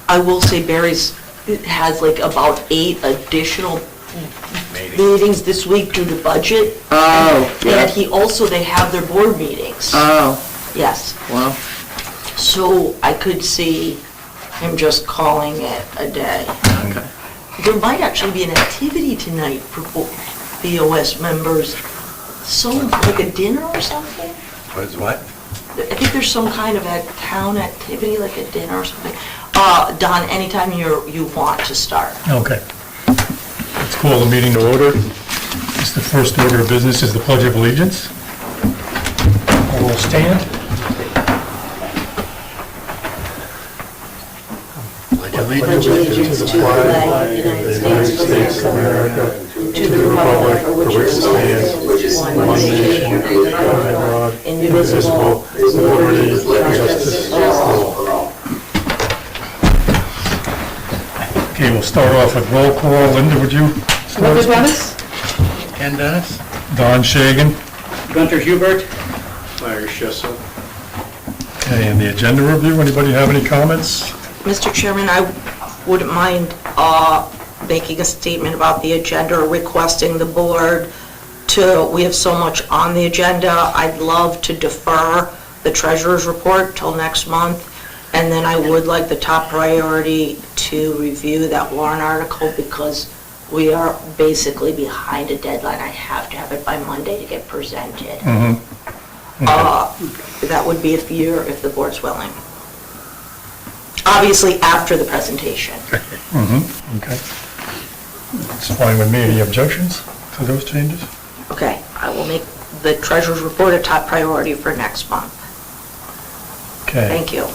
I will say Barry's has like about 8 additional meetings this week due to budget. Oh, yeah. And they have their board meetings. Oh, Yes. well, So I could see him just calling it a day. okay. There might actually be an activity tonight for BOS members, like a dinner or something. What? I think there's some kind of a town activity, like a dinner or something. Don, anytime you want to start. Okay. Let's call the meeting to order. It's the first order of business is the Pledge of Allegiance. I will stand. Pledge allegiance to the flag of the United States of America, to the republic for which it stands, one nation, under God, indivisible, with liberty and justice for all. Okay, we'll start off with roll call. Linda, would you start? Mr. Dennis? Ken Dennis? Don Shagan. Gunter Hubert. Larry Schissel. Okay, and the agenda review, anybody have any comments? Mr. Chairman, I wouldn't mind making a statement about the agenda, or requesting the board we have so much on the agenda, I'd love to defer the treasurer's report till next month, and then I would like the top priority to review that warrant article, because we are basically behind a deadline. I have to have it by Monday to get presented. That would be if the board's willing. Obviously, after the presentation. Okay. It's fine with me. Any objections to those changes? Okay, I will make the treasurer's report a top priority for next month. Okay. Thank you.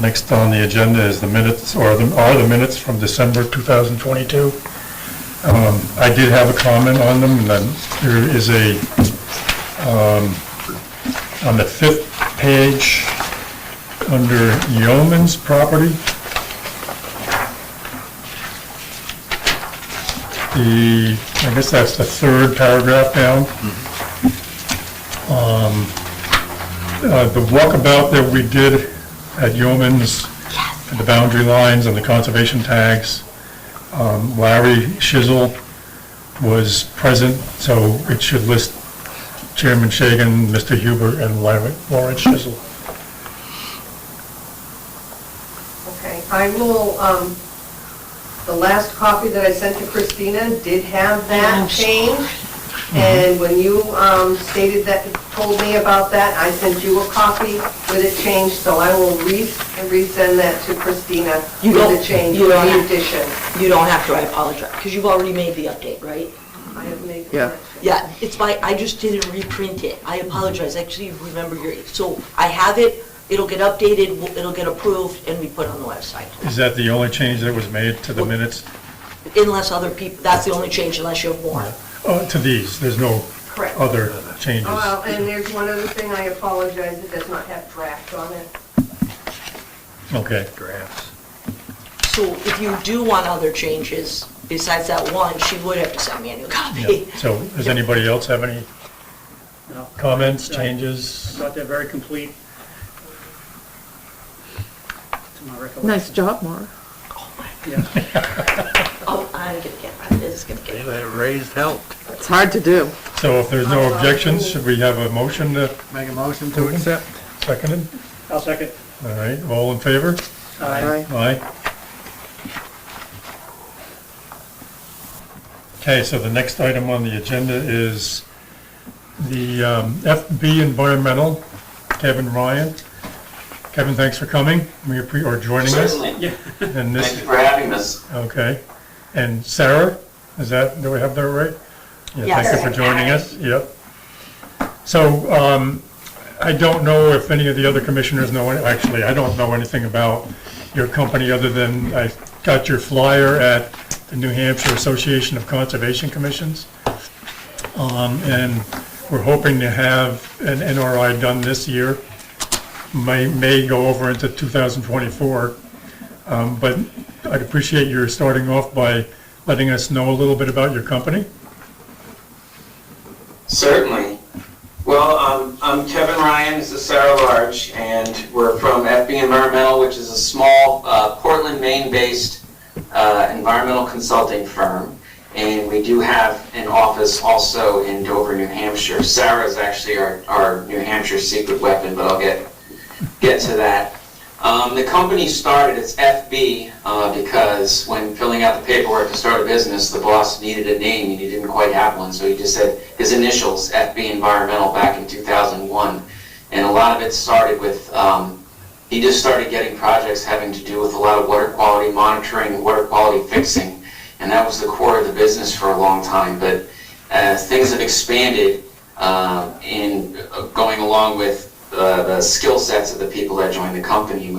Next on the agenda is the minutes, are the minutes from December 2022. I did have a comment on them, and then there is on the 5th page, under Yeoman's property, I guess that's the 3rd paragraph down. The walkabout that we did at Yeoman's, and the boundary lines and the conservation tags, Larry Shizzle was present, so it should list Chairman Shagan, Mr. Huber, and Lawrence Shizzle. Okay, I will, the last copy that I sent to Christina did have that change. And when you told me about that, I sent you a copy with it changed, so I will resend that to Christina with the change, with the addition. You don't have to, I apologize, because you've already made the update, right? I have made the Yeah. correction. Yeah, I just didn't reprint it. I apologize, actually remember so I have it, it'll get updated, it'll get approved, and we put it on the website. Is that the only change that was made to the minutes? Unless other people, that's the only change unless you have more. To these, there's no Correct. other changes? Oh, well, and there's one other thing, I apologize, it does not have draft on it. Okay. Drafts. So if you do want other changes, besides that one, she would have to send me a new copy. Yeah. So does anybody else have any No. comments, changes? Thought they're very complete. To my recollection. Nice job, Maura. Yeah. Oh, I'm gonna get, this is gonna get. That raised helped. It's hard to do. So if there's no objections, should we have a motion to Make a motion to accept. second it? I'll second. All right, all in favor? Aye. Aye. Okay, so the next item on the agenda is the FB Environmental, Kevin Ryan. Kevin, thanks for coming, or joining us. Certainly. And this, Thank you for having us. okay. And Sarah, do we have that right? Yeah, Yes. thank you for joining us, yep. So, I don't know if any of the other commissioners know, actually, I don't know anything about your company other than I got your flyer at the New Hampshire Association of Conservation Commissions. And we're hoping to have an NRI done this year. May go over into 2024. But I'd appreciate your starting off by letting us know a little bit about your company. Certainly. Well, I'm Kevin Ryan, this is Sarah Large, and we're from FB Environmental, which is a small Portland, Maine-based environmental consulting firm. And we do have an office also in Dover, New Hampshire. Sarah is actually our New Hampshire secret weapon, but I'll get to that. The company started, it's FB, because when filling out the paperwork to start a business, the boss needed a name and he didn't quite have one, so he just said his initials, FB Environmental, back in 2001. And a lot of it started with, he just started getting projects having to do with a lot of water quality monitoring, water quality fixing, and that was the core of the business for a long time. But as things have expanded in going along with the skill sets of the people that joined the company,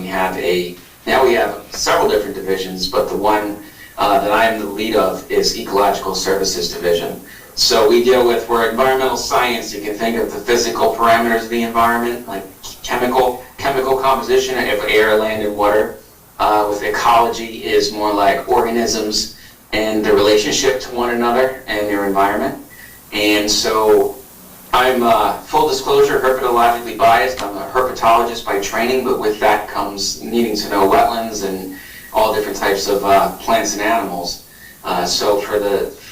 now we have several different divisions, but the one that I am the lead of is Ecological Services Division. So we're environmental science. You can think of the physical parameters of the environment, like chemical composition of air, land, and water. With ecology is more like organisms and their relationship to one another and their environment. And so I'm, full disclosure, herpetologically biased. I'm a herpetologist by training, but with that comes needing to know wetlands and all different types of plants and animals. So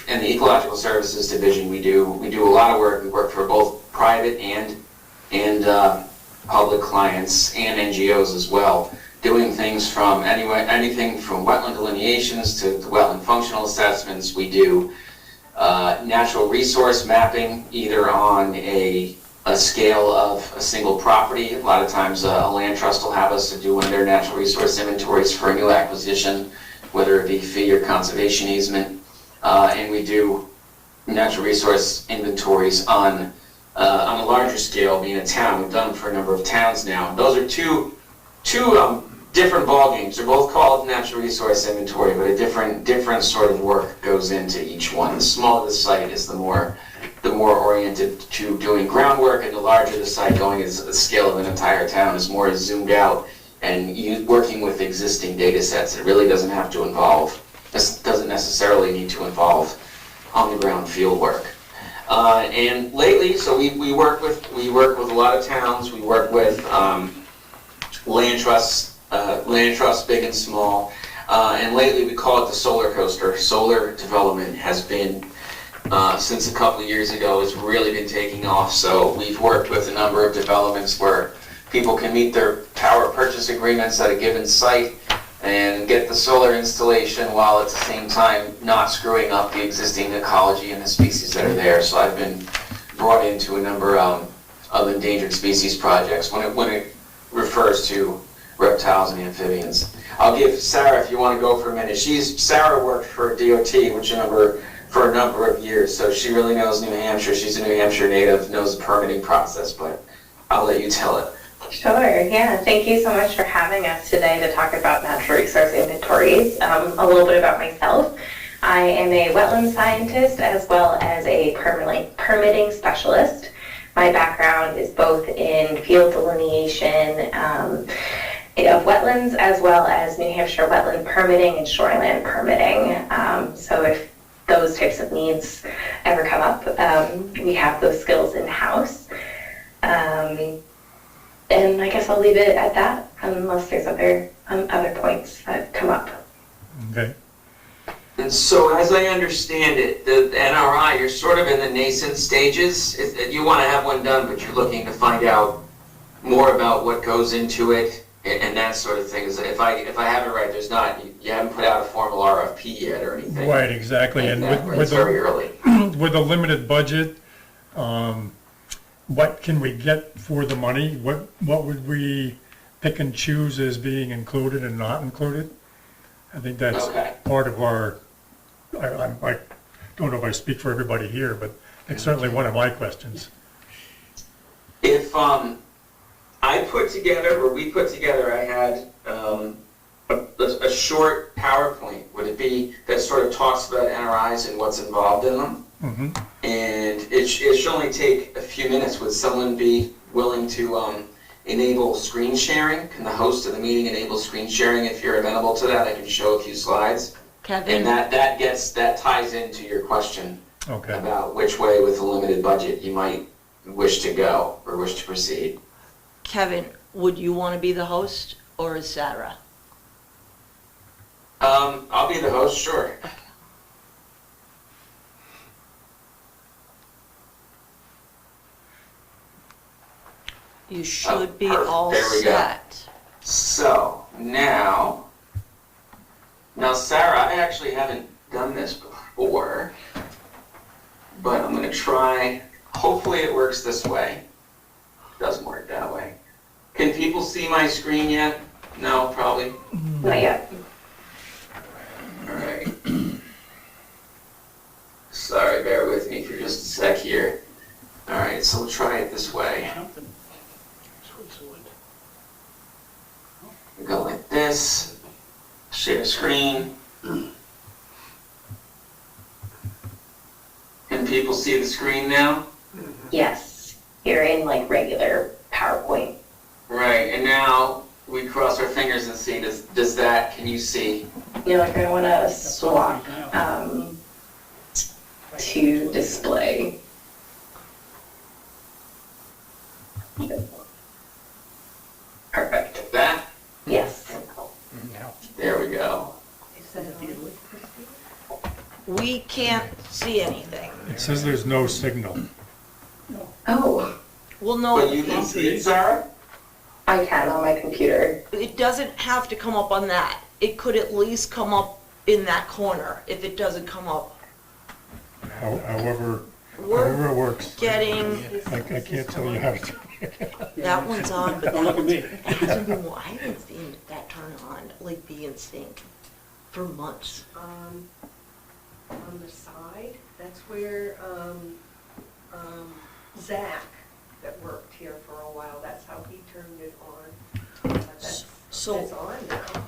in the Ecological Services Division, we do a lot of work. We work for both private and public clients and NGOs as well, doing things from anything from wetland delineations to wetland functional assessments. We do natural resource mapping, either on a scale of a single property. A lot of times a land trust will have us to do one of their natural resource inventories for a new acquisition, whether it be fee or conservation easement. And we do natural resource inventories on a larger scale, being a town. We've done them for a number of towns now. Those are two different ball games. They're both called natural resource inventory, but a different sort of work goes into each one. The smaller the site is, the more oriented to doing groundwork, and the larger the site, going as the scale of an entire town, is more zoomed out and working with existing data sets. It really doesn't necessarily need to involve on the ground field work. And lately, so we work with a lot of towns. We work with land trusts, big and small, and lately we call it the solar coaster. Solar development has been, since a couple of years ago, has really been taking off. So we've worked with a number of developments where people can meet their power purchase agreements at a given site and get the solar installation while at the same time not screwing up the existing ecology and the species that are there. So I've been brought into a number of endangered species projects when it refers to reptiles and amphibians. I'll give Sarah, if you want to go for a minute. Sarah worked for DOT, for a number of years, so she really knows New Hampshire. She's a New Hampshire native, knows the permitting process, but I'll let you tell it. Sure, yeah. Thank you so much for having us today to talk about natural resource inventories. A little bit about myself. I am a wetland scientist as well as a permitting specialist. My background is both in field delineation of wetlands as well as New Hampshire wetland permitting and shoreline permitting. So if those types of needs ever come up, we have those skills in-house. And I guess I'll leave it at that, unless there's other points that come up. Okay. And so, as I understand it, the NRI, you're sort of in the nascent stages. You want to have one done, but you're looking to find out more about what goes into it and that sort of thing. If I have it right, you haven't put out a formal RFP yet or anything. Right, exactly. And It's very early. with a limited budget, what can we get for the money? What would we pick and choose as being included and not included? I think that's part of our, I don't know if I speak for everybody here, but it's certainly one of my questions. If we put together, I had a short PowerPoint, would it be, that sort of talks about NRIs and what's involved in them? Mm-hmm. And it should only take a few minutes. Would someone be willing to enable screen sharing? Can the host of the meeting enable screen sharing? If you're amenable to that, I can show a few slides. Kevin? And that ties into your question Okay. about which way with a limited budget you might wish to go or wish to proceed. Kevin, would you want to be the host, or is Sarah? I'll be the host, sure. You should be perfect. all There we go. set. So, now, Sarah, I actually haven't done this before, but I'm gonna try, hopefully it works this way. Doesn't work that way. Can people see my screen yet? No, probably. Not yet. All right. Sorry, bear with me for just a sec here. All right, so we'll try it this way. Something. Go like this, share screen. Can people see the screen now? Yes, you're in like regular PowerPoint. Right, and now we cross our fingers and see, does that, can you see? You're like, I want to swap to display. Perfect. Like that? Yes. Yeah. There we go. Is that on, Christine? We can't see anything. It says there's no signal. Oh, Well, no, But you can see it, Sarah? I can on my computer. it doesn't have to come up on that. It could at least come up in that corner if it doesn't come up. However We're it works. getting, I can't tell you how to do it. that one's on, but Don't that look at one's, me. I don't know, I haven't seen that turn on, like be in sync for months. On the side, that's where, Zach, that worked here for a while, that's how he turned it on. That's So it's on now.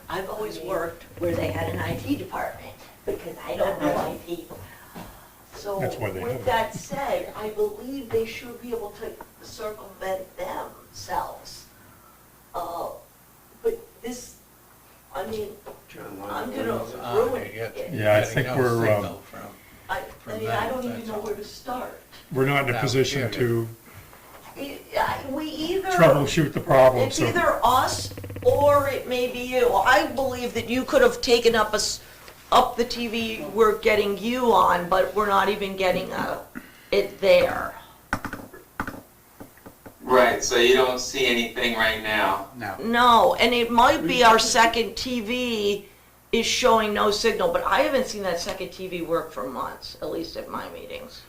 I've always worked where they had an IT department, because I don't know IT. So That's why they have with it. that said, I believe they should be able to circumvent themselves. But this, I mean, I'm gonna ruin it. Yeah, I think we're, I mean, I don't even know where to start. we're not in a position to We either. troubleshoot the problem, It's so. either us or it may be you. I believe that you could have taken up up the TV we're getting you on, but we're not even getting it there. Right, so you don't see anything right now. No. No, and it might be our second TV is showing no signal, but I haven't seen that second TV work for months, at least at my meetings.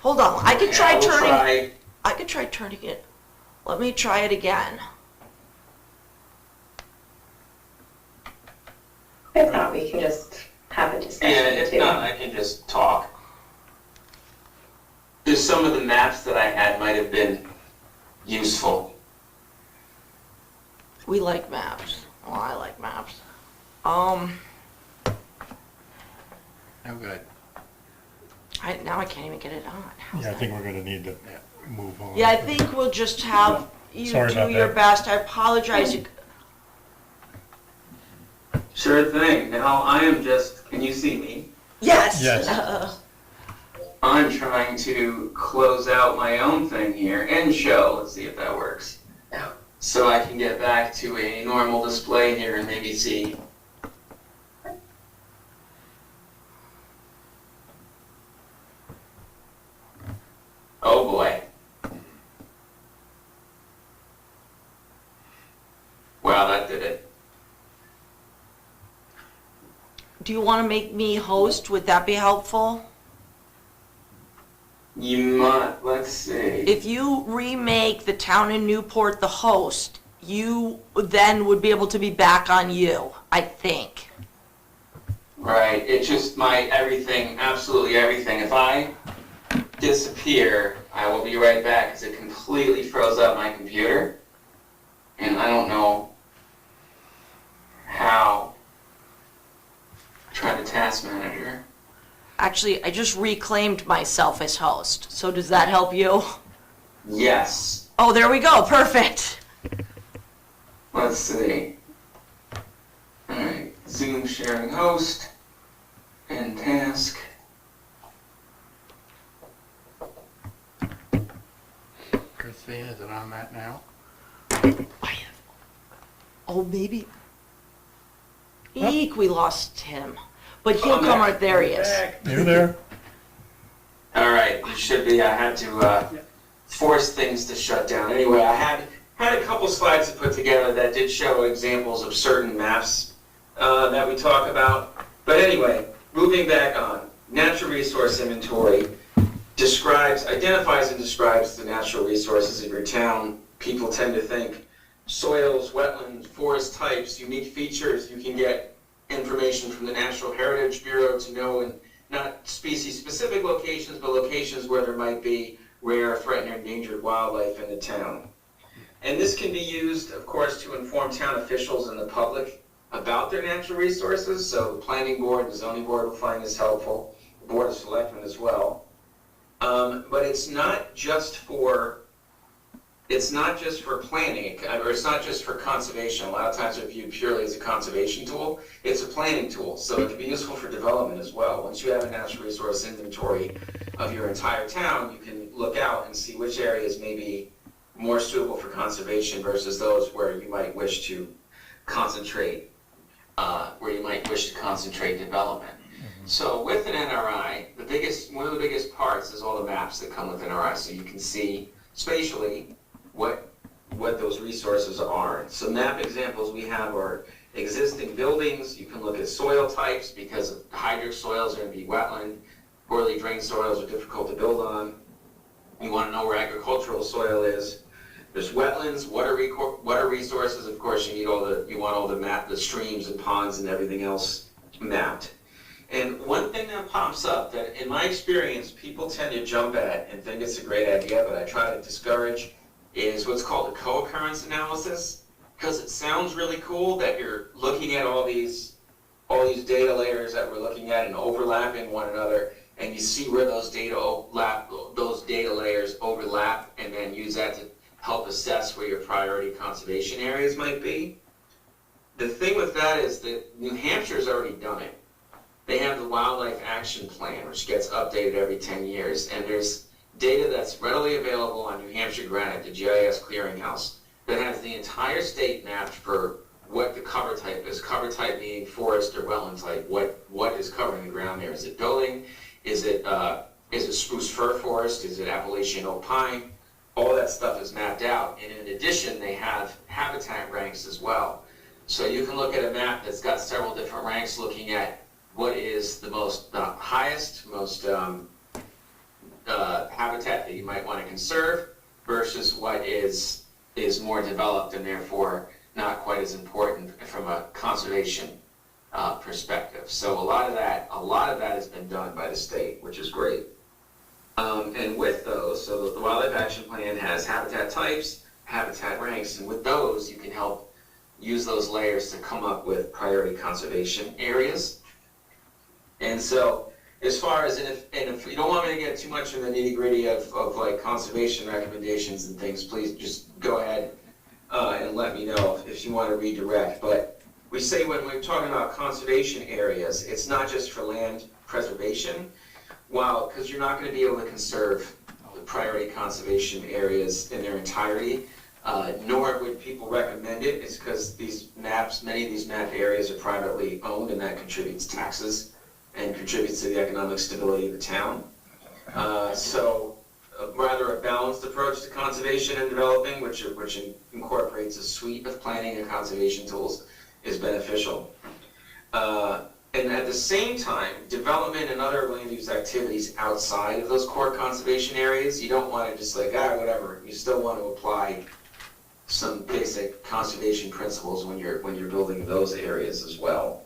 Hold on, I could try Yeah, we'll turning, try. I could try turning it. Let me try it again. If not, we can just have a discussion Yeah, if too. not, I can just talk. Just some of the maps that I had might have been useful. We like maps. Well, I like maps. Oh, good. Now I can't even get it on. Yeah, I think we're gonna need to move on. Yeah, I think we'll just have you Sorry do about your that. best. I apologize. Sure thing. Now I am just, can you see me? Yes. Yes. I'm trying to close out my own thing here and show. Let's see if that works. So I can get back to a normal display here and maybe see. Oh boy. Wow, that did it. Do you want to make me host? Would that be helpful? You might, let's see. If you remake the town in Newport the host, you then would be able to be back on you, I think. Right, it just everything, absolutely everything. If I disappear, I will be right back because it completely froze up my computer. And I don't know how. Try the task manager. Actually, I just reclaimed myself as host, so does that help you? Yes. Oh, there we go, perfect. Let's see. Alright, Zoom sharing host and task. see, is it on that now? Oh, maybe. Eek, we lost him. But he'll I'm come back. right, there he is. You there? All right, you should be. I had to force things to shut down. Anyway, I had a couple slides to put together that did show examples of certain maps that we talk about. But anyway, moving back on, natural resource inventory identifies and describes the natural resources of your town. People tend to think soils, wetlands, forest types, unique features. You can get information from the National Heritage Bureau to know, and not species-specific locations, but locations where there might be rare, threatened, or endangered wildlife in the town. And this can be used, of course, to inform town officials and the public about their natural resources. So the planning board and the zoning board will find this helpful, the board of selectmen as well. But it's not just for planning, or it's not just for conservation. A lot of times it's viewed purely as a conservation tool. It's a planning tool, so it can be useful for development as well. Once you have a natural resource inventory of your entire town, you can look out and see which areas may be more suitable for conservation versus those where you might wish to concentrate, development. So with an NRI, one of the biggest parts is all the maps that come with NRI, so you can see spatially what those resources are. So map examples we have are existing buildings. You can look at soil types because hydric soils are going to be wetland. Poorly drained soils are difficult to build on. You want to know where agricultural soil is. There's wetlands, water resources. Of course, you want all the streams and ponds and everything else mapped. And one thing that pops up that, in my experience, people tend to jump at and think it's a great idea, but I try to discourage, is what's called a co-occurrence analysis, because it sounds really cool that you're looking at all these data layers that we're looking at and overlapping one another, and you see where those data layers overlap, and then use that to help assess where your priority conservation areas might be. The thing with that is that New Hampshire's already done it. They have the Wildlife Action Plan, which gets updated every 10 years, and there's data that's readily available on New Hampshire Granite, the GIS clearinghouse, that has the entire state mapped for what the cover type is. Cover type meaning forest or wetland type. What is covering the ground there? Is it building? Is it spruce fir forest? Is it Appalachian oak pine? All that stuff is mapped out, and in addition, they have habitat ranks as well. So you can look at a map that's got several different ranks looking at what is the highest, most habitat that you might want to conserve versus what is more developed and therefore not quite as important from a conservation perspective. So a lot of that has been done by the state, which is great. And with those, so the Wildlife Action Plan has habitat types, habitat ranks, and with those you can help use those layers to come up with priority conservation areas. And so, as far as, and if you don't want me to get too much in the nitty-gritty of like conservation recommendations and things, please just go ahead and let me know if you want to redirect. But we say when we're talking about conservation areas, it's not just for land preservation, because you're not going to be able to conserve the priority conservation areas in their entirety, nor would people recommend it. It's because many of these map areas are privately owned, and that contributes taxes and contributes to the economic stability of the town. So rather a balanced approach to conservation and developing, which incorporates a suite of planning and conservation tools, is beneficial. And at the same time, development and other land use activities outside of those core conservation areas, you don't want to just like, whatever. You still want to apply some basic conservation principles when you're building those areas as well.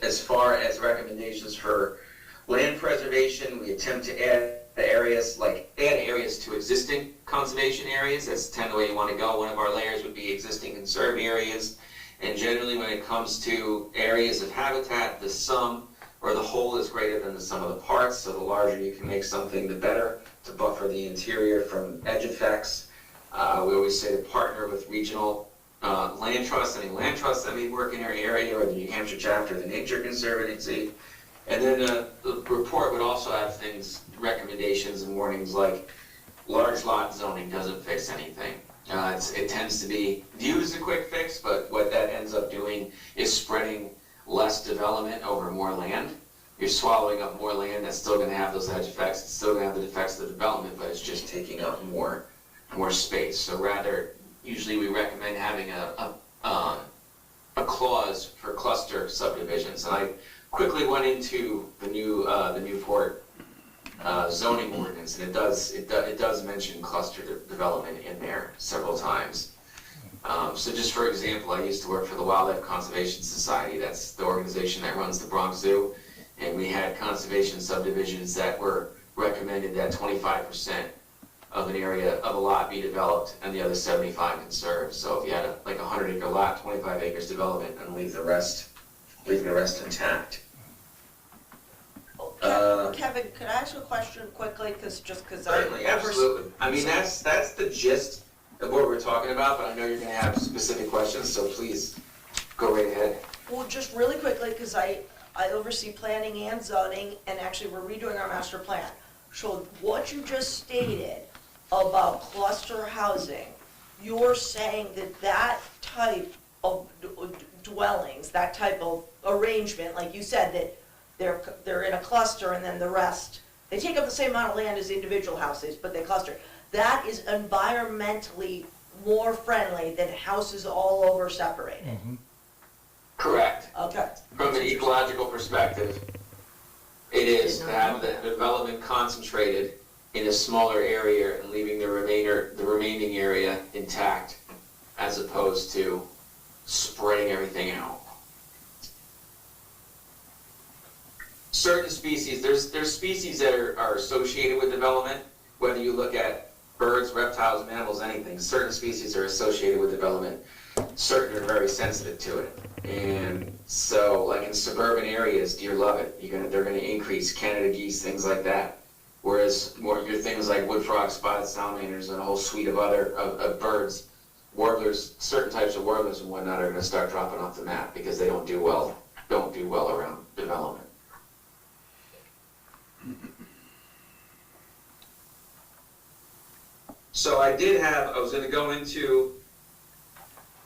As far as recommendations for land preservation, we attempt to add areas to existing conservation areas. That's the way you want to go. One of our layers would be existing conserved areas. And generally when it comes to areas of habitat, the sum or the whole is greater than the sum of the parts. So the larger you can make something, the better, to buffer the interior from edge effects. We always say to partner with regional land trusts, any land trusts that may work in your area, or the New Hampshire chapter of the Nature Conservancy. And then the report would also have recommendations and warnings like large lot zoning doesn't fix anything. It tends to be viewed as a quick fix, but what that ends up doing is spreading less development over more land. You're swallowing up more land that's still going to have those edge effects, it's still going to have the effects of the development, but it's just taking up more space. So rather, usually we recommend having a clause for cluster subdivisions. And I quickly went into the Newport zoning ordinance, and it does mention cluster development in there several times. So just for example, I used to work for the Wildlife Conservation Society. That's the organization that runs the Bronx Zoo. And we had conservation subdivisions that were recommended that 25% of an area of a lot be developed and the other 75 conserved. So if you had a 100-acre lot, 25 acres development, and leave the rest intact. Kevin, could I ask a question quickly? Because Certainly, absolutely. I mean, that's the gist of what we're talking about, but I know you're going to have specific questions, so please go right ahead. Well, just really quickly, because I oversee planning and zoning, and actually we're redoing our master plan. So what you just stated about cluster housing, you're saying that type of dwellings, that type of arrangement, like you said, that they're in a cluster and then the rest, they take up the same amount of land as individual houses, but they cluster. That is environmentally more friendly than houses all over separated. Correct. Okay. From an ecological perspective, it is to have the development concentrated in a smaller area and leaving the remaining area intact, as opposed to spreading everything out. Certain species, there's species that are associated with development, whether you look at birds, reptiles, mammals, anything. Certain species are associated with development. Certain are very sensitive to it. And so, like in suburban areas, deer love it. They're going to increase Canada geese, things like that. Whereas your things like wood frogs, spotted salamanders, and a whole suite of other birds, warblers, certain types of warblers and whatnot are going to start dropping off the map because they don't do well around development. So I was going to go into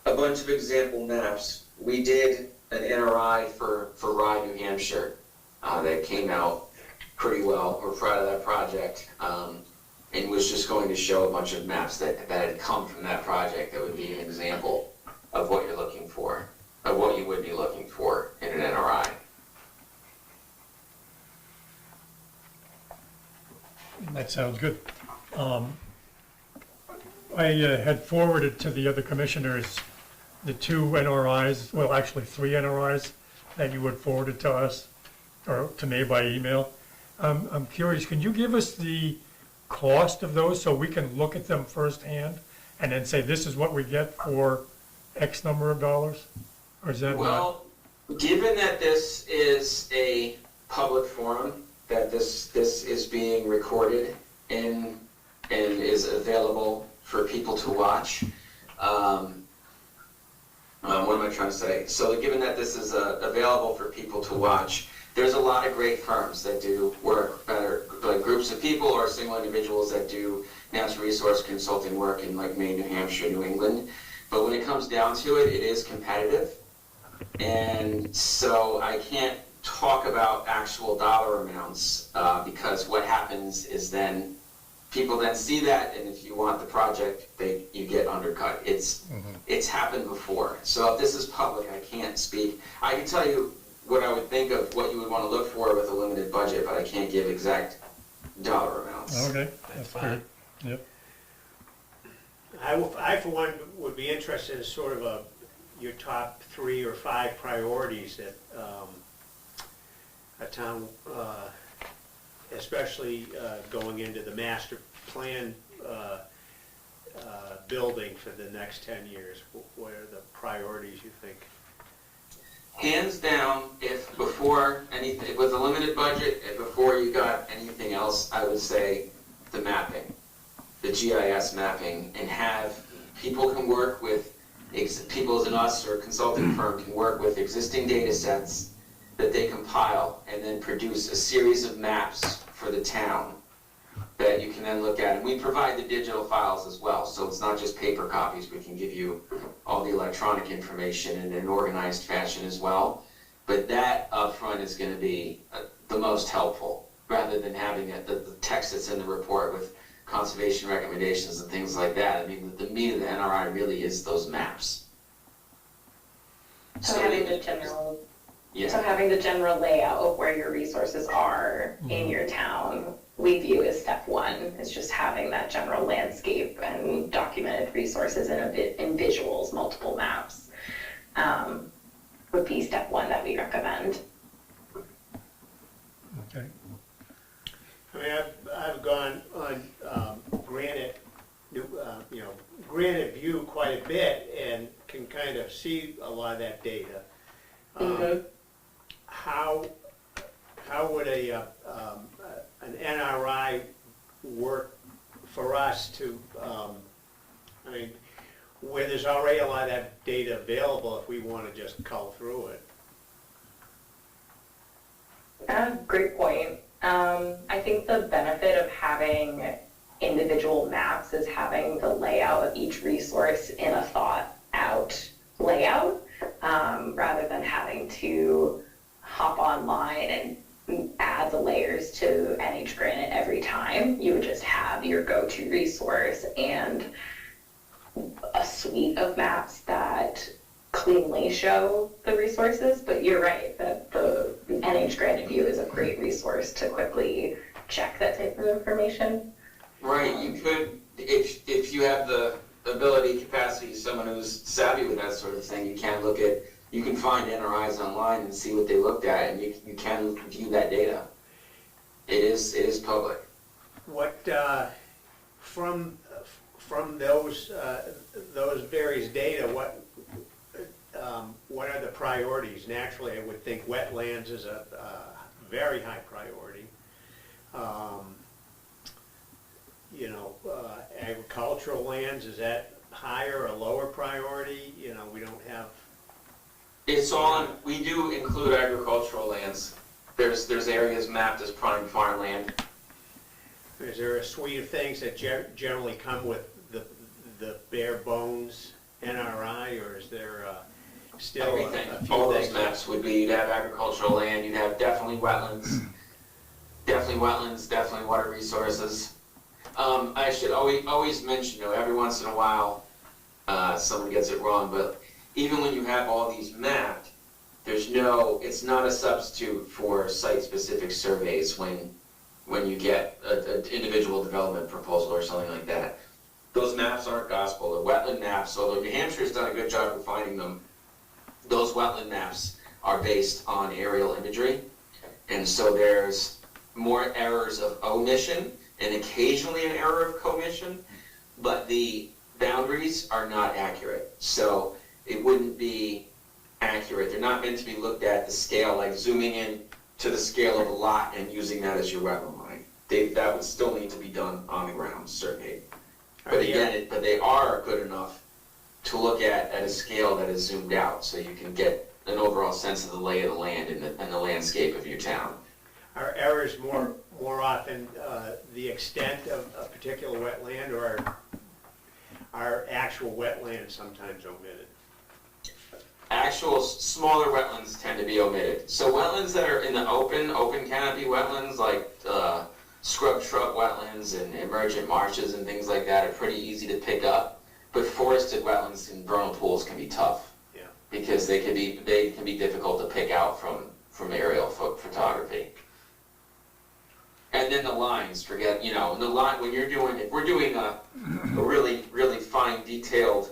a bunch of example maps. We did an NRI for Rye, New Hampshire that came out pretty well. We're proud of that project, and was just going to show a bunch of maps that had come from that project that would be an example of what you're looking for, of what you would be looking for in an NRI. That sounds good. I had forwarded to the other commissioners the 2 NRIs, well, actually 3 NRIs that you had forwarded to us, or to me by email. I'm curious, can you give us the cost of those so we can look at them firsthand and then say this is what we get for X number of dollars? Or is that not? Well, given that this is a public forum, that this is being recorded and is available for people to watch. What am I trying to say? So given that this is available for people to watch, there's a lot of great firms that do work, like groups of people or single individuals that do natural resource consulting work in like Maine, New Hampshire, New England. But when it comes down to it, it is competitive. And so I can't talk about actual dollar amounts because what happens is then people then see that, and if you want the project, you get undercut. It's happened before. So if this is public, I can't speak. I can tell you what I would think of what you would want to look for with a limited budget, but I can't give exact dollar amounts. Okay, that's good. Yep. I, for one, would be interested in sort of your top 3 or 5 priorities that a town, especially going into the master plan building for the next 10 years. What are the priorities you think? Hands down, if before anything, with a limited budget, if before you got anything else, I would say the mapping, the GIS mapping, and have people can work with, people as an us or a consulting firm can work with existing data sets that they compile and then produce a series of maps for the town that you can then look at. And we provide the digital files as well, so it's not just paper copies. We can give you all the electronic information in an organized fashion as well. But that upfront is going to be the most helpful, rather than having the text that's in the report with conservation recommendations and things like that. I mean, the meat of the NRI really is those maps. So having the general, so Yeah, having the general layout of where your resources are in your town, we view as step one. It's just having that general landscape and documented resources in visuals, multiple maps, would be step one that we recommend. Okay. I mean, I've gone on Granite, Granite View quite a bit and can kind of see a lot of that data. How would an NRI work for us to, I mean, where there's already a lot of that data available if we want to just cull through it? Great point. I think the benefit of having individual maps is having the layout of each resource in a thought out layout, rather than having to hop online and add the layers to NH Granite every time. You would just have your go-to resource and a suite of maps that cleanly show the resources, but you're right that the NH Granite View is a great resource to quickly check that type of information. right. You could, if you have the ability, capacity, someone who's savvy with that sort of thing, you can find NRIs online and see what they looked at, and you can view that data. It is public. What, from those various data, what are the priorities? Naturally, I would think wetlands is a very high priority. Agricultural lands, is that higher or lower priority? We don't have. It's all, we do include agricultural lands. There's areas mapped as prime farmland. Is there a suite of things that generally come with the bare bones NRI, or is there still Everything, a few all those things? maps would be, you'd have agricultural land, you'd have definitely wetlands, definitely water resources. I should always mention, every once in a while, someone gets it wrong, but even when you have all these mapped, it's not a substitute for site-specific surveys when you get an individual development proposal or something like that. Those maps aren't gospel. The wetland maps, although New Hampshire's done a good job of finding them, those wetland maps are based on aerial imagery. And so there's more errors of omission and occasionally an error of commission, but the boundaries are not accurate. So it wouldn't be accurate. They're not meant to be looked at the scale, like zooming in to the scale of a lot and using that as your wetland line. That would still need to be done on the ground, surveyed. But again, but they are good enough to look at a scale that is zoomed out, so you can get an overall sense of the lay of the land and the landscape of your town. Are errors more often the extent of a particular wetland, or are actual wetlands sometimes omitted? Actual smaller wetlands tend to be omitted. So wetlands that are in the open canopy wetlands, like scrub shrub wetlands and emergent marshes and things like that, are pretty easy to pick up. But forested wetlands and vernal pools can be tough. Yeah. Because they can be difficult to pick out from aerial photography. And then the lines, the line, if we're doing a really, really fine detailed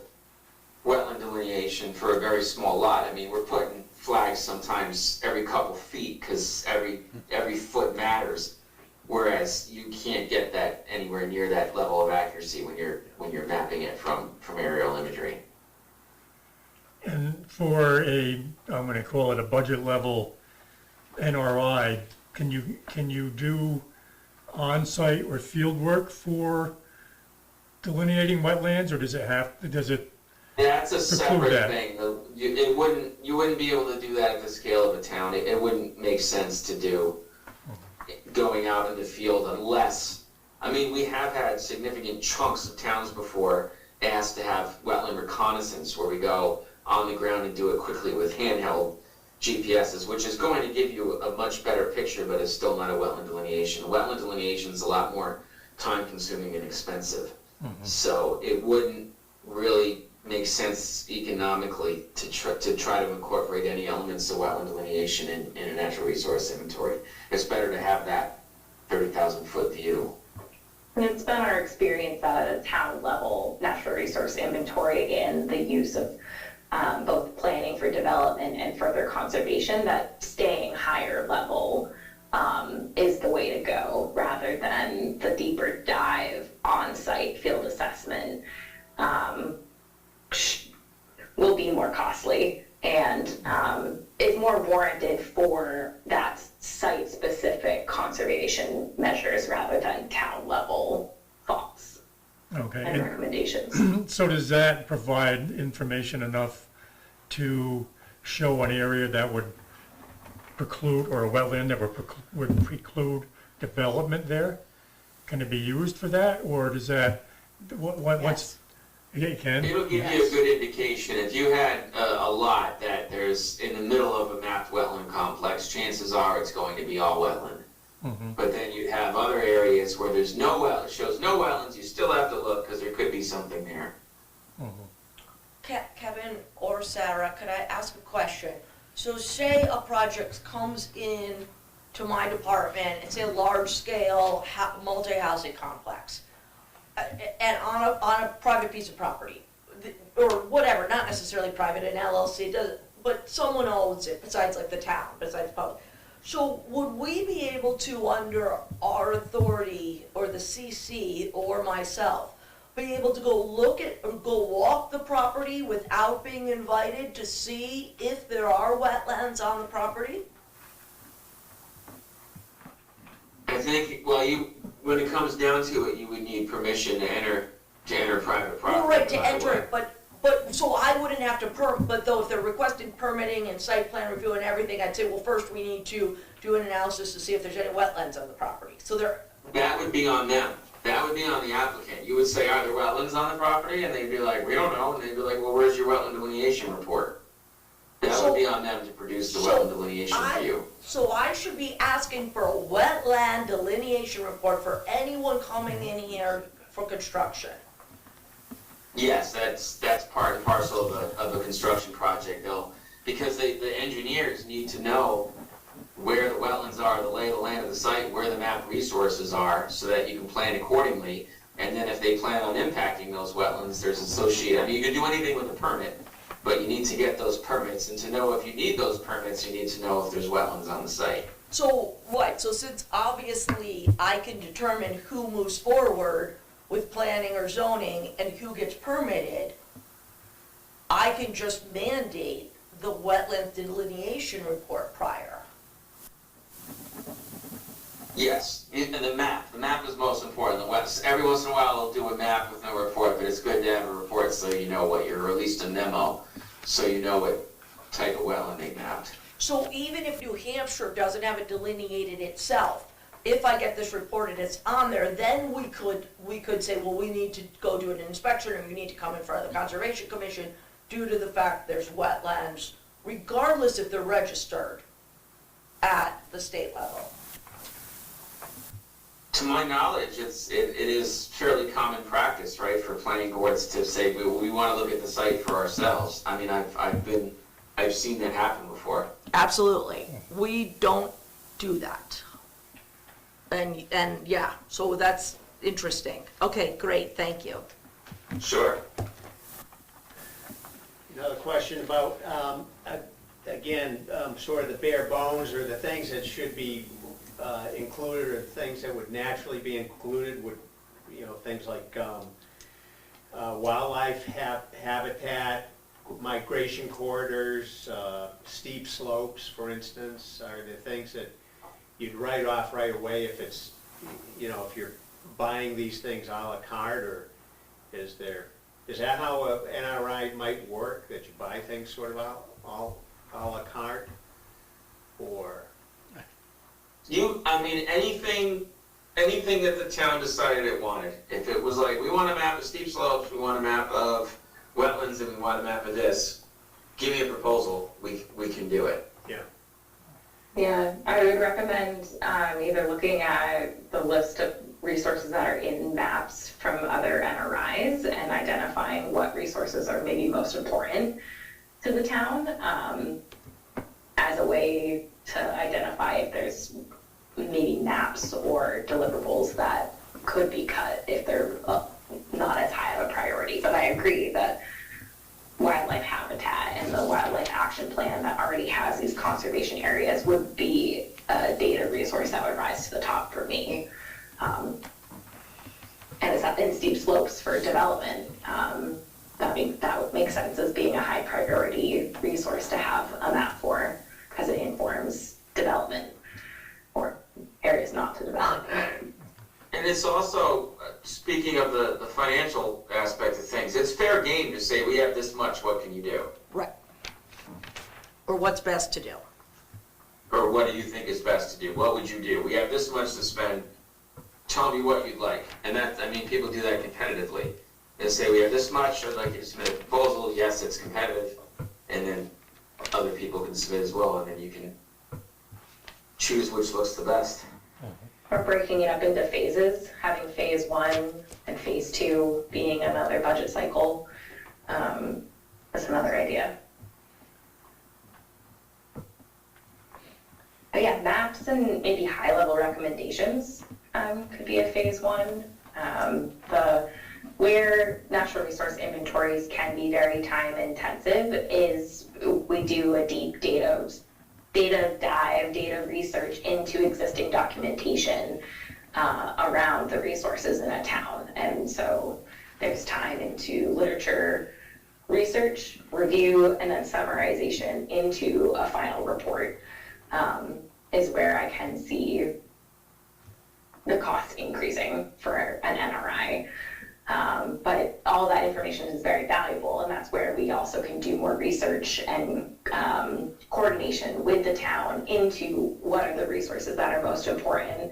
wetland delineation for a very small lot, I mean, we're putting flags sometimes every couple feet because every foot matters, whereas you can't get that anywhere near that level of accuracy when you're mapping it from aerial imagery. And for I'm going to call it a budget level NRI, can you do on-site or field work for delineating wetlands, or does it That's a preclude separate that? thing. You wouldn't be able to do that at the scale of a town. It wouldn't make sense to do going out in the field unless I mean, we have had significant chunks of towns before asked to have wetland reconnaissance, where we go on the ground and do it quickly with handheld GPSs, which is going to give you a much better picture, but is still not a wetland delineation. Wetland delineation is a lot more time-consuming and expensive. So it wouldn't really make sense economically to try to incorporate any elements of wetland delineation in a natural resource inventory. It's better to have that 30,000-foot view. And it's been our experience at a town level natural resource inventory and the use of both planning for development and further conservation that staying higher level is the way to go rather than the deeper dive on-site field assessment will be more costly and is more warranted for that site-specific conservation measures rather than town-level thoughts and Okay. recommendations. So does that provide information enough to show an area that would preclude, or a wetland that would preclude development there? Can it be used for that, or does that, what's, yeah, it can? It'll give you a good indication. If you had a lot that there's in the middle of a mapped wetland complex, chances are it's going to be all wetland. But then you have other areas where there's no well, it shows no wetlands, you still have to look because there could be something there. Kevin or Sarah, could I ask a question? So say a project comes in to my department, it's a large-scale multi-housing complex, and on a private piece of property, or whatever, not necessarily private, an LLC, but someone owns it besides like the town, besides public. So would we be able to, under our authority, or the CC, or myself, be able to go look at, or go walk the property without being invited to see if there are wetlands on the property? I think, well, when it comes down to it, you would need permission to enter private property. Well, right, to by the enter way. it, but, so I wouldn't have to but though if they're requesting permitting and site plan review and everything, I'd say, well, first we need to do an analysis to see if there's any wetlands on the property. So That would be on them. That would be on the applicant. You would say, are there wetlands on the property? And they'd be like, we don't know. And they'd be like, well, where's your wetland delineation report? That would be on them to produce the wetland delineation for you. So I should be asking for a wetland delineation report for anyone coming in here for construction. Yes, that's part and parcel of a construction project. Because the engineers need to know where the wetlands are, the lay of the land of the site, where the map resources are, so that you can plan accordingly. And then if they plan on impacting those wetlands, there's associated, I mean, you can do anything with a permit, but you need to get those permits. And to know if you need those permits, you need to know if there's wetlands on the site. So, right, so since obviously I can determine who moves forward with planning or zoning and who gets permitted, I can just mandate the wetland delineation report prior. Yes, and the map is most important. Every once in a while they'll do a map with no report, but it's good to have a report so you know what you're, or at least a memo, so you know what type of wetland they mapped. So even if New Hampshire doesn't have it delineated itself, if I get this report and it's on there, then we could say, well, we need to go do an inspection, and we need to come in front of the Conservation Commission due to the fact there's wetlands, regardless if they're registered at the state level. To my knowledge, it is fairly common practice, right, for planning boards to say, we want to look at the site for ourselves. I mean, I've seen that happen before. Absolutely. We don't do that. And yeah, so that's interesting. Okay, great, thank you. Sure. Another question about, again, sort of the bare bones or the things that should be included or things that would naturally be included would, things like wildlife habitat, migration corridors, steep slopes, for instance, are the things that you'd write off right away if it's, if you're buying these things a la carte, or is that how a NRI might work, that you buy things sort of all a la carte? Or? Anything anything that the town decided it wanted. If it was like, we want a map of steep slopes, we want a map of wetlands, and we want a map of this, give me a proposal, we can do it. Yeah, I would recommend either looking at the list of resources that are in maps from other NRIs and identifying what resources are maybe most important to the town as a way to identify if there's maybe maps or deliverables that could be cut if they're not as high of a priority. But I agree that wildlife habitat and the wildlife action plan that already has these conservation areas would be a data resource that would rise to the top for me. And it's up in steep slopes for development. That would make sense as being a high priority resource to have a map for, because it informs development or areas not to develop. And it's also, speaking of the financial aspect of things, it's fair game to say, we have this much, what can you do? Right. Or what's best to do. Or what do you think is best to do? What would you do? We have this much to spend, tell me what you'd like. And that, I mean, people do that competitively. They say, we have this much, I'd like you to submit a proposal, yes, it's competitive, and then other people can submit as well, and then you can choose which looks the best. Or breaking it up into phases, having phase 1 and phase 2 being another budget cycle. That's another idea. But yeah, maps and maybe high-level recommendations could be a phase 1. Where natural resource inventories can be very time-intensive is we do a deep data dive, data research into existing documentation around the resources in a town. And so there's time into literature research, review, and then summarization into a final report is where I can see the cost increasing for an NRI. But all that information is very valuable, and that's where we also can do more research and coordination with the town into what are the resources that are most important,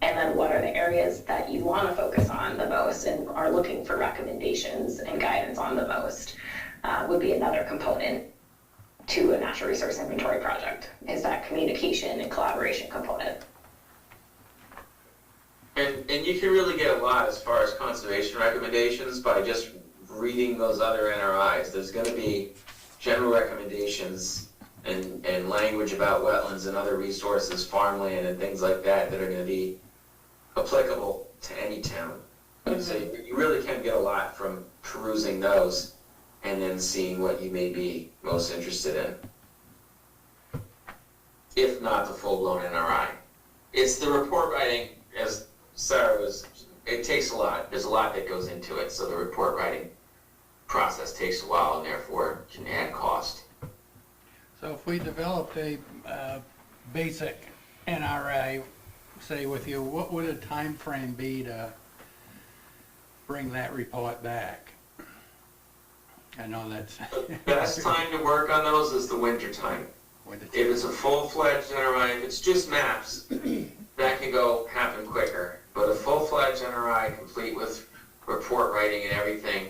and then what are the areas that you want to focus on the most and are looking for recommendations and guidance on the most, would be another component to a natural resource inventory project, is that communication and collaboration component. And you can really get a lot as far as conservation recommendations by just reading those other NRIs. There's going to be general recommendations and language about wetlands and other resources, farmland and things like that that are going to be applicable to any town. Mm-hmm. So you really can get a lot from perusing those and then seeing what you may be most interested in, if not the full-blown NRI. It's the report writing, as Sarah it takes a lot. There's a lot that goes into it, so the report writing process takes a while and therefore can add cost. So if we developed a basic NRA, say with you, what would a time frame be to bring that report back? I know that's... Best time to work on those is the winter time. If it's a full-fledged NRI, if it's just maps, that can happen quicker. But a full-fledged NRI, complete with report writing and everything,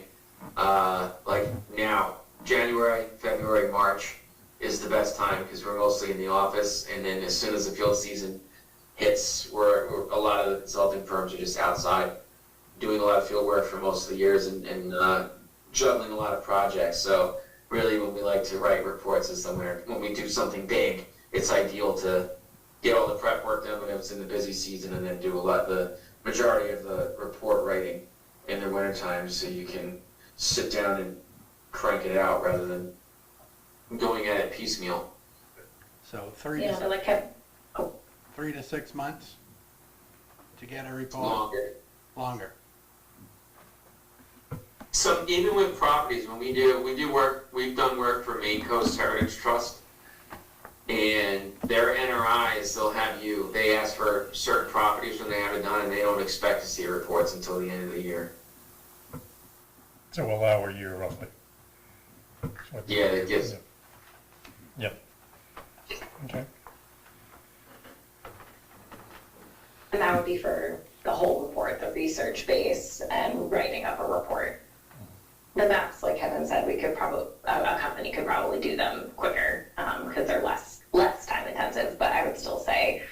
like now, January, February, March is the best time because we're mostly in the office. And then as soon as the field season hits, we're a lot of the consulting firms are just outside doing a lot of field work for most of the years and juggling a lot of projects. So really, when we like to write reports is when we do something big, it's ideal to get all the prep work done when it's in the busy season and then do the majority of the report writing in the wintertime so you can sit down and crank it out rather than going at it piecemeal. So 3 to 6 months to get a report? Longer. So even with properties, when we do work, we've done work for Maine Coast Heritage Trust, and their NRIs, they ask for certain properties when they have it done, and they don't expect to see reports until the end of the year. So allow a year roughly. Yeah, it gives. Yep. Okay. And that would be for the whole report, the research base, and writing up a report. The maps, like Kevin said, we could probably, a company could probably do them quicker, because they're less time intensive, but I would still say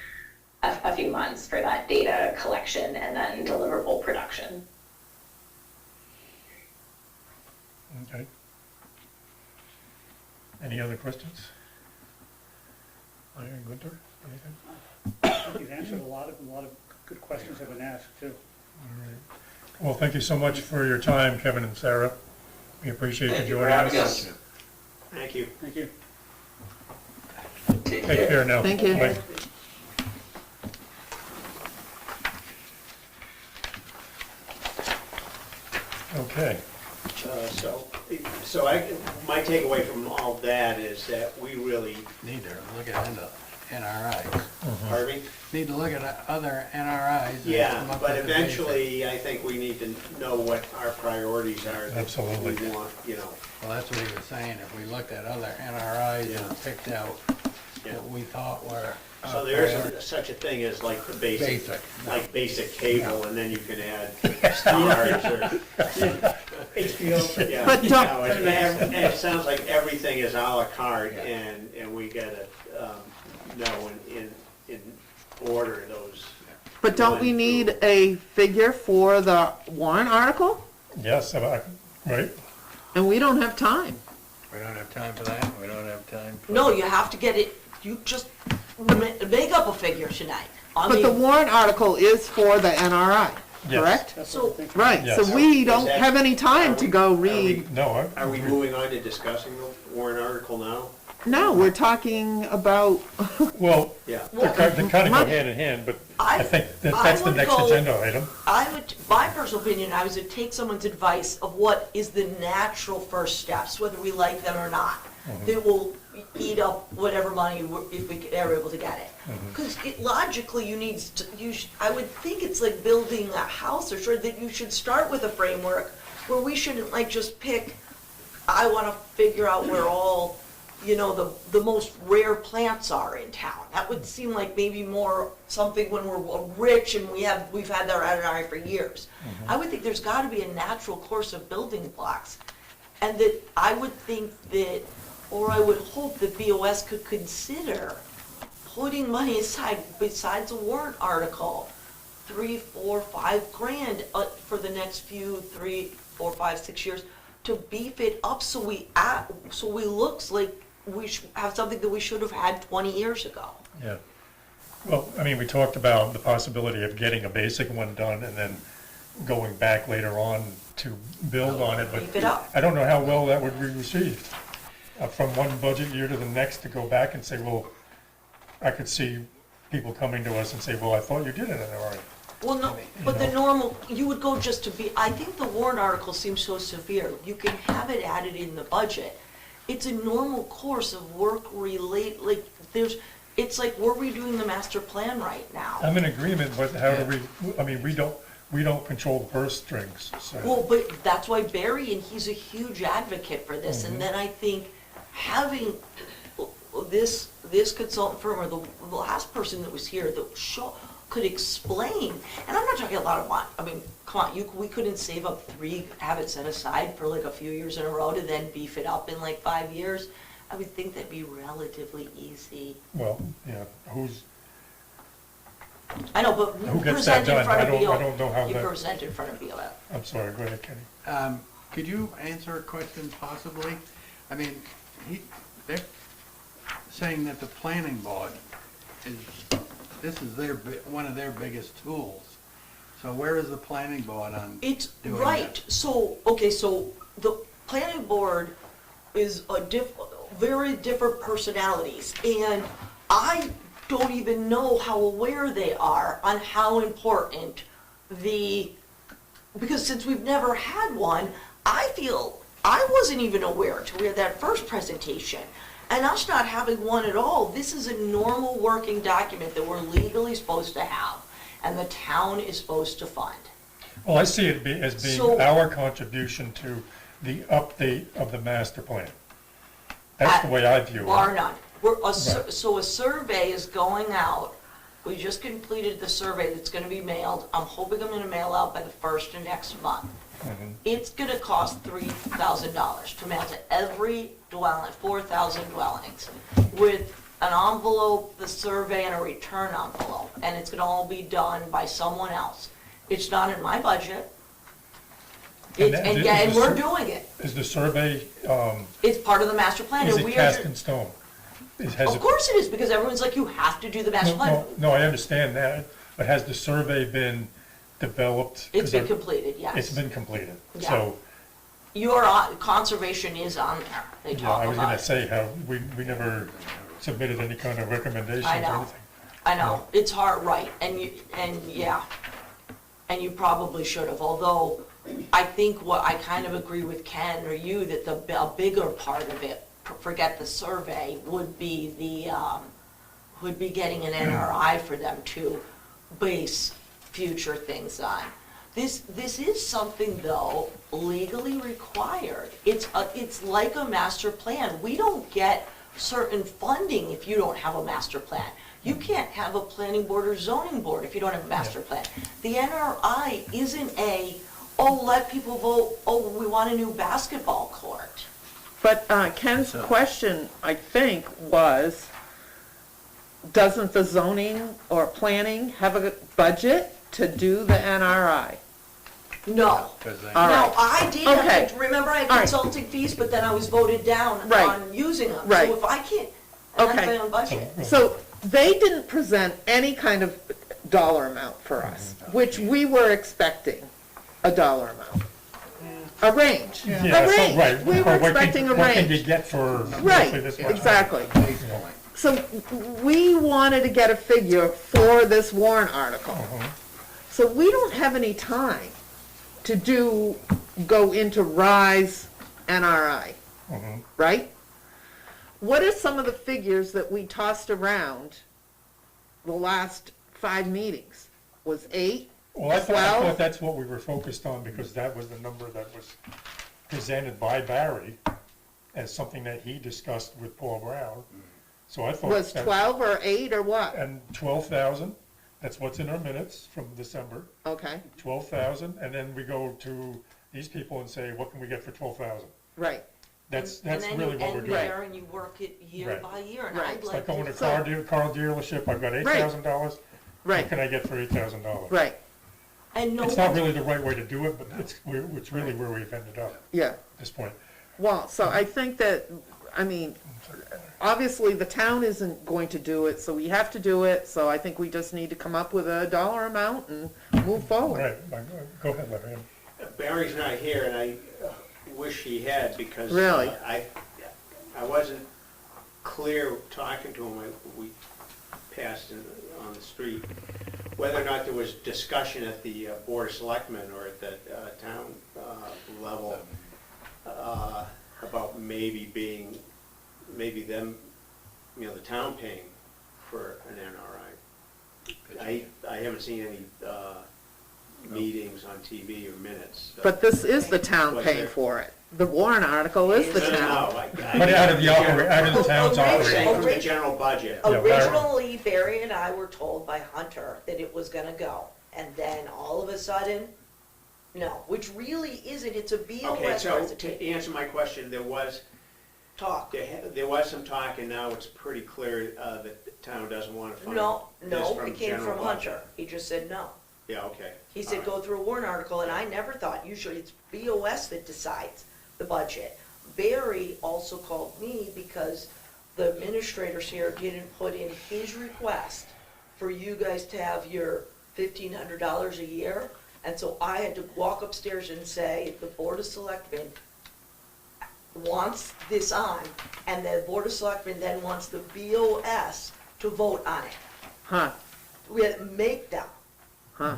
a few months for that data collection and then deliverable production. Okay. Any other questions? Larry, Gunther, anything? I think you've answered a lot of good questions have been asked, too. All right. Well, thank you so much for your time, Kevin and Sarah. We appreciate you Thank you for joining having us. us. Thank you. Thank you. Take Take care now. Thank you. Bye. Okay. My takeaway from all that is that we really, Need to look at the NRIs. pardon me? Need to look at other NRIs. and Yeah, come up but with the basic. eventually, I think we need to know what our priorities are. that Absolutely. We want, Well, that's what he was saying, if we looked at other NRIs Yeah. and picked out Yeah. what we thought were. so there isn't such a thing as like the Basic, no. like basic cable, and then you can add stars or, HBO. yeah. But don't- No, and it sounds like everything is à la carte, Yeah. and we gotta, know in order those. But don't we need a figure for the warrant article? Yes, right? And we don't have time. We don't have time for that, we don't have time for. No, you have to get it, you just make up a figure tonight. I But the mean, warrant article is for the NRI, Yes. correct? That's what I'm thinking. Right, Yes. so we Is don't that- have any time to go are we- read. No, Are we moving on to discussing the warrant article now? No, we're talking about, well, Yeah. they kind of go Money. hand in hand, but I- I think I that's the would next go- agenda item. my personal opinion, I would take someone's advice of what is the natural first steps, whether we like them or not. That will eat up whatever money if we are able to get it. Because logically, I would think it's like building a house or sure that you should start with a framework where we shouldn't like just pick, I want to figure out where all, the most rare plants are in town. That would seem like maybe more something when we're rich and we've had our NRI for years. I would think there's got to be a natural course of building blocks. And that I would think that, or I would hope that BOS could consider putting money aside besides a warrant article, 3, 4, 5 grand for the next few 3, 4, 5, 6 years to beef it up so we looks like we have something that we should have had 20 years ago. Yeah. Well, I mean, we talked about the possibility of getting a basic one done and then going back later on to build on it, Beef but it up. I don't know how well that would be received. From one budget year to the next to go back and say, well, I could see people coming to us and say, well, I thought you did it already. Well, no, but the normal, you would go just to be, I think the warrant article seems so severe. You can have it added in the budget. It's a normal course of work it's like we're redoing the master plan right now. I'm in agreement, but how do we don't control the purse strings, so. Well, but that's why Barry, and he's a huge advocate for this, and then I think having this consultant firm, or the last person that was here that could explain, and I'm not talking a lot of money, I mean, come on, we couldn't save up 3, have it set aside for like a few years in a row to then beef it up in like 5 years. I would think that'd be relatively easy. Well, yeah, I know, but Who you gets that present in done? front of I don't know how You that- present in front of BOS. I'm sorry, go ahead, Kenny. Could you answer a question possibly? I mean, they're saying that the planning board this is one of their biggest tools. So where is the planning board on It's doing right. that? So the planning board is very different personalities, and I don't even know how aware they are on how important because since we've never had one, I feel I wasn't even aware until we had that first presentation. And us not having one at all, this is a normal working document that we're legally supposed to have, and the town is supposed to fund. Well, I see it as being So- our contribution to the update of the master plan. That's the way I view Bar it. none. So a survey is going out We just completed the survey that's gonna be mailed. I'm hoping I'm gonna mail out by the 1st of next month. It's gonna cost $3,000 to mail to every dwelling, 4,000 dwellings, with an envelope, the survey, and a return envelope, and it's gonna all be done by someone else. It's not in my budget. And And we're doing it. Is the survey, It's part of the master plan, is and it we cast are, in stone? Has of it- course it is, because everyone's like, you have to do the master plan. No, I understand that, but has the survey been developed? It's been 'Cause completed, yes. It's been completed, Yeah. so, Conservation is on there. They yeah, talk I was about gonna it. say how, we never submitted any kind of recommendations or I know. anything. I know, it's hard, right, and you probably should have, although I think what, I kind of agree with Ken or you, that a bigger part of it, forget the survey, would be getting an NRI for them to base future things on. This is something, though, legally required. It's like a master plan. We don't get certain funding if you don't have a master plan. You can't have a planning board or zoning board if you don't have a master plan. The NRI isn't let people vote, we want a new basketball court. But Ken's question, I think, was, doesn't the zoning or planning have a budget to do the NRI? No. Because they- All Now, right. I did, Okay. remember I had All right. consulting fees, but then I was voted down Right. on using them. Right. So if I can't, and that's Okay. my own budget. So they didn't present any kind of dollar amount for us, which we were expecting a dollar amount. A range, Yeah, a so, range. right. We Or were what can- expecting a What can you range. get for Right, roughly this much? exactly. So we wanted to get a figure for this warrant article. So we don't have any time to go into RISE NRI, right? What are some of the figures that we tossed around the last 5 meetings? Was 8? Well, I 12? thought that's what we were focused on, because that was the number that was presented by Barry as something that he discussed with Paul Brown. So I thought. Was 12 or 8 or what? And 12,000, that's what's in our minutes from December, Okay, 12,000, and then we go to these people and say, what can we get for 12,000? right. That's And then really you what we're end doing. there and you work it year Right. by year, and Right. I'd It's like like going to to. car dealership, I've got $8,000, what Right, can I get for $8,000? right, And no It's not one, really the right way to do it, but it's really where we've ended up yeah. at this point. Well, so I think that, I mean, obviously, the town isn't going to do it, so we have to do it, so I think we just need to come up with a dollar amount and move forward. Right, go ahead, Larry. Barry's not here, and I wish he had, because Really? I wasn't clear talking to him, we passed on the street, whether or not there was discussion at the Board of Selectmen or at the town level about maybe them, the town paying for an NRI. I haven't seen any meetings on TV or minutes. But this is the town Was paying there- for it. The warrant article is the No, town. But out of the town's I'm operating. saying from the general budget. Yeah, Barry. originally, Barry and I were told by Hunter that it was gonna go, and then all of a sudden, no, which really isn't, it's a Okay, BOS so to presentation, answer my question, there was some talk, and now it's pretty clear that the town doesn't want to fund No, this from it came general from budget. Hunter, he just said no. Yeah, okay. He said, go through a warrant article, and I never thought, usually it's BOS that decides the budget. Barry also called me because the administrators here didn't put in his request for you guys to have your $1,500 a year, and so I had to walk upstairs and say, the Board of Selectmen wants this on, and the Board of Selectmen then wants the BOS to vote on it. Huh, We had to make them. huh.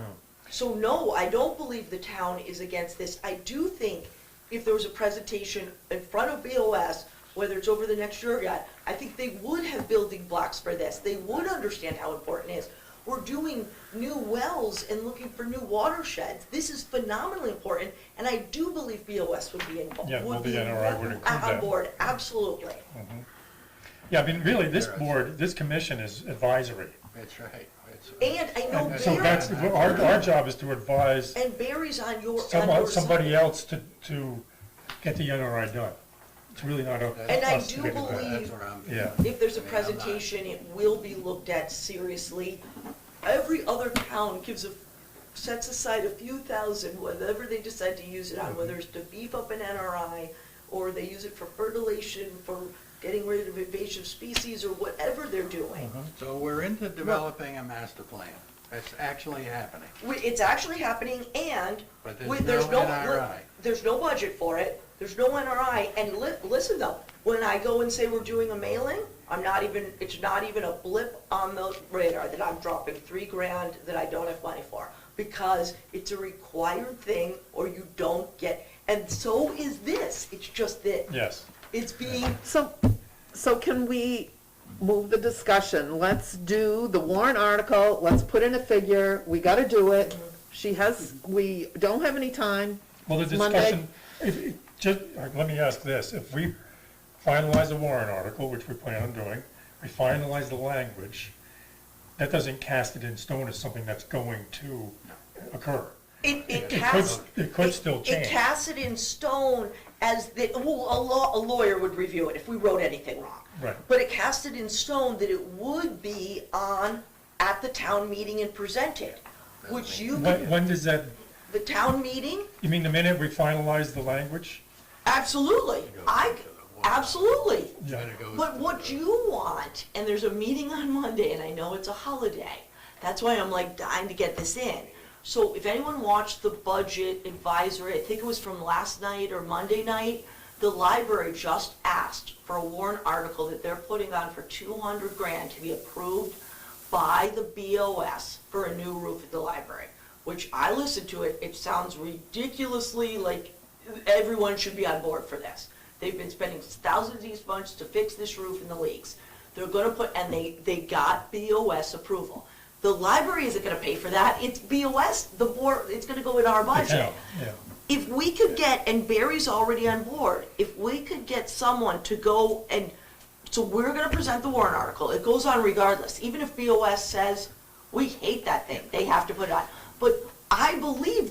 So no, I don't believe the town is against this. I do think if there was a presentation in front of BOS, whether it's over the next year or not, I think they would have building blocks for this. They would understand how important it is. We're doing new wells and looking for new watersheds. This is phenomenally important, and I do believe BOS would be involved. Yeah, well, the NRI would include that. On board, absolutely. Yeah, I mean, really, this board, this commission is advisory. That's right. And I know And so that's, Barry, our job is to advise and Barry's on your side. somebody else to get the NRI done. It's really not up to us. And I to do get it done. believe- That's where I'm. Yeah. If there's a I mean, I'm not- presentation, it will be looked at seriously. Every other town sets aside a few thousand, whatever they decide to use it on, whether it's to beef up an NRI, or they use it for fertilization, for getting rid of invasive species, or whatever they're doing. So we're into developing a master plan. That's actually happening. It's actually happening, and But there's no NRI. there's no budget for it, there's no NRI, and listen though, when I go and say we're doing a mailing, it's not even a blip on the radar that I'm dropping $3,000 that I don't have money for, because it's a required thing, or you don't get, and so is this, it's just that Yes. it's being, So can we move the discussion? Let's do the warrant article, let's put in a figure, we gotta do it. We don't have any time. Well, the It's Monday. discussion, let me ask this, if we finalize a warrant article, which we plan on doing, we finalize the language, that doesn't cast it in stone as something that's going to occur. It could still change. It casts it in stone as a lawyer would review it if we wrote anything wrong. Right. But it cast it in stone that it would be at the town meeting and presented, which you could, When does that, the town meeting, you mean the minute we finalize the language? absolutely. Absolutely. Yeah. But what you want, and there's a meeting on Monday, and I know it's a holiday, that's why I'm like dying to get this in. So if anyone watched the budget advisory, I think it was from last night or Monday night, the library just asked for a warrant article that they're putting on for $200,000 to be approved by the BOS for a new roof at the library, which I listened to it, it sounds ridiculously like everyone should be on board for this. They've been spending thousands of these funds to fix this roof in the leaks. They're gonna and they got BOS approval. The library isn't gonna pay for that, it's BOS, the board, it's gonna go in our budget. Yeah. If we could get, and Barry's already on board, if we could get someone to go and, so we're gonna present the warrant article, it goes on regardless, even if BOS says, we hate that thing, they have to put it on. But I believe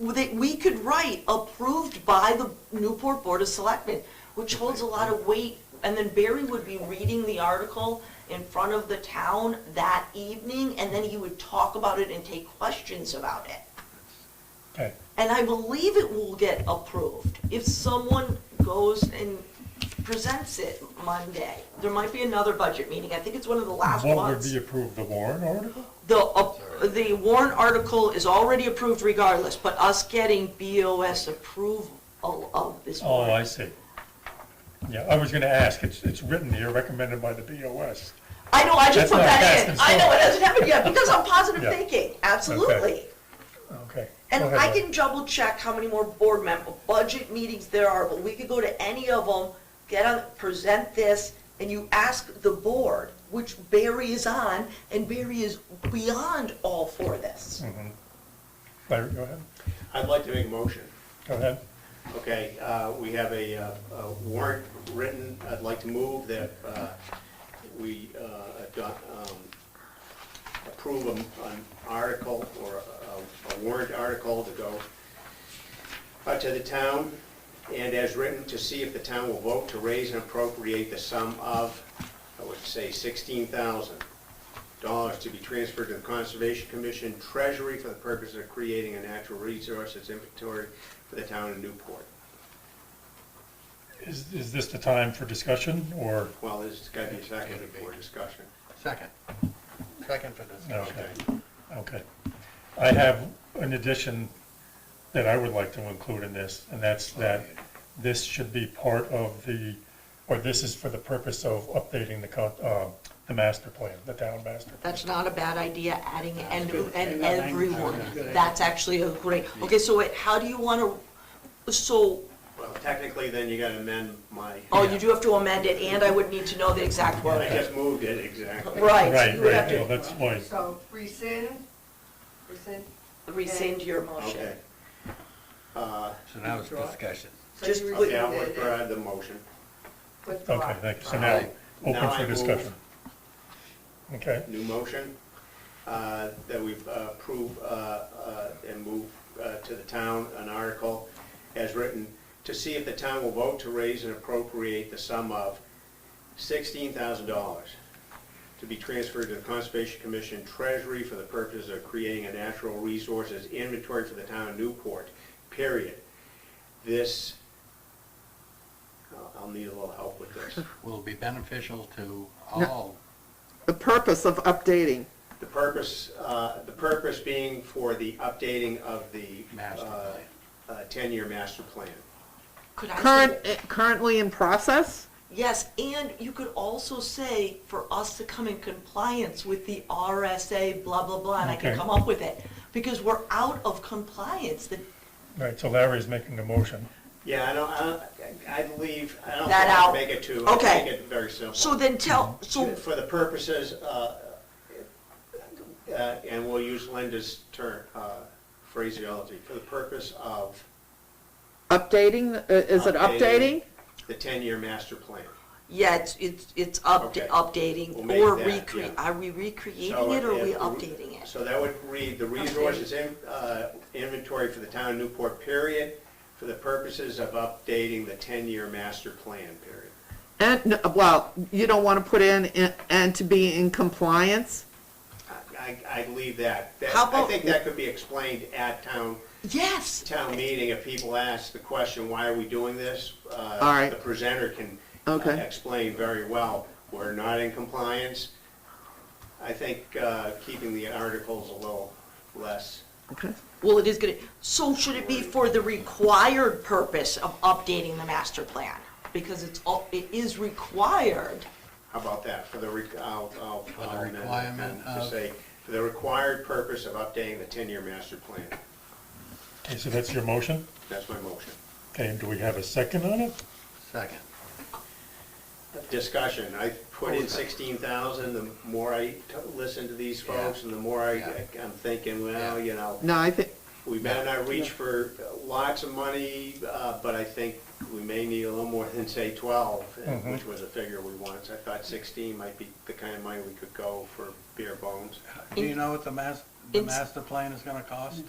we could write approved by the Newport Board of Selectmen, which holds a lot of weight, and then Barry would be reading the article in front of the town that evening, and then he would talk about it and take questions about it. Okay. And I believe it will get approved if someone goes and presents it Monday. There might be another budget meeting, I think it's one of the last What would ones. be approved, the warrant article? The warrant article is already approved regardless, but us getting BOS approval of this Oh, warrant. I see. Yeah, I was gonna ask, it's written here, recommended by the BOS. I know, I just That's put not that cast in. in I know, stone. it hasn't happened yet, because I'm positive Yeah. thinking, absolutely. Okay. And Go ahead, I Mike. can double check how many more budget meetings there are, but we could go to any of them, present this, and you ask the board, which Barry is on, and Barry is beyond all for this. Larry, go ahead. I'd like to make a motion. Go ahead. Okay, we have a warrant written. I'd like to move that we approve an article or a warrant article to go to the town, and as written, to see if the town will vote to raise and appropriate the sum of, I would say, $16,000 to be transferred to the Conservation Commission Treasury for the purpose of creating a natural resources inventory for the town of Newport. Is this the time for discussion, or? Well, there's got to be a second for discussion. Second for discussion. Okay. I have an addition that I would like to include in this, and that's that this should be part of this is for the purpose of updating the master plan, the town master. That's not a bad idea, adding and everyone. Good idea. That's actually a great, okay, so wait, how do you want to, so, Well, technically, then you got to amend my, oh, you do have to amend it, and I would need to know the exact I word. just moved it, exactly. Right, so Right, you would have well, to that's why, So rescind. rescind your motion. Okay. So now it's discussion. So Just you put- Okay, I'll rescinded it. withdraw the motion. Withdraw. okay, thank you. So All now, right. Now open I for move- discussion. Okay, new motion, that we approve and move to the town an article as written, to see if the town will vote to raise and appropriate the sum of $16,000 to be transferred to the Conservation Commission Treasury for the purpose of creating a natural resources inventory for the town of Newport, period. This, I'll need a little help with this. Will be beneficial to all. The purpose of updating. The purpose being for the updating of the Master 10-year master plan. Could I say? Currently in process? Yes, and you could also say for us to come in compliance with the RSA, blah, blah, blah, and I can Okay. come up with it. Because we're out of compliance. right, so Larry's making the motion. Yeah, I don't That out. make it too, Okay. make it very simple. So then For the purposes, and we'll use Linda's term, phraseology, for the purpose of Updating, is it updating? the 10-year master plan. yeah, it's Okay. updating We'll make or that, recreate. yeah. Are we recreating So it or are we if- updating it? So that would read, the resources inventory for the town of Newport, period, for the purposes of updating the 10-year master plan, period. And, well, you don't want to put in, and to be in compliance? I leave that. How I about- think that could be explained at town Yes. meeting. If people ask the question, why are we doing this? All right. The presenter can Okay. explain very well, we're not in compliance. I think keeping the articles a little less. Okay. Well, it is good. So should it be for the required purpose of updating the master plan? Because it is required. How about that? For the, I'll For the amend it requirement to of- say, for the required purpose of updating the 10-year master plan. Okay, so that's your motion? That's my motion. Okay, and do we have a second on it? Second. Discussion, I put in 16,000, the more I listen to these folks, and the more I'm thinking, well, you know, No, I think, we better not reach for lots of money, but I think we may need a little more than, say, 12, which was a figure we wanted. So I thought 16 might be the kind of money we could go for bare bones. Do you know what the master plan is gonna cost?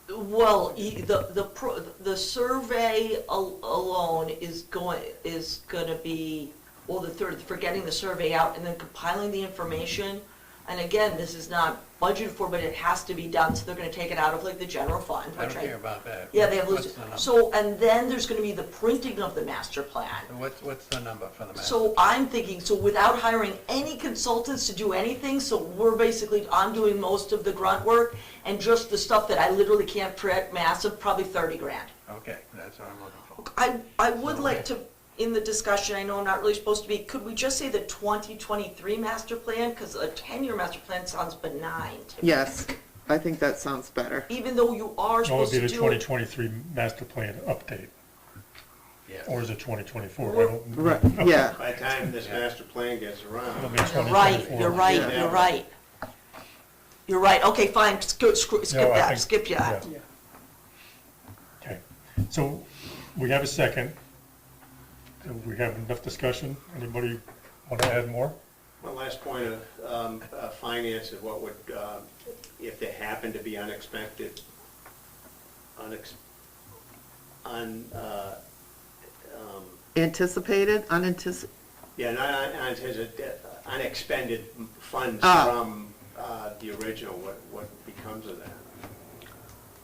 Well, the survey alone is gonna be, well, for getting the survey out and then compiling the information. And again, this is not budgeted for, but it has to be done, so they're gonna take it out of like the general fund, I which don't care about that. Yeah, they have, What's the number? so, and then there's gonna be the printing of the master plan. What's the number for the master? So I'm thinking, so without hiring any consultants to do anything, so I'm doing most of the grunt work, and just the stuff that I literally can't print massive, probably 30 grand. Okay, that's what I'm looking for. I would like to, in the discussion, I know I'm not really supposed to be, could we just say the 2023 master plan? Because a 10-year master plan sounds benign to me. yes, I think that sounds better. Even though you are What would supposed be to the do it. 2023 master plan update? Yes. Or is it 2024? I don't. Right, yeah. By the time this master plan gets It'll around, be You're right, 2024. you're right, Yeah. you're right. You're right, okay, fine, skip No, I that, think- skip that. yeah. Okay, so we have a second. Do we have enough discussion? Anybody want to add more? one last point of finance is what would, if they happen to be unexpected, Anticipated, unanticipated, yeah, not unexpended funds Ah. from the original, what becomes of that?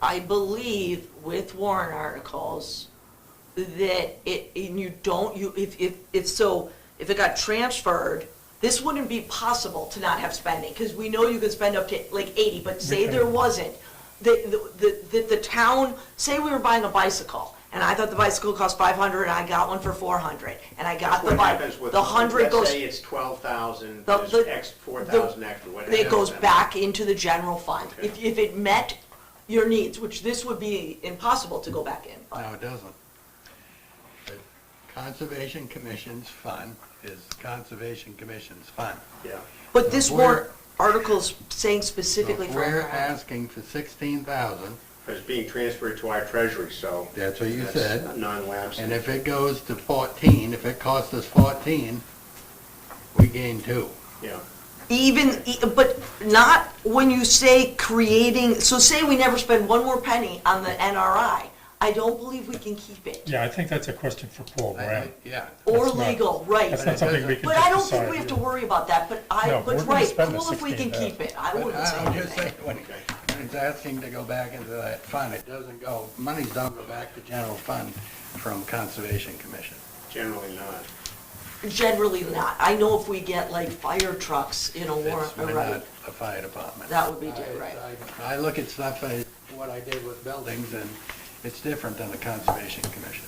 I believe with warrant articles that if it got transferred, this wouldn't be possible to not have spending, because we know you can spend up to like 80, but say there wasn't, the town, say we were buying a bicycle, and I thought the bicycle cost 500, and I got one for 400, and I got What happens with, the 100 goes. let's say it's 12,000, The- there's the- 4,000 extra, what happens It goes then? back into the general fund. Okay. If it met your needs, which this would be impossible to go back in. but- No, it doesn't. The Conservation Commission's fund is Conservation Commission's fund. Yeah, But this If we're- warrant article's saying specifically If for. we're asking for 16,000, but it's being transferred to our treasury, so. that's what you that's said. non-lapsing. And if it goes to 14, if it costs us 14, we gain 2. Yeah, But not when you say creating, so say we never spend one more penny on the NRI, I don't believe we can keep it. Yeah, I think that's a question for Paul Brown. Yeah. Or That's not- legal, right. That's not something we can But just I don't think decide we have to here. worry about that, but No, we're gonna right, spend the cool if we can 16,000. keep it, I But wouldn't say I'm just saying, anything. when it's asking to go back into that fund, it doesn't go, monies don't go back to general fund from Conservation Commission. Generally not. Generally not. I know if we get like fire trucks in a warrant, It's really right, not the fire department. that would be different, right. I look at stuff, what I did with buildings, and it's different than the Conservation Commission.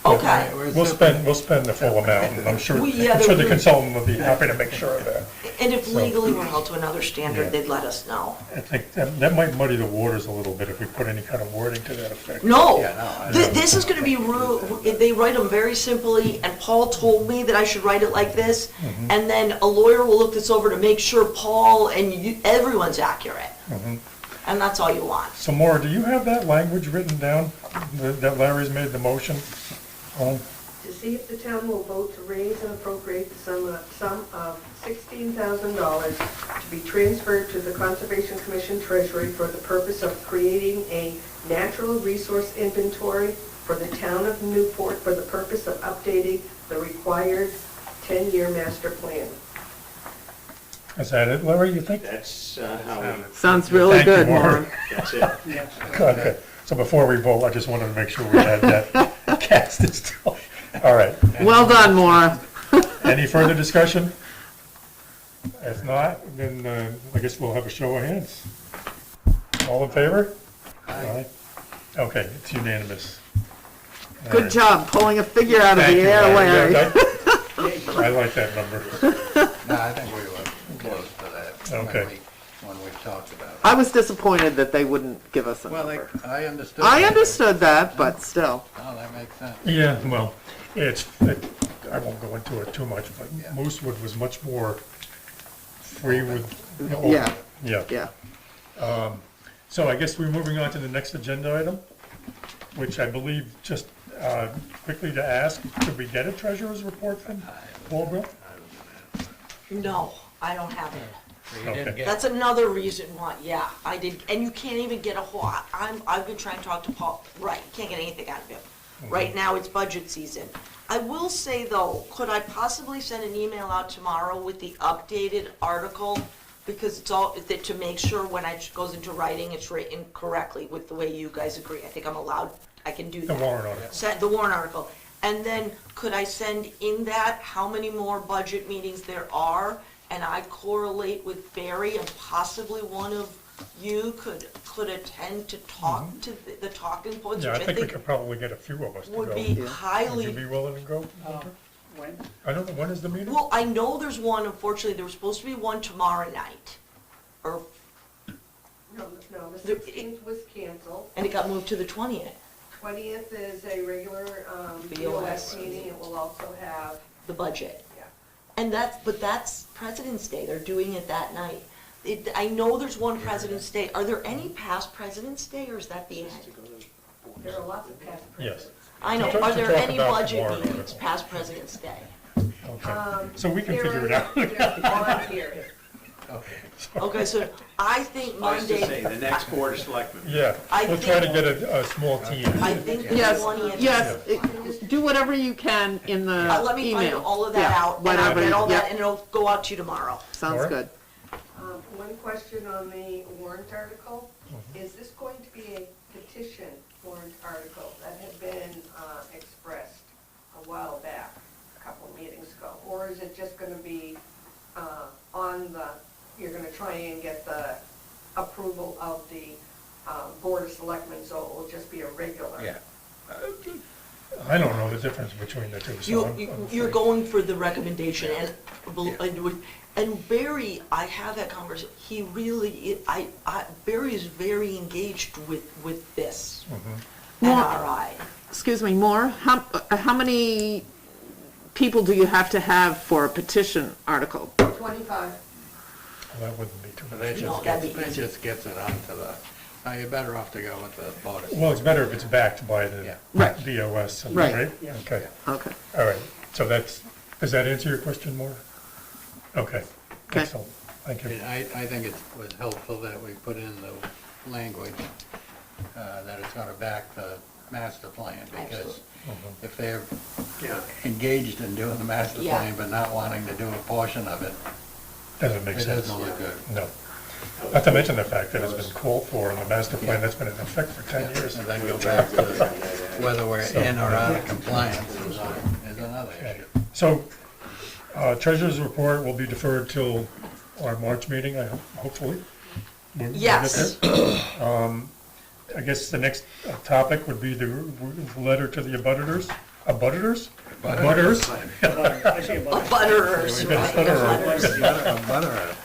Okay. We'll spend the full amount, and I'm sure the consultant will be happy to make sure of that. And if legally we're held to another Yeah. standard, they'd let us know. I think that might muddy the waters a little bit if we put any kind of wording to that effect. No, Yeah, no, I this is gonna be they write them very simply, and Paul told me that I should write it like this, Mm-hmm. and then a lawyer will look this over to make sure Paul and everyone's accurate. Mm-hmm. And that's all you want. So Maura, do you have that language written down, that Larry's made the motion on? To see if the town will vote to raise and appropriate the sum of $16,000 to be transferred to the Conservation Commission Treasury for the purpose of creating a natural resource inventory for the town of Newport for the purpose of updating the required 10-year master plan. Is that it, Larry, you think? That's how we, Sounds really Thank you, good, Maura. Maura. that's it. Okay, so before we vote, I just wanted to make sure we had that cast in stone. All right, Well done, Maura. any further discussion? If not, then I guess we'll have a show of hands. All in favor? Aye. Okay, it's unanimous. All Good right. job pulling a figure out of Thank the you, air, Larry. Larry. Yeah, I like that number. No, I think we were close to that Okay. when we talked about it. I was disappointed that they wouldn't give us a Well, number. I understood. I that. understood that, but still. Oh, that makes sense. Yeah, well, I won't go into it too much, but Yeah. Moosewood was much more free with. Yeah. Yeah. Yeah. So I guess we're moving on to the next agenda item, which I believe, just quickly to ask, could we get a treasurer's report from Paul Brown? No, I don't have it. So you didn't Okay. get, That's another reason why, yeah, I did, and you can't even get a hold, I've been trying to talk to Paul, right, you can't get anything out of him. Right now, it's budget season. I will say though, could I possibly send an email out tomorrow with the updated article? Because it's all, that to make sure when it goes into writing, it's written correctly with the way you guys agree. I think I'm allowed, I can do The that. warrant article. Set the warrant article. And then could I send in that how many more budget meetings there are? And I correlate with Barry and possibly one of you could attend to talk to the talking points, Yeah, I which think we could probably get a few of us to go. would be Would you highly, be willing to go? When? I don't know, when is the meeting? well, I know there's one, unfortunately, there was supposed to be one tomorrow night. Or, No, the There- 16th was canceled. and it got moved to the 20th, 20th is a regular BOS meeting. It will also have, the budget. yeah. And that's President's Day, they're doing it that night. I know there's one President's Day, are there any past President's Day, or is that the end? There are lots of past Yes. presidents. I know, To are there talk any about the budget warrant meetings article. past President's Day? Okay, so we can figure it out. There's one here. okay. Okay, so I think I was to Monday, say, the next board of selectmen. Yeah, I we'll try to think- get a small team. I think the Yes, 20th. yes, do whatever you can in the Let me find email. all of that Yeah, out, and I'll whatever, get all that, yeah, and it'll go out to you tomorrow. sounds Laura? good. One question on the warrant article. Is this going to be a petition warrant article that had been expressed a while back, a couple of meetings ago? Or is it just going to be on the, you're going to try and get the approval of the Board of Selectmen, so it will just be a regular? Yeah. I don't know the difference between the two, so I'm You're afraid- going for the recommendation, and Barry, I have that conversation, he really, Barry is very engaged with this, Well- NRI. Excuse me, more, how many people do you have to have for a petition article? 25. Well, that wouldn't be too So much. that'd be just gets it onto the, now you're better off to go with the voters. Well, it's better if it's backed by the Yeah. Right. BOS, Right. right? Yeah. Okay, Okay, all right, so does that answer your question more? Okay, Okay. excellent. Thank you. And I think it was helpful that we put in the language that it's gonna back the master plan, because if they're engaged in doing the master Yeah. plan but not wanting to do a portion of it, Doesn't make it sense. doesn't look good. No. Not to mention the fact that it's been called for in the master plan that's been in effect for 10 years. And then go back to whether we're in or out of compliance is another issue. So, treasurer's report will be deferred till our March meeting, hopefully. We'll get Yes. there. I guess the next topic would be the letter to the abutters. Abutters? Abutters? I see a bunch. Butterers, We got a right? stutterer.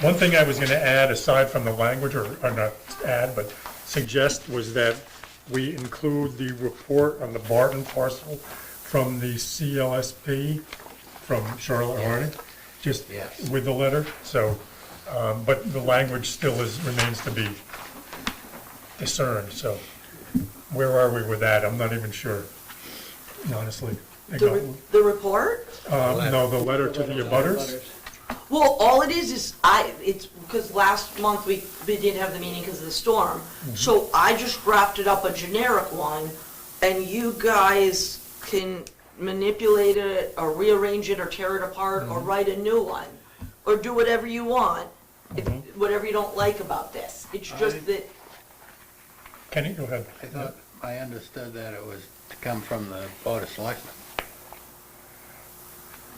One thing I was gonna add, aside from the language, or not add, but suggest, was that we include the report on the Barton parcel from the CLSP, from Charlotte Harding, just Yes. with the letter, so, but the language still remains to be discerned, so where are we with that? I'm not even sure, honestly. The report? No, the letter to the abutters? Well, all it is it's because last month we didn't have the meeting because of the storm. So I just drafted up a generic one, and you guys can manipulate it or rearrange it or tear it apart or write a new one, or do whatever you want, whatever you don't like about this. It's just that, Kenny, go ahead. I thought, I understood that it was to come from the Board of Selectmen.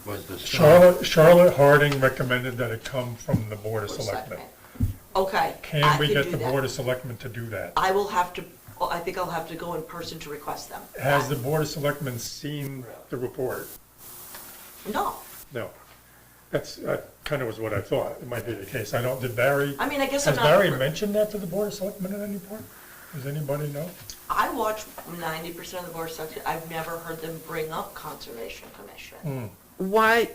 Was the Charlotte Harding recommended that it come from the Board of Selectmen. okay, I Can we could get do the Board that. of Selectmen to do that? I will have to, I think I'll have to go in person to request them. Has the Board of Selectmen seen the report? No. No. That kind of was what I thought, it might be the case. Did Barry, I mean, I guess I'm has not. Barry mentioned that to the Board of Selectmen at any point? Does anybody know? I watch 90% of the board section. I've never heard them bring up Conservation Commission. Why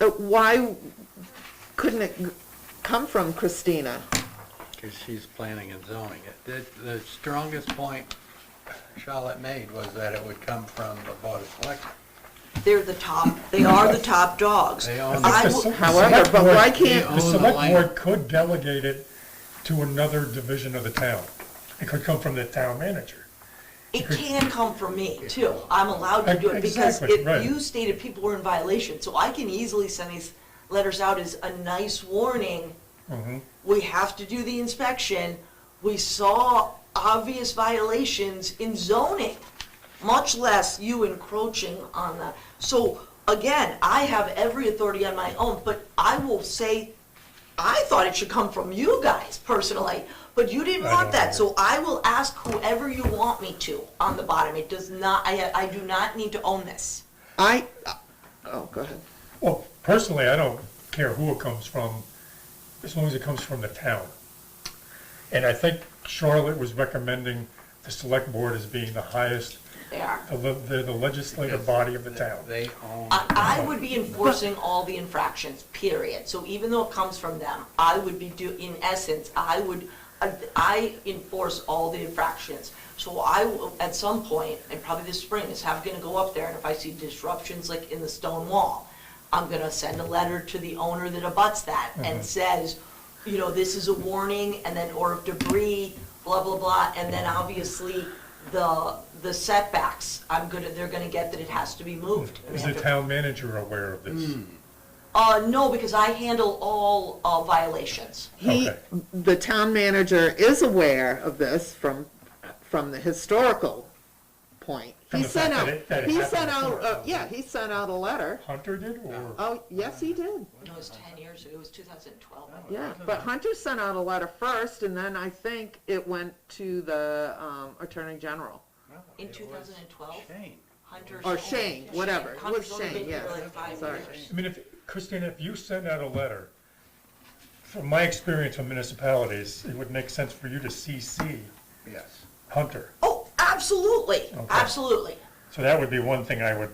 couldn't it come from Christina? Because she's planning and zoning it. The strongest point Charlotte made was that it would come from the Board of Selectmen. They are the top dogs. They own I the- will- However, but why can't, own The the Select land. Board could delegate it to another division of the town. It could come from the town manager. It can come from me, too. I'm allowed to do it because Exactly, right. you stated people were in violation. So I can easily send these letters out as a nice warning. We have to do the inspection. We saw obvious violations in zoning, much less you encroaching on that. So again, I have every authority on my own, but I will say, I thought it should come from you guys personally, but you didn't I want don't that, either. so I will ask whoever you want me to on the bottom. It does not, I do not need to own this. go ahead. Well, personally, I don't care who it comes from, as long as it comes from the town. And I think Charlotte was recommending the Select Board as being the highest, They are. they're the legislative body of the town. They own. I would be enforcing all the infractions, period. So even though it comes from them, I would be in essence, I enforce all the infractions. So I will, at some point, and probably this spring, gonna go up there, and if I see disruptions like in the stone wall, I'm gonna send a letter to the owner that abuts that and says, this is a warning, and then, or if debris, blah, blah, blah, and then obviously the setbacks, they're gonna get that it has to be moved. And they Is have the to- town manager aware of this? No, because I handle all violations. Okay. The town manager is aware of this from the historical point. From He the sent fact out, that it he happened sent out, before. he sent out a letter. Hunter did, or? Oh, yes, he did. No, it was 10 years ago, it was 2012. Yeah, but Hunter sent out a letter first, and then I think it went to the Attorney General. In 2012, Shane. Hunter. Or Shane, whatever. It was Hunter's only Shane, been here yes. like 5 Sorry. years. I mean, Christina, if you send out a letter, from my experience with municipalities, it would make sense for you to CC Yes. Hunter. Oh, absolutely, Okay. absolutely. So that would be one thing I would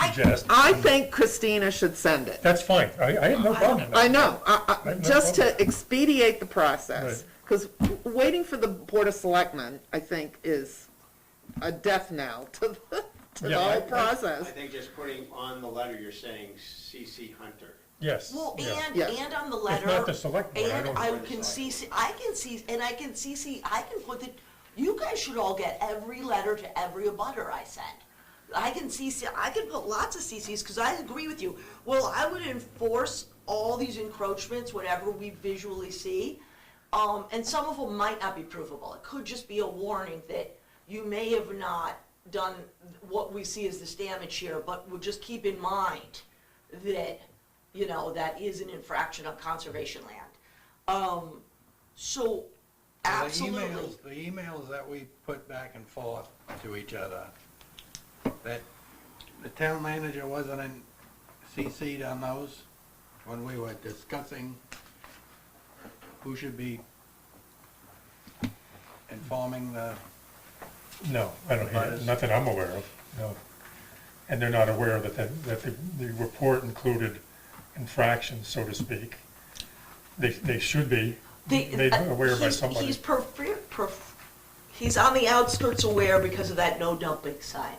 suggest. I think Christina should send it. That's fine, I have no problem with that. I know, have no just problem. to expedite the process. Right. Because waiting for the Board of Selectmen, I think, is a death knell to the Yeah, whole I process. think just putting on the letter, you're saying CC Hunter. Yes. Well, yeah. Yes. and on the If letter. not the select board, I And don't. I can CC, I can put the, you guys should all get every letter to every abutter I send. I can CC, I can put lots of CCs, because I agree with you. Well, I would enforce all these encroachments whenever we visually see. And some of them might not be provable. It could just be a warning that you may have not done what we see as this damage here, but would just keep in mind that, that is an infraction on conservation land. So, absolutely. The emails that we put back and forth to each other, that the town manager wasn't CC'd on those when we were discussing who should be informing the, No, I don't hear, Abutters. nothing I'm aware of, no. And they're not aware that the report included infractions, so to speak. They should be made aware by somebody. He's on the outskirts aware because of that no dumping sign.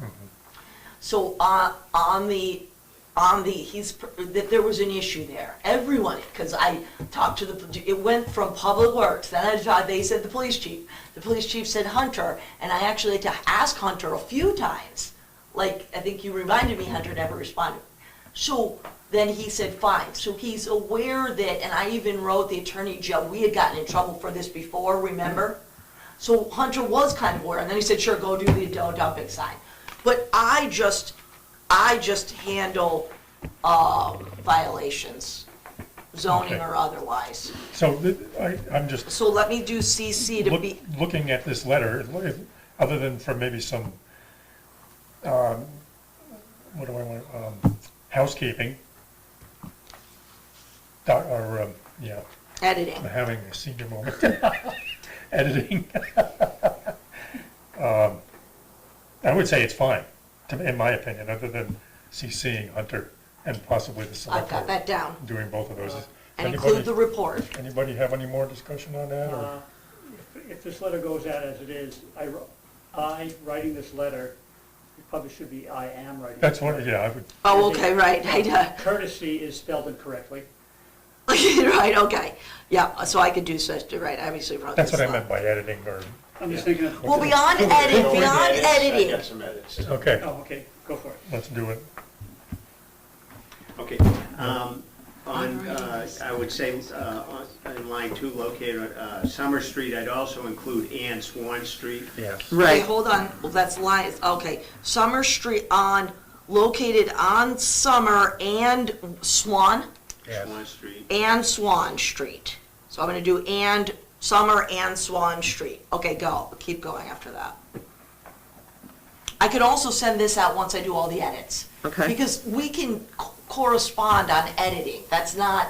Mhm. So that there was an issue there. Everyone, because I talked to it went from Public Works, then they said the police chief. The police chief said Hunter, and I actually had to ask Hunter a few times. Like, I think you reminded me, Hunter never responded. So then he said, fine. So he's aware that, and I even wrote the Attorney General, we had gotten in trouble for this before, remember? So Hunter was kind of aware, and then he said, sure, go do the no dumping sign. But I just handle violations, zoning Okay. or otherwise. So I'm just So let me do CC to be, looking at this letter, other than for maybe some, what do I want, housekeeping. Yeah, editing. I'm having a senior moment. Editing. I would say it's fine, in my opinion, other than CCing Hunter and possibly the I've select got board that down. doing both of those. And Anybody- include the report. Anybody have any more discussion on that, or? If this letter goes out as it is, I writing this letter, it probably should be I am writing. That's this what, letter. yeah, I would, Oh, okay, right, Courtesy is spelled incorrectly. right, okay. Yeah, so I could do such, right, I obviously wrote this that's what I down. meant by editing, or, I'm just thinking of. Well, beyond I editing, got some edits. okay, Oh, okay, go for it. let's do it. Okay, I would say, in line 2, located on Summer Street, I'd also include Ann Swan Street. yes. okay, hold on, well, that's lines, okay. Summer Street located on Summer and Swan, Yes. Swan Street. and Swan Street. So I'm gonna do Summer and Swan Street. Okay, keep going after that. I could also send this out once I do all the edits. Okay. Because we can correspond on editing, that's not,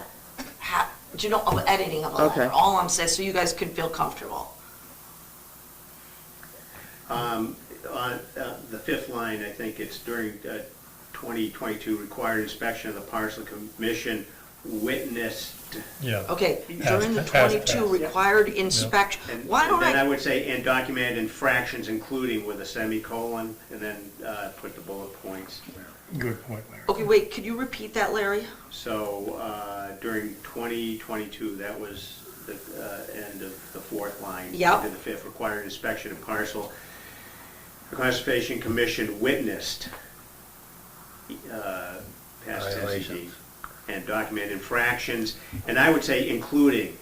editing of a letter. Okay. All I'm saying, so you guys can feel comfortable. On the 5th line, I think it's during 2022 required inspection of the parcel commission witnessed. Yeah, Okay, during the Pass, 22 pass. required inspection, And why don't then I I, would say, and documented infractions including with a semicolon, and then put the bullet points. good point, Larry. okay, wait, could you repeat that, Larry? So during 2022, that was the end of the 4th line. Yep. Into the 5th, required inspection of parcel. The Conservation Commission witnessed past tense Violations. and documented infractions, and I would say including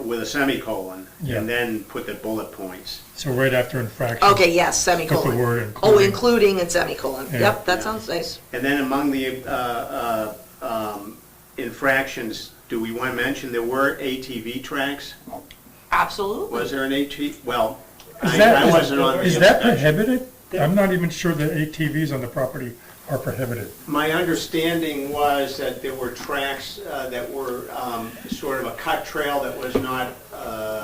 with a semicolon, Yeah. and then put the bullet points. So right after infraction. Okay, yes, semicolon. Put the word Oh, including. including and semicolon, Yeah. yep, that Yeah. sounds nice. And then among the infractions, do we want to mention there were ATV tracks? Absolutely. Was there an ATV? Well, Is I that, wasn't on the is that inspection. prohibited? I'm not even sure that ATVs on the property are prohibited. My understanding was that there were tracks that were sort of a cut trail that was not.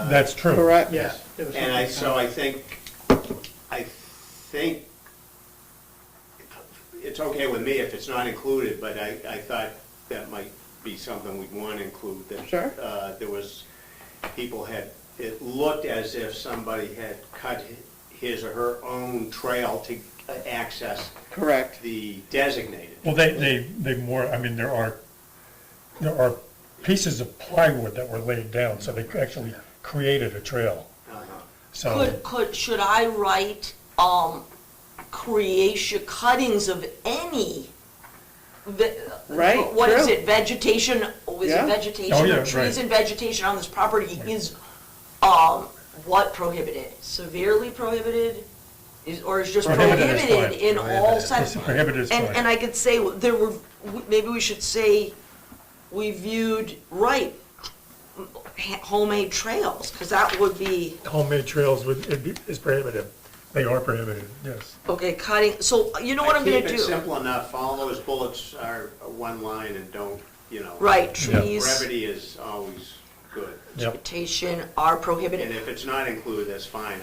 That's true. Correct. Yes. there was And something- I think it's okay with me if it's not included, but I thought that might be something we'd want to include. That Sure. there was, it looked as if somebody had cut his or her own trail to access Correct. the designated. Well, they more, I mean, there are pieces of plywood that were laid down, so they actually created a trail. Uh-huh. So, Should I write, creation, cuttings of any, Right, what is true. it, vegetation, is Yeah. it vegetation? Oh, yeah, Or trees right. and vegetation on this property is, what prohibited? Severely prohibited? Or is just Prohibited is prohibited fine. in all sense? prohibited is And fine. I could say, there were, maybe we should say, we viewed, right, homemade trails, because that would be, Homemade trails is prohibited. They are prohibited, yes. okay, cutting, so you know what I'm gonna Keep it do? simple enough, all those bullets are one line and don't, Right, Yeah. trees, brevity is always good. Yep. vegetation are And prohibited. if it's not included, that's fine,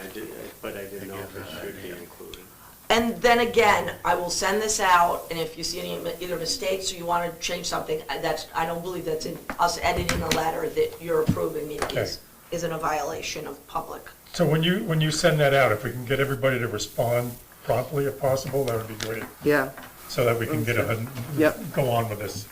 but I didn't know if it should be included. And then again, I will send this out, and if you see any either mistakes or you want to change something, I don't believe that's in us editing a letter that you're approving it isn't a violation of public. So when you send that out, if we can get everybody to respond promptly if possible, that would be great, Yeah, so that we can Yep. go on with this,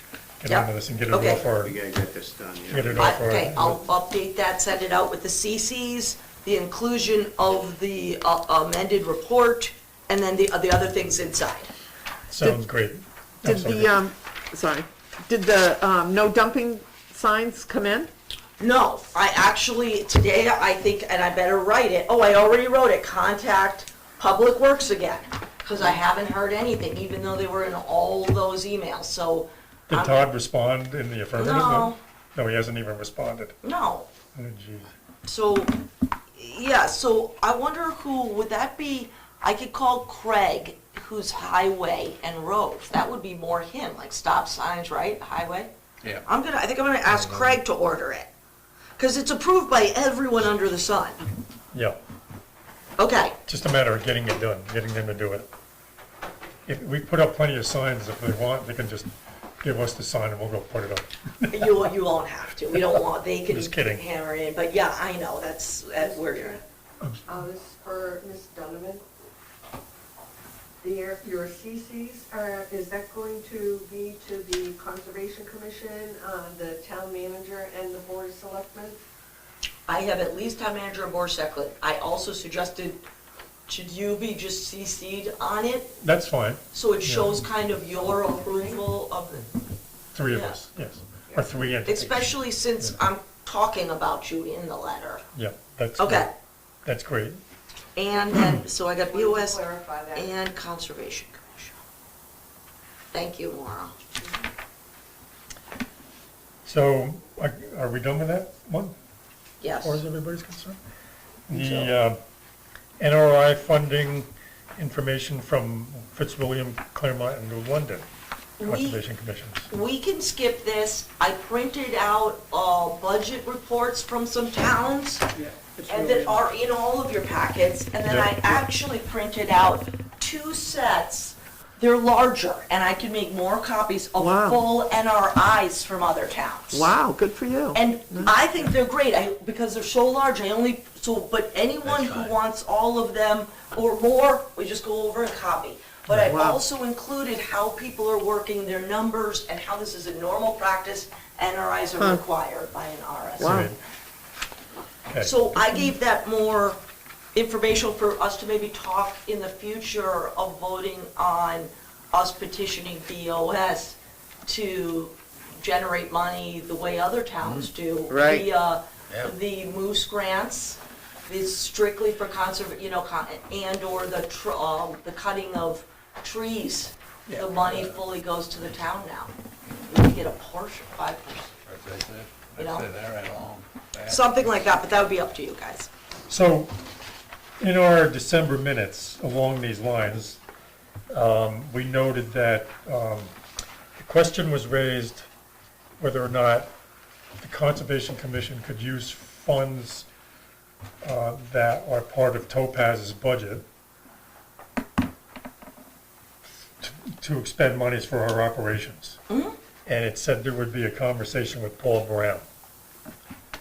Yep. and get it Okay. off our, We gotta get this done, get yeah. it off our. Okay, I'll update that, send it out with the CCs, the inclusion of the amended report, and then the other things inside. Sounds great. I'm did sorry. the, sorry, did the, no dumping signs come in? No, I actually, today, I think, and I better write it, I already wrote it, contact Public Works again, because I haven't heard anything, even though they were in all those emails, so. Did I'm- Todd respond in the affirmative? No. No, he hasn't even responded. No, Oh, jeez. so, yeah, so I wonder who, would that be, I could call Craig, who's highway and roads, that would be more him, like stop signs, right, highway? Yeah. I think I'm gonna ask Craig to order it, because it's approved by everyone under the sun. Yeah, Okay, just a matter of getting it done, getting them to do it. If we put up plenty of signs, if they want, they can just give us the sign and we'll go put it up. you won't have to, we don't want, they can Just kidding. hammer it in, but yeah, I know, that's, we're doing. This is for Ms. Donovan. Your CCs, is that going to be to the Conservation Commission, the town manager, and the board of selectmen? I have at least town manager and board secretary. I also suggested, should you be just CC'd on it? That's fine, So it shows kind of your approval of the, three of Yeah. us, yes, or three entities. especially since I'm talking about you in the letter. Yeah, that's. Okay, great. That's great. and then, so I got Wanted to BOS clarify that. and Conservation Commission. Thank you, Maura. So, are we done with that one, Yes. as far as everybody's concerned? think The NRI funding information from Fitzwilliam, Claremont, and New London Conservation Commissions. We can skip this. I printed out, budget reports from some towns. Yeah, it's And really- that are in all of your packets, and then I Yeah. actually printed out 2 sets. They're larger, and I can make more copies of Wow. full NRIs from other towns. Wow, good for you. And I think they're great, because they're so large, but anyone who wants all of them or more, we just go over and copy. But I've Wow. also included how people are working their numbers and how this is a normal practice. NRIs are required by an RS. Wow. Great. Okay. So I gave that more information for us to maybe talk in the future of voting on us petitioning BOS to generate money the way other towns do. Right. The moose grants is strictly for and/or the cutting of trees. The money fully goes to the town now. We get a portion, 5%. You know? They're right along. Something like that, but that would be up to you guys. So, in our December minutes along these lines, we noted that the question was raised whether or not the Conservation Commission could use funds that are part of Topaz's budget to expend monies for our operations. And it said there would be a conversation with Paul Brown.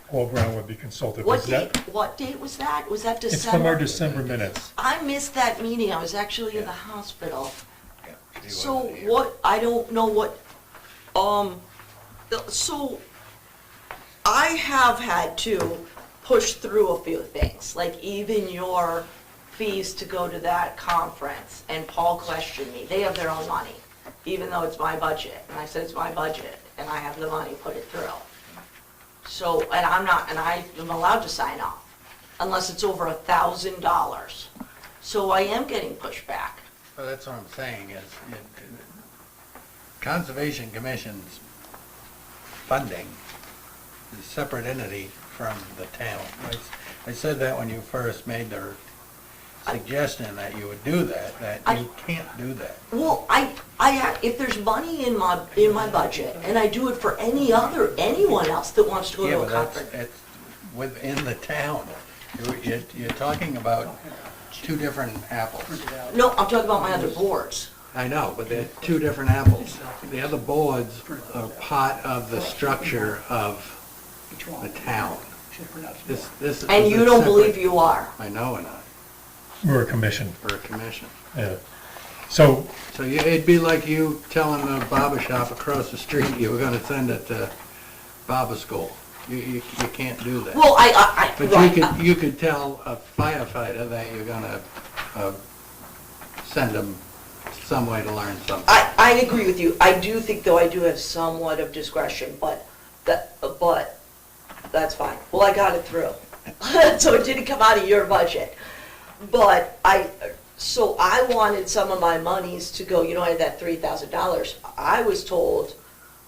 Paul Brown would be consulted. What Was that- date, what date was that? Was that It's from our December? December minutes. I missed that meeting, I was actually in the hospital. She So wasn't here. what, I don't know what, so I have had to push through a few things, like even your fees to go to that conference, and Paul questioned me, they have their own money, even though it's my budget, and I said, it's my budget, and I have the money, put it through. So, and I'm not, and I am allowed to sign off, unless it's over $1,000. So I am getting pushback. Well, that's what I'm saying, is Conservation Commission's funding is a separate entity from the town. I said that when you first made the suggestion that you would do that you can't do that. Well, if there's money in my budget, and I do it for anyone else that wants to go Yeah, to a but that's, conference. it's within the town. You're talking about two different apples. No, I'm talking about my other boards. I know, but they're two different apples. The other boards are part of the structure of the town. This is And a you don't separate- believe you are. I know we're not, We're a commission, for a commission. yeah. So, So it'd be like you telling the barber shop across the street you were gonna send it to barber school. You can't do that. Well, But right, you could tell a firefighter that you're gonna send them some way to learn something. I agree with you. I do think, though, I do have somewhat of discretion, but that's fine. Well, I got it through. So it didn't come out of your budget. But so I wanted some of my monies to go, I had that $3,000. I was told,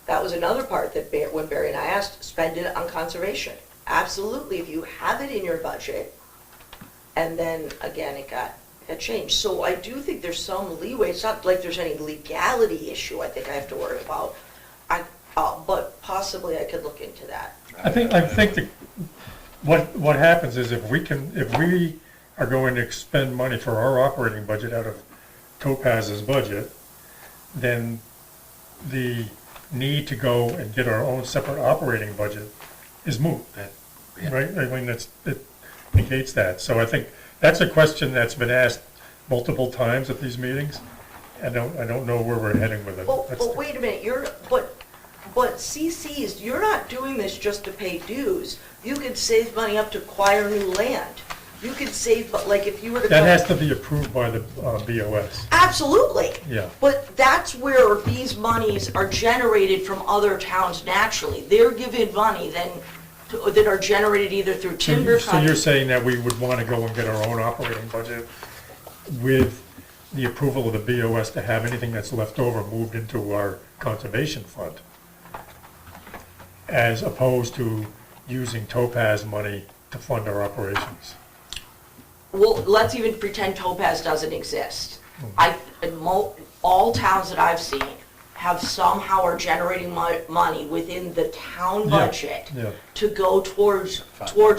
that was another part that when Barry and I asked, spend it on conservation. Absolutely, if you have it in your budget. And then, again, it got changed. So I do think there's some leeway. It's not like there's any legality issue I think I have to worry about. But possibly I could look into that. I think that what happens is if we are going to expend money for our operating budget out of Topaz's budget, then the need to go and get our own separate operating budget is moot, right? I mean, it negates that. So I think that's a question that's been asked multiple times at these meetings. I don't know where we're heading with it. But wait a minute, but CC's, you're not doing this just to pay dues. You could save money up to acquire new land. You could save, but like if you were to. That has to be approved by the BOS. Absolutely. Yeah. But that's where these monies are generated from other towns naturally. They're given money that are generated either through timber. So you're saying that we would want to go and get our own operating budget with the approval of the BOS to have anything that's left over moved into our conservation fund, as opposed to using Topaz money to fund our operations? Well, let's even pretend Topaz doesn't exist. All towns that I've seen have somehow are generating money within the town Yeah, budget yeah. to go towards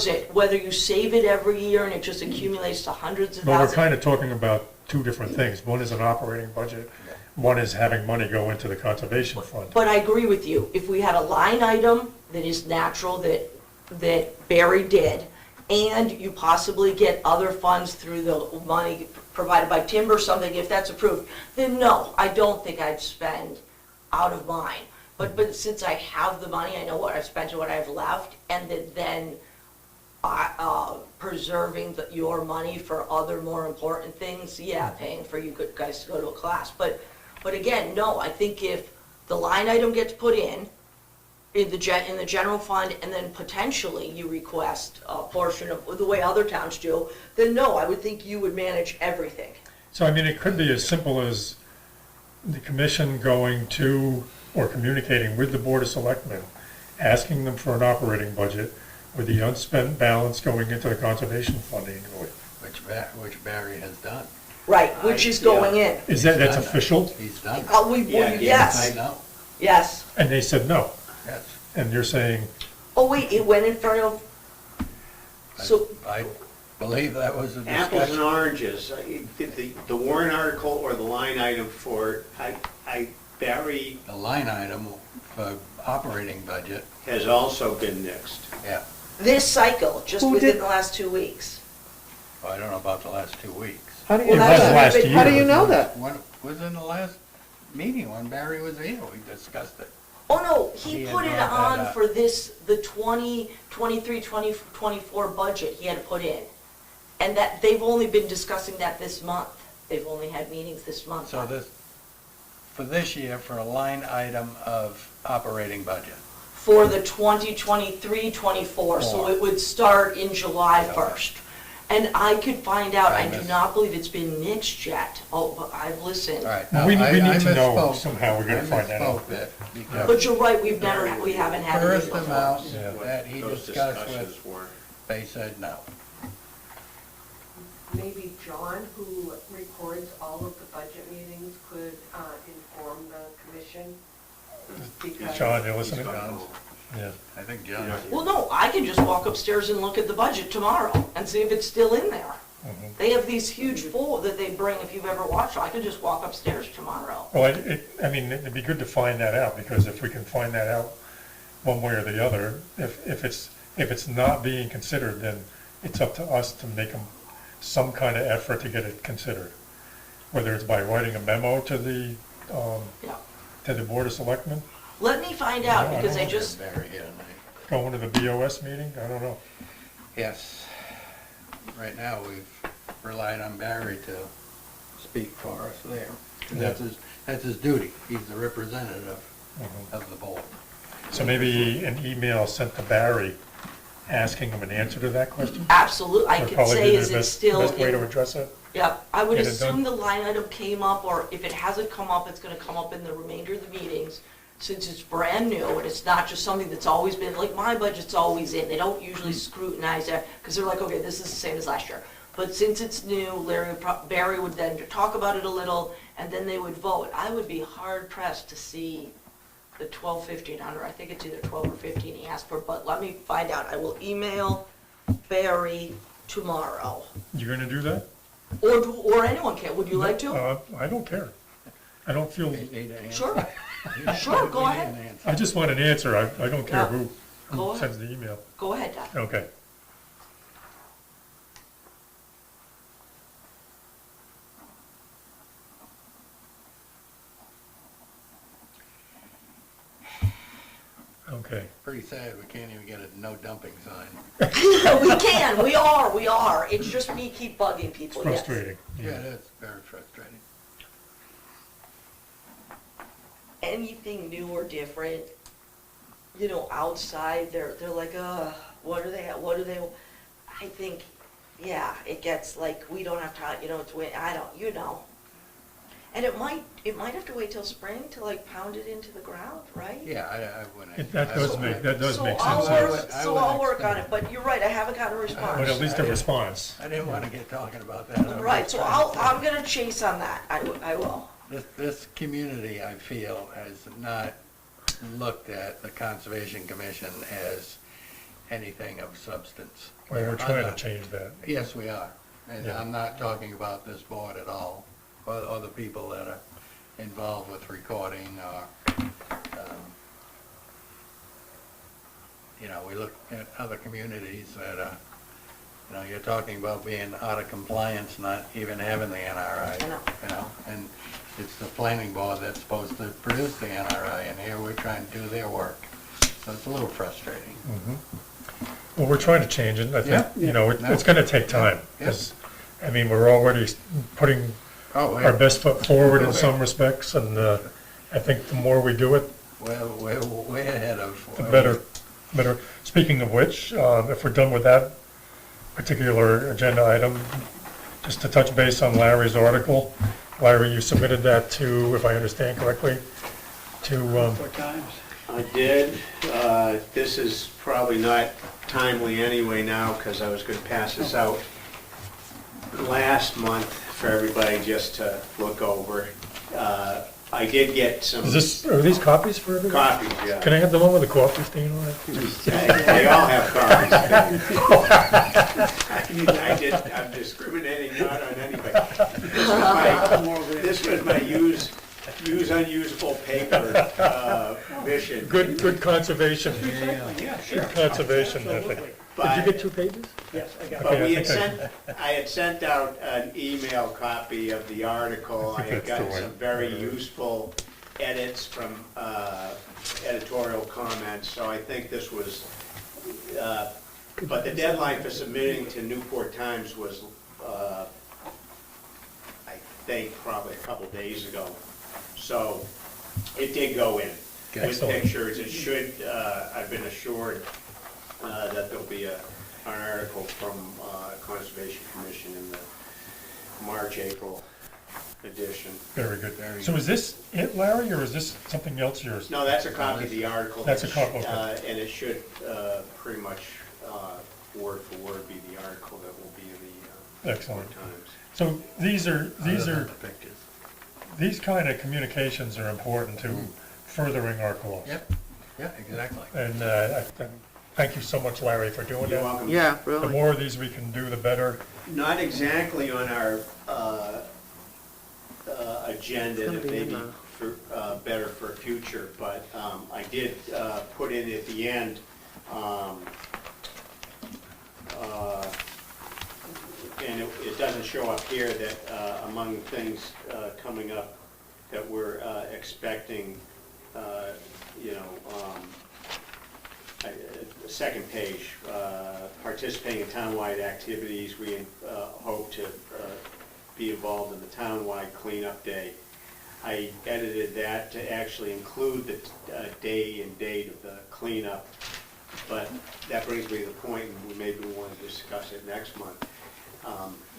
it, whether you save it every year and it just accumulates to hundreds of But we're thousands. kind of talking about two different things. One is an operating budget, one is having money go into the conservation fund. But I agree with you. If we had a line item that is natural that Barry did, and you possibly get other funds through the money provided by timber or something, if that's approved, then no, I don't think I'd spend out of mine. But since I have the money, I know what I've spent and what I have left, and then preserving your money for other more important things, yeah, paying for you good guys to go to a class. But again, no, I think if the line item gets put in the general fund, and then potentially you request a portion of, the way other towns do, then no, I would think you would manage everything. So, I mean, it could be as simple as the commission going to, or communicating with the Board of Selectmen, asking them for an operating budget with the unspent balance going into the conservation fund annually. Which Barry has done. Right, which is going in. Is that's official? He's done. Yes, I know, yes. And they said no. yes. And you're saying, Oh, wait, it went in front of, so, I believe that was a Apples and discussion. oranges, the warrant article or the line item for, Barry The line item for operating budget, has also been nixed. yeah. This cycle, just Who within did- the last 2 weeks. Well, I don't know about the last 2 weeks. How do you It know was that? last How do year. you know that? When, was in the last meeting when Barry was here, we discussed it. Oh, no, he He had put it brought that on up. for this, the 2024 budget he had to put in. And that, they've only been discussing that this month. They've only had meetings this month. So this, for this year, for a line item of operating budget. For the 2023-24, so it would start in July 1st. And I could find out, I do not believe it's been mixed yet. Oh, but I've listened. All right. Well, now, we need I to know misspoke. somehow, we're gonna find that out. I misspoke that because But you're right, we haven't had a first meeting before. amount Yeah. that he Those discussed discussions with, were. they said no. Maybe John, who records all of the budget meetings, could inform the commission? Because- John, you listening? Yeah. I think John. Well, no, I can just walk upstairs and look at the budget tomorrow and see if it's still in there. Mhm. They have these huge folds that they bring, if you've ever watched, I could just walk upstairs tomorrow. Well, I mean, it'd be good to find that out, because if we can find that out one way or the other, if it's not being considered, then it's up to us to make some kind of effort to get it considered. Whether it's by writing a memo to the Yeah. Board of Selectmen, Let me find out, No, I because don't I just, Barry here tonight. going to the BOS meeting, I don't know. Yes. Right now, we've relied on Barry to speak for us there. That's his duty. He's the representative Mhm. of the board. So maybe an email sent to Barry asking him an answer to that question? absolutely, I Would could probably say, be is the it still best way to in? address it? Yep, I would Get it assume done? the line item came up, or if it hasn't come up, it's gonna come up in the remainder of the meetings, since it's brand new, and it's not just something that's always been, like, my budget's always in, they don't usually scrutinize it, because they're like, okay, this is the same as last year. But since it's new, Barry would then talk about it a little, and then they would vote. I would be hard pressed to see the 12, 1500, I think it's either 12 or 15 he asked for, but let me find out. I will email Barry tomorrow. You gonna do that? Or anyone can, would you like to? I don't care. I don't feel, Need an answer. Sure, sure, go We need ahead, an answer. I just want an answer, I don't care Yeah. who Go ahead. sends the email. go ahead, Doc. Okay. Okay. Pretty sad, we can't even get a no dumping sign. We can, we are. It's just me keep bugging people, yes. Frustrating. Yeah, that's very frustrating. Anything new or different, outside, they're like, what are they, I think, yeah, it gets like, we don't have time, it's, I don't. And it might have to wait till spring to like pound it into the ground, right? Yeah, I wouldn't. That does make sense. So I'll work on it, expect but you're right, I haven't gotten a response. But at least a response. I didn't want to get talking about that. I was Right, just so trying to say- I'm gonna chase on that, I will. This community, I feel, has not looked at the Conservation Commission as anything of substance. Well, we're trying to change that. Yes, we are. And Yeah. I'm not talking about this board at all, or the people that are involved with recording or, we look at other communities that are, you're talking about being out of compliance, not even having the NRI. I know. And it's the planning board that's supposed to produce the NRI, and here we're trying to do their work. So it's a little frustrating. Well, we're trying to change it, I think, Yeah. it's gonna take time. Yeah. 'Cause, I mean, we're already putting Oh, our best foot forward in some respects, and I think the more we do it, we're way ahead of. the better. Speaking of which, if we're done with that particular agenda item, just to touch base on Larry's article. Larry, you submitted that to, if I understand correctly, to, 4 times. I did. This is probably not timely anyway now, because I was going to pass this out last month for everybody just to look over. I did get some are these copies for everybody? copies, yeah. Can I have the one with the coffee stain on it? They all have copies. I'm discriminating not on anybody. This was my use unusable paper mission. Good conservation. Yeah, sure. Good conservation Absolutely. method. Did you get 2 pages? Yes, I got But it. we Okay, had I had sent out an email copy of the article. I had That's the gotten way. some very useful edits from editorial comments, so I think this was, but the deadline for submitting to Newport Times was, I think, probably a couple days ago. So it did go in with Excellent. pictures. It should, I've been assured that there'll be an article from Conservation Commission in the March, April edition. Very good. So is this it, Larry, or is this something else yours? No, that's a copy of the article. That's a copy, okay. And it should pretty much word for word be the article that will be in the Excellent. Newport Times. So these kind of communications are important to furthering our cause. Yep, yeah, exactly. And thank you so much, Larry, for doing You're that. welcome. Yeah, The really. more of these we can do, the better. Not exactly on our agenda, It's gonna that be may in be the- better for future, but I did put in at the end, and it doesn't show up here, that among things coming up that we're expecting, you know, second page, participating in townwide activities. We hope to be involved in the townwide cleanup day. I edited that to actually include the day and date of the cleanup, but that brings me to the point, and maybe we want to discuss it next month.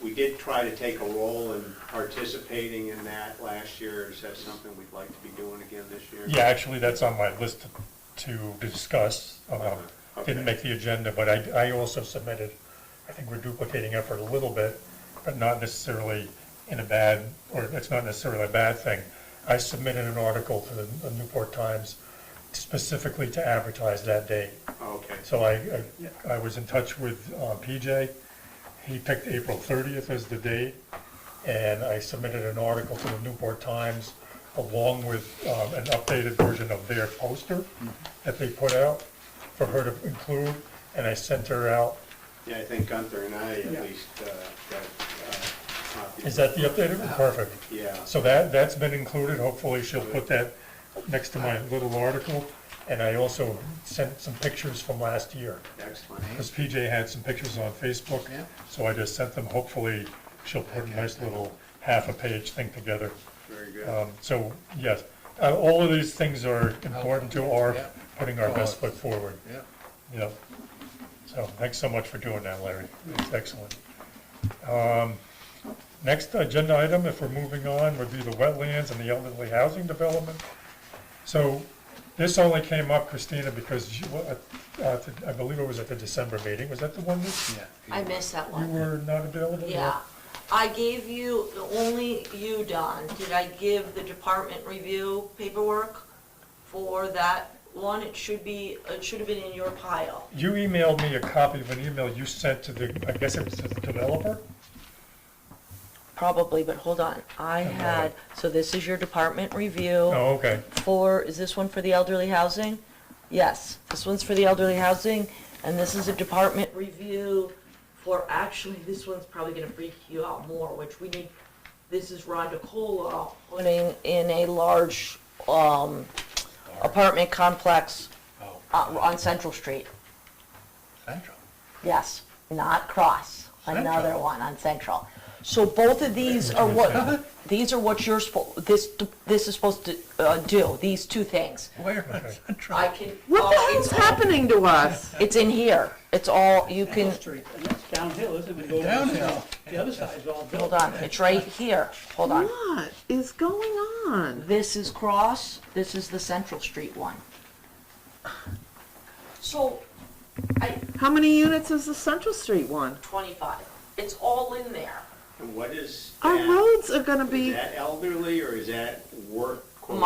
We did try to take a role in participating in that last year. Is that something we'd like to be doing again this year? Yeah, actually, that's on my list to discuss. Didn't make the agenda, but I also submitted, I think we're duplicating effort a little bit, but not necessarily in a bad, or it's not necessarily a bad thing. I submitted an article to the Newport Times specifically to advertise that day. Okay. So I was in touch with PJ. He picked April 30th as the date, and I submitted an article to the Newport Times along with an updated version of their poster that they put out for her to include, and I sent her out. Yeah, I think Gunther and I Yeah. at least got copies. Is that the updated one? Perfect. Yeah. So that's been included. Hopefully she'll put that next to my little article. And I also sent some pictures from last year, Excellent. because PJ had some pictures on Facebook. Yeah. So I just sent them. Hopefully she'll put a nice little half a page thing together. Very good. So, yes, all of these things are important to our Yeah. putting our best foot forward. Yeah. Yeah. So thanks so much for doing that, Larry. It's excellent. Next agenda item, if we're moving on, would be the wetlands and the elderly housing development. So this only came up, Christina, because I believe it was at the December meeting. Was that the one that Yeah. I missed that you one. were not available? Yeah. I gave you, only you, Don, did I give the department review paperwork for that one? It should have been in your pile. You emailed me a copy of an email you sent to the, I guess it was to the developer? Probably, but hold on. I had, so this is your department review Oh, okay. is this one for the elderly housing? Yes, this one's for the elderly housing, and this is a department review for, actually, this one's probably gonna freak you out more, which we need, this is Rhonda Cola putting in a large, apartment complex on Central Street. Central. Yes, not Cross, another Central. one on Central. So both of these are these are what you're this is supposed to do, these two things. Where on Central? I can. What the hell's it's happening to us? It's in here. It's all, you Central can, Street, and that's downhill, isn't it? It goes Downhill. The other side is all built. hold on, it's right here. Hold on. What is going on? This is Cross, this is the Central Street one. So, How many units is the Central Street one? 25. It's all in there. And what is Our that? roads are gonna Is be, that elderly or is that work? quote?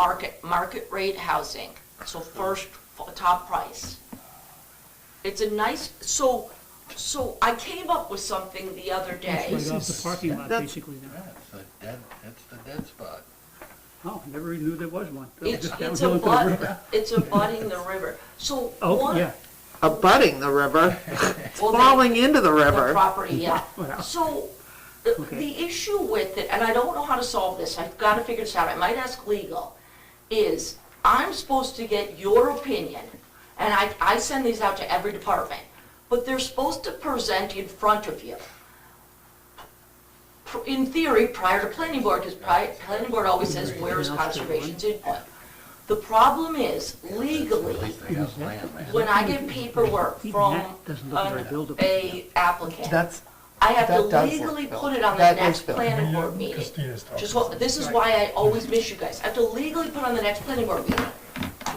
Market rate housing. So first, top price. It's a nice, so I came up with something the other day. Right off the parking lot, That's- basically, there. Yeah, it's the dead spot. Oh, never even knew there was one. It was It's just downhill into the river. it's abutting the river. So Oh, one, yeah, abutting the river, Well, they- falling into the the river. property, yeah. So, the issue with it, and I don't know how to solve this, I've got to figure this out, I might ask legal, is I'm supposed to get your opinion, and I send these out to every department, but they're supposed to present in front of you. In theory, prior to planning board, because planning board always says, where is conservation's input? The problem is, legally, when I get paperwork from a applicant, That's, I have to that does look legally Bill. put it on the That is next Bill. planning board meeting. Christina's talking. Just what, this is why I always miss you guys. I have to legally put on the next planning board meeting.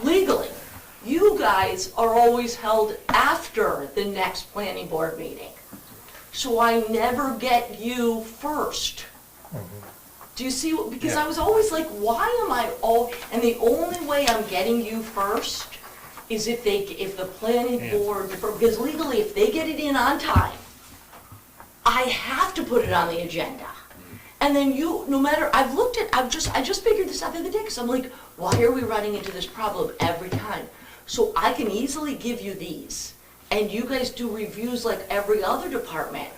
Legally. You guys are always held after the next planning board meeting. So I never get you first. Do you see, because I was always like, why am I and the only way I'm getting you first is if the planning board, because legally, if they get it in on time, I have to put it on the agenda. And then no matter, I just figured this out the other day, because I'm like, why are we running into this problem every time? So I can easily give you these, and you guys do reviews like every other department,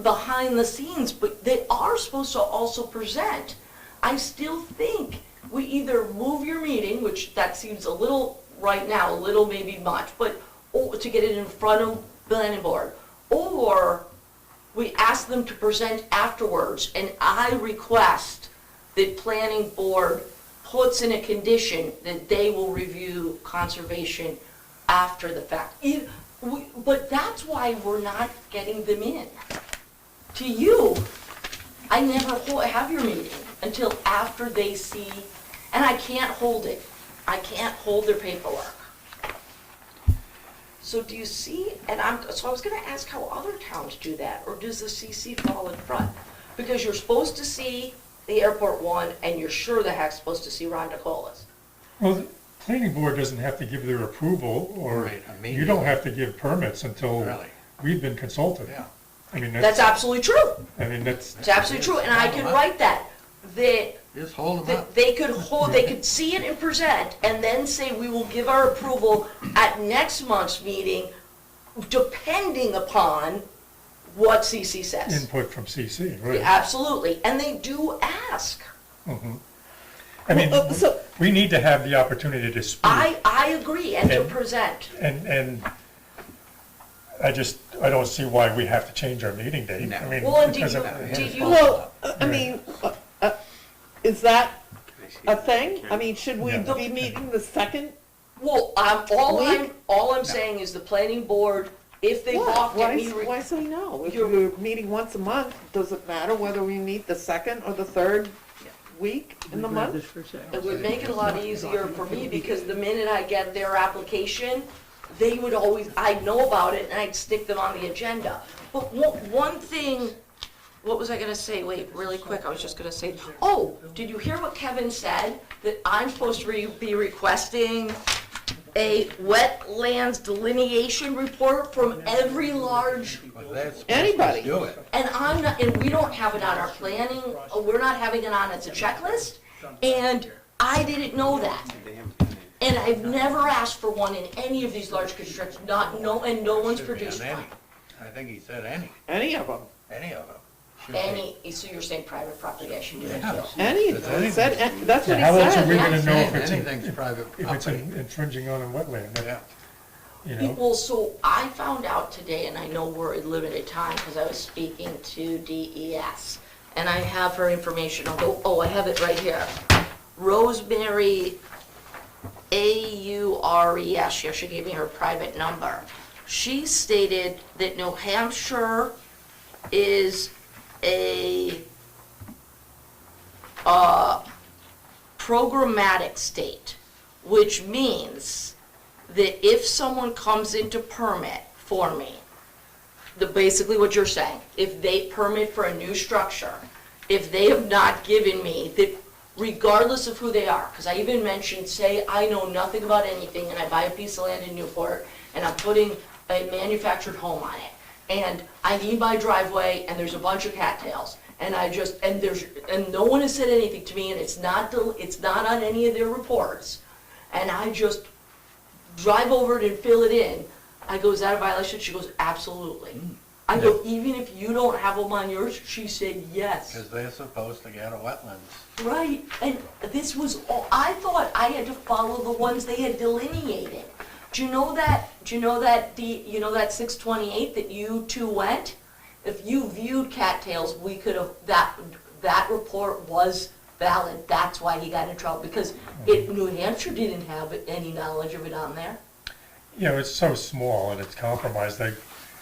behind the scenes, but they are supposed to also present. I still think we either move your meeting, which that seems a little, right now, a little maybe much, but to get it in front of planning board, or we ask them to present afterwards, and I request that planning board puts in a condition that they will review conservation after the fact. But that's why we're not getting them in. To you, I never have your meeting until after they see, and I can't hold it. I can't hold their paperwork. So do you see, so I was gonna ask how other towns do that, or does the CC fall in front? Because you're supposed to see the airport one, and you're sure the heck's supposed to see Ron DeColas. Well, the planning board doesn't have to give their approval, or Right, you don't have to give permits until Really? we've been consulted. Yeah. I mean, That's absolutely true. I mean, that's, It's absolutely true, and I can write that Just hold them up. they could see it and present, and then say, we will give our approval at next month's meeting, depending upon what CC says. input from CC, right? Absolutely, and they do ask. I mean, So, we need to have the opportunity to speak. I agree, and to And- present. And I don't see why we have to change our meeting date. No. I mean, Well, and because did you, well, I mean, is that a thing? I mean, should we Yeah. be meeting the second? well, all I'm saying is the planning board, if they balk at me. Why say no? If You're- we're meeting once a month, does it matter whether we meet the second or the third week in the month? It would make it a lot easier for me, because the minute I get their application, they would always, I'd know about it, and I'd stick them on the agenda. But one thing, what was I gonna say? Wait, really quick, I was just gonna say, oh, did you hear what Kevin said? That I'm supposed to be requesting a wetlands delineation report from every large, But that's supposed to Anybody. Do it. and I'm not, and we don't have it on our planning, we're not having it on as a checklist, and I didn't know that. And I've never asked for one in any of these large constructions, and no one's Should be on produced any. one. I think he said any Any of them? Should be. So you're saying private property, I should do it Yeah. too? Any, If anything- that's what he how else are we said. gonna know if it's, Anything's private if it's property. infringing on a wetland, Yeah. you know? Well, so I found out today, and I know we're in limited time, because I was speaking to DES, and I have her information, I have it right here. Rosemary, AURES, yeah, she gave me her private number. She stated that New Hampshire is a programmatic state, which means that if someone comes into permit for me, basically what you're saying, if they permit for a new structure, if they have not given me, that regardless of who they are, because I even mentioned, say I know nothing about anything and I buy a piece of land in Newport and I'm putting a manufactured home on it, and I need my driveway and there's a bunch of cattails, and and no one has said anything to me, and it's not on any of their reports, and I just drive over it and fill it in, I go, is that a violation? She goes, absolutely. I go, even if you don't have them on yours? She said, yes. Because they're supposed to get a wetlands. Right, and this was all, I thought I had to follow the ones they had delineated. Do you know that, that 628 that you two went? If you viewed cattails, we could have, that report was valid. That's why he got in trouble, because New Hampshire didn't have any knowledge of it on there. You know, it's so small and it's compromised.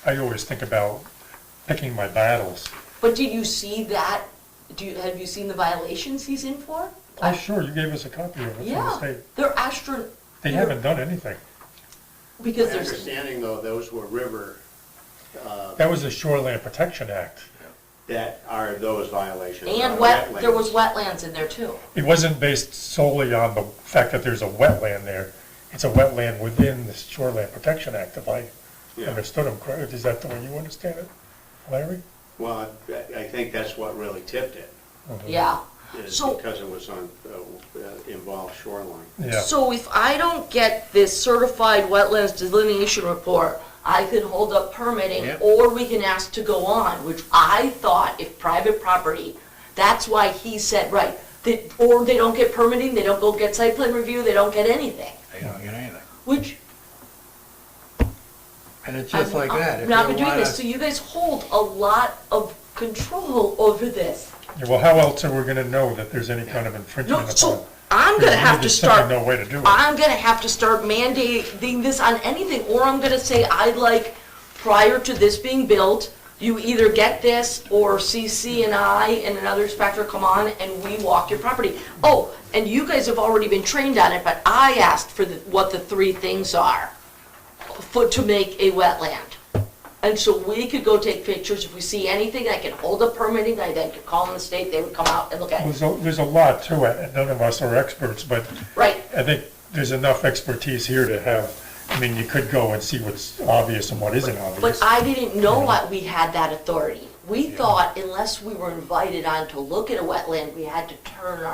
I always think about picking my battles. But did you see that? Have you seen the violations he's in for? Oh, sure, you gave us a copy of it from the Yeah, state. they're They haven't done anything. because My there's, understanding, though, those were river, That was the Shoreland Protection Act. that are those violations. and are there was wetlands. wetlands in there too. It wasn't based solely on the fact that there's a wetland there. It's a wetland within the Shoreland Protection Act, if I Yeah. understood him correctly. Is that the way you understand it, Larry? Well, I think that's what really tipped it, Yeah. is So- because it was on, involved shoreline. Yeah. So if I don't get this certified wetlands delineation report, I can hold up permitting, Yep. or we can ask to go on, which I thought if private property, that's why he said, right, that, or they don't get permitting, they don't go get site plan review, they don't get anything, They don't get anything. which. And it's just like that. I've not been doing this, so you guys hold a lot of control over this. Yeah, well, how else are we gonna know that there's any kind of No, infringement so upon? I'm gonna have to There's start. simply no way to do it. I'm gonna have to start mandating this on anything, or I'm gonna say, I'd like, prior to this being built, you either get this, or CC and I and another inspector come on and we walk your property. Oh, and you guys have already been trained on it, but I asked for what the 3 things are to make a wetland. And so we could go take pictures, if we see anything, I can hold up permitting, I then could call in the state, they would come out and look at it. There's a lot to it, and none of us are experts, but Right, I think there's enough expertise here to have, I mean, you could go and see what's obvious and what isn't obvious. but I didn't know what we had that authority. We thought unless we were invited on to look at a wetland, we had to turn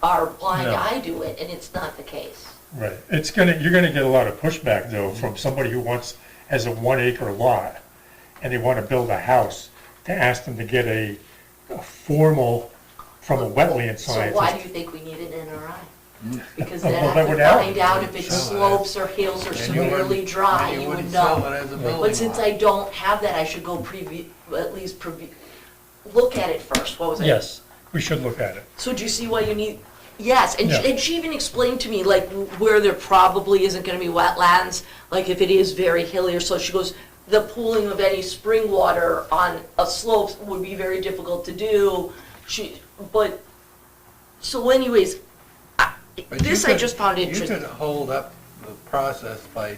our blind No. eye to it, and it's not the case. Right, you're gonna get a lot of pushback though from somebody who has a 1 acre lot and they wanna build a house, to ask them to get a formal, from a wetland So why do scientist. you think we need an NRI? Because Well, then I that could would help. find out if it Sell it. slopes or hills or And you severely wouldn't- dry, and you would wouldn't sell know. it as a building But since lot. I don't have that, I should go look at it first, what was it? Yes, we should look at it. So do you see why you need, yes, and Yeah. and she even explained to me, like, where there probably isn't gonna be wetlands, like if it is very hilly or so, she goes, the pooling of any spring water on a slope would be very difficult to do. So anyways, But this you I could- just found You interesting. could hold up the process by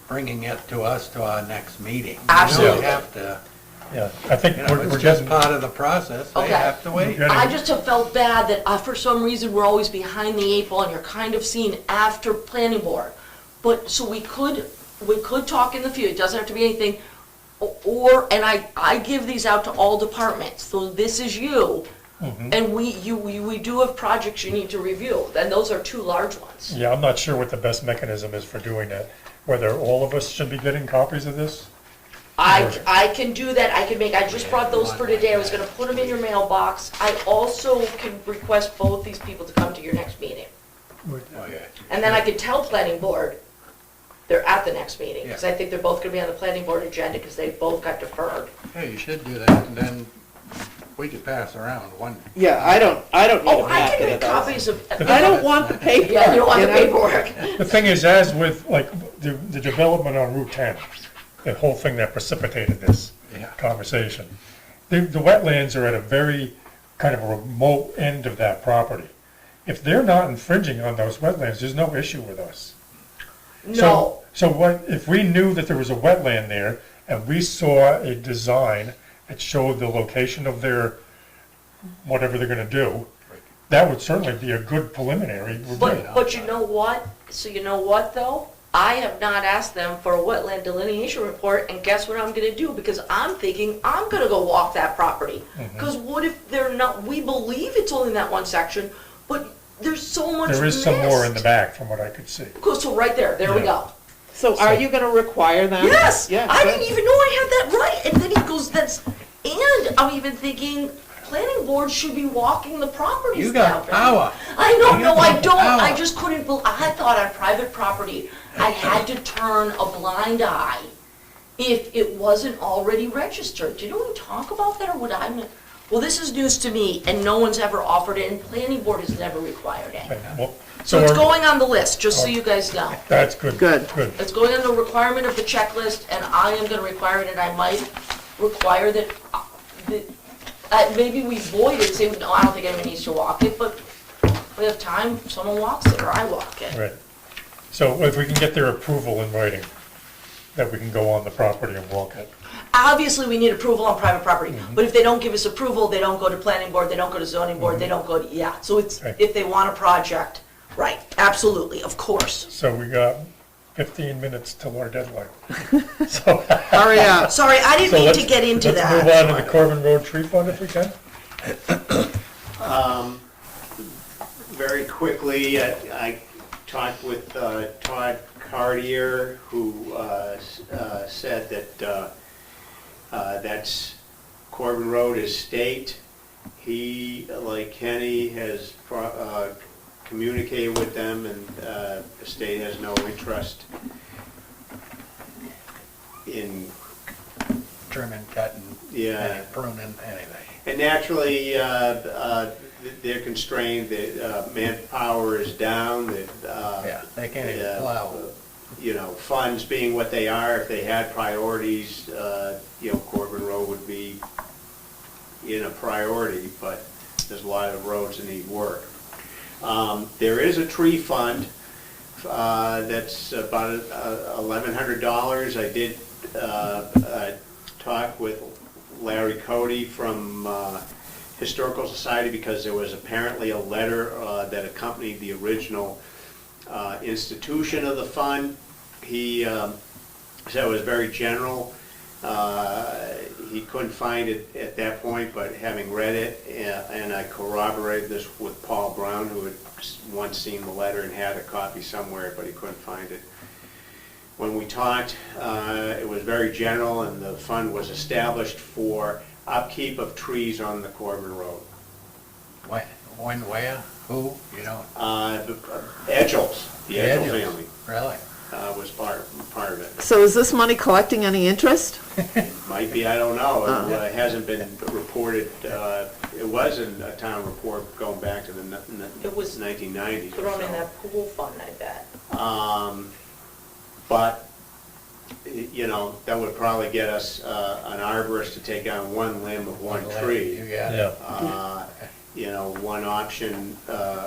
bringing it to us to our next meeting. Absolutely. You don't have to, Yeah, I think you know, we're it's just getting, part of the process. They Okay. have to wait. We're getting- I just have felt bad that for some reason we're always behind the 8 ball and you're kind of seen after planning board. But, so we could talk in the future, it doesn't have to be anything, and I give these out to all departments, so this is you. And we do have projects you need to review, and those are 2 large ones. yeah, I'm not sure what the best mechanism is for doing that. Whether all of us should be getting copies of this? I can do that, I just brought those for today, I was gonna put them in your mailbox. I also can request both these people to come to your next meeting. Okay. And then I could tell planning board they're at the next meeting, because I think they're both gonna be on the planning board agenda, because they both got deferred. Yeah, you should do that, and then we could pass around one. Yeah, I don't need Oh, a I packet can of make those. copies of. I don't want the paper. Yeah, you don't want the you know? paperwork. The thing is, as with, like, the development on Route 10, the whole thing that precipitated this Yeah. conversation, the wetlands are at a very kind of a remote end of that property. If they're not infringing on those wetlands, there's no issue with us. No, So what, if we knew that there was a wetland there, and we saw a design that showed the location of their, whatever they're gonna do, that would certainly be a good preliminary review. but you know what? So you know what, though? I have not asked them for a wetland delineation report, and guess what I'm gonna do? Because I'm thinking I'm gonna go walk that property. Because what if they're not, we believe it's only in that one section, but there's so much There is some more in the missed. back from what I could see. So right there we Yeah. go. So are you gonna require them? Yes, Yeah, I good. didn't even know I had that right. And then he goes, and I'm even thinking, planning board should be walking the properties You down. got power. I know, You no, got I don't, I power. just couldn't, I thought on private property, I had to turn a blind eye if it wasn't already registered. Did we talk about that, or would I, well, this is news to me, and no one's ever offered it, and planning board has never required it. Okay, well, So it's we're- going on the list, just so you guys know. That's good. Good. Good. It's going on the requirement of the checklist, and I am gonna require it, and I might require that, maybe we void it, say, no, I don't think anyone needs to walk it, but we have time, someone walks it, or I walk it. Right. So if we can get their approval in writing, that we can go on the property and walk it. Obviously, we need approval on private property, but if they don't give us approval, they don't go to planning board, they don't go to zoning board, they don't go to, yeah, so it's, Right. if they want a project, right, absolutely, of course. So we got 15 minutes till our deadline. So Hurry up. Sorry, I didn't so mean let's- to get into that. Let's move on to the Corbin Road Tree Fund if we can. Very quickly, I talked with Todd Cartier, who said that that's Corbin Road is state. He, like Kenny, has communicated with them, and the state has no interest in, Trimming, cutting, yeah. pruning, anything. And naturally, they're constrained, that manpower is down, that, Yeah, they can't even plow. you know, funds being what they are, if they had priorities, you know, Corbin Road would be in a priority, but there's a lot of roads that need work. There is a tree fund that's about $1,100. I did talk with Larry Cody from Historical Society, because there was apparently a letter that accompanied the original institution of the fund. He said it was very general. He couldn't find it at that point, but having read it, and I corroborated this with Paul Brown, who had once seen the letter and had a copy somewhere, but he couldn't find it. When we talked, it was very general, and the fund was established for upkeep of trees on the Corbin Road. When, where, who, you know? Edgels, the Edgel Edgels. family, Really? was part of it. So is this money collecting any interest? Might be, I don't know. Oh. It hasn't been reported, it was in a town report going back to the It was 1990s. or Thrown in so. that pool fund, I bet. But, you know, that would probably get us an arborist to take on one limb of one You tree. got it. You know, one option,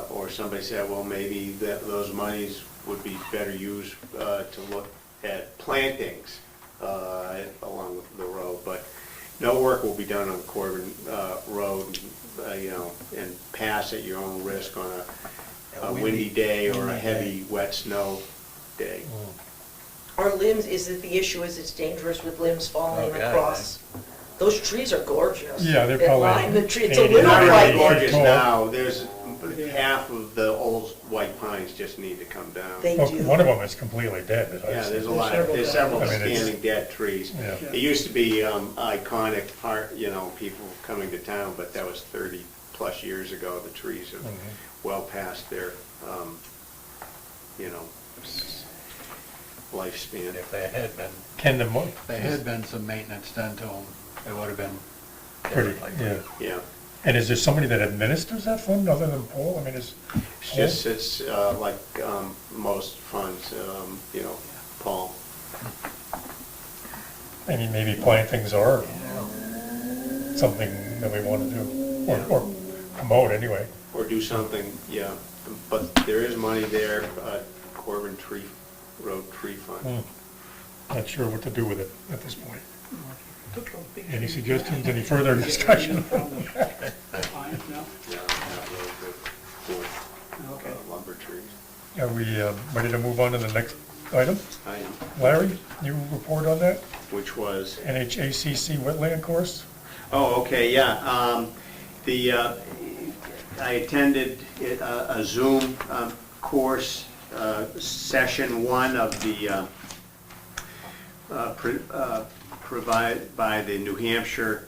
or somebody said, well, maybe those monies would be better used to look at plantings along the road. But no work will be done on Corbin Road, you know, and pass at your own risk on a windy day or a heavy wet snow day. Our limbs, is it the issue, is it's dangerous with limbs falling Okay. across? Those trees are gorgeous. Yeah, they're That probably line the tree, it's a 80, little Not Right. really white. gorgeous Tall. now, there's half of the old white pines just need to come down. They Well, do. one of them is completely dead. as I Yeah, see. there's a lot, there's several I mean, it's- standing dead trees. Yeah. It used to be iconic part, you know, people coming to town, but that was 30-plus years ago. The trees have well past their, you know, lifespan. If there had been, Can the, if there had been some maintenance done to them, it would have been pretty, different. yeah. Yeah, And is there somebody that administers that fund other than Paul? I mean, is it's just, it's like most funds, you know, Paul. I mean, maybe plantings are something that we want to do, or promote anyway. Or do something, yeah, but there is money there, Corbin Road Tree Fund. Not sure what to do with it at this point. Any suggestions, any further discussion? Fine, no? Yeah, not really good for Okay. lumber trees. Are we ready to move on to the next item? I am, Larry, you report on that? which was, NHACC wetland course? oh, okay, yeah, I attended a Zoom course, session one of the provided by the New Hampshire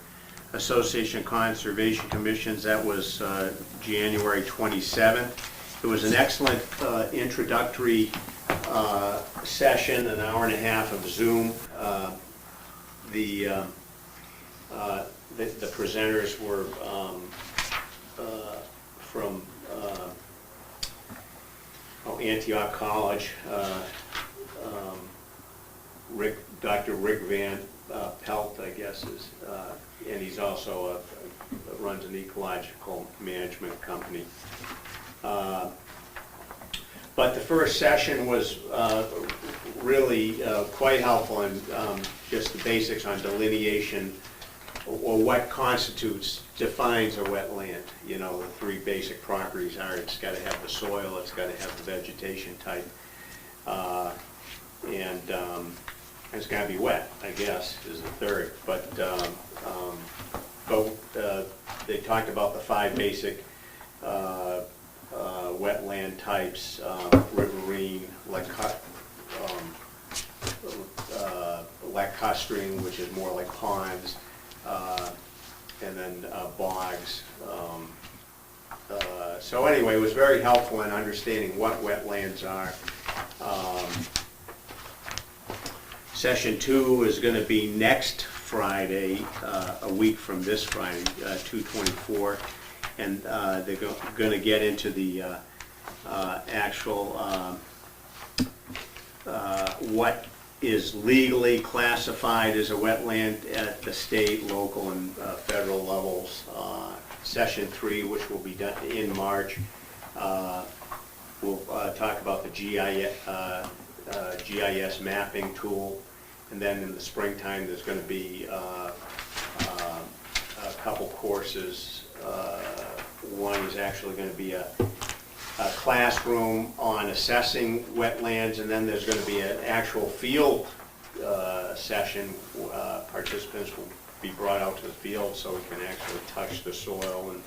Association of Conservation Commissions. That was January 27th. It was an excellent introductory session, an hour and a half of Zoom. The presenters were from Antioch College, Dr. Rick Van Pelt, I guess, is, and he's also runs an ecological management company. But the first session was really quite helpful in just the basics on delineation, or what defines a wetland. You know, the three basic properties are: it's got to have the soil, it's got to have the vegetation type, and it's got to be wet, I guess, is the third. But they talked about the five basic wetland types: riverine, lacustrine, which is more like ponds, and then bogs. So anyway, it was very helpful in understanding what wetlands are. Session 2 is going to be next Friday, a week from this Friday, 2/24, and they're going to get into the actual what is legally classified as a wetland at the state, local, and federal levels. Session 3, which will be done in March, we'll talk about the GIS mapping tool. And then in the springtime, there's going to be a couple courses. One is actually going to be a classroom on assessing wetlands, and then there's going to be an actual field session. Participants will be brought out to the field so we can actually touch the soil and,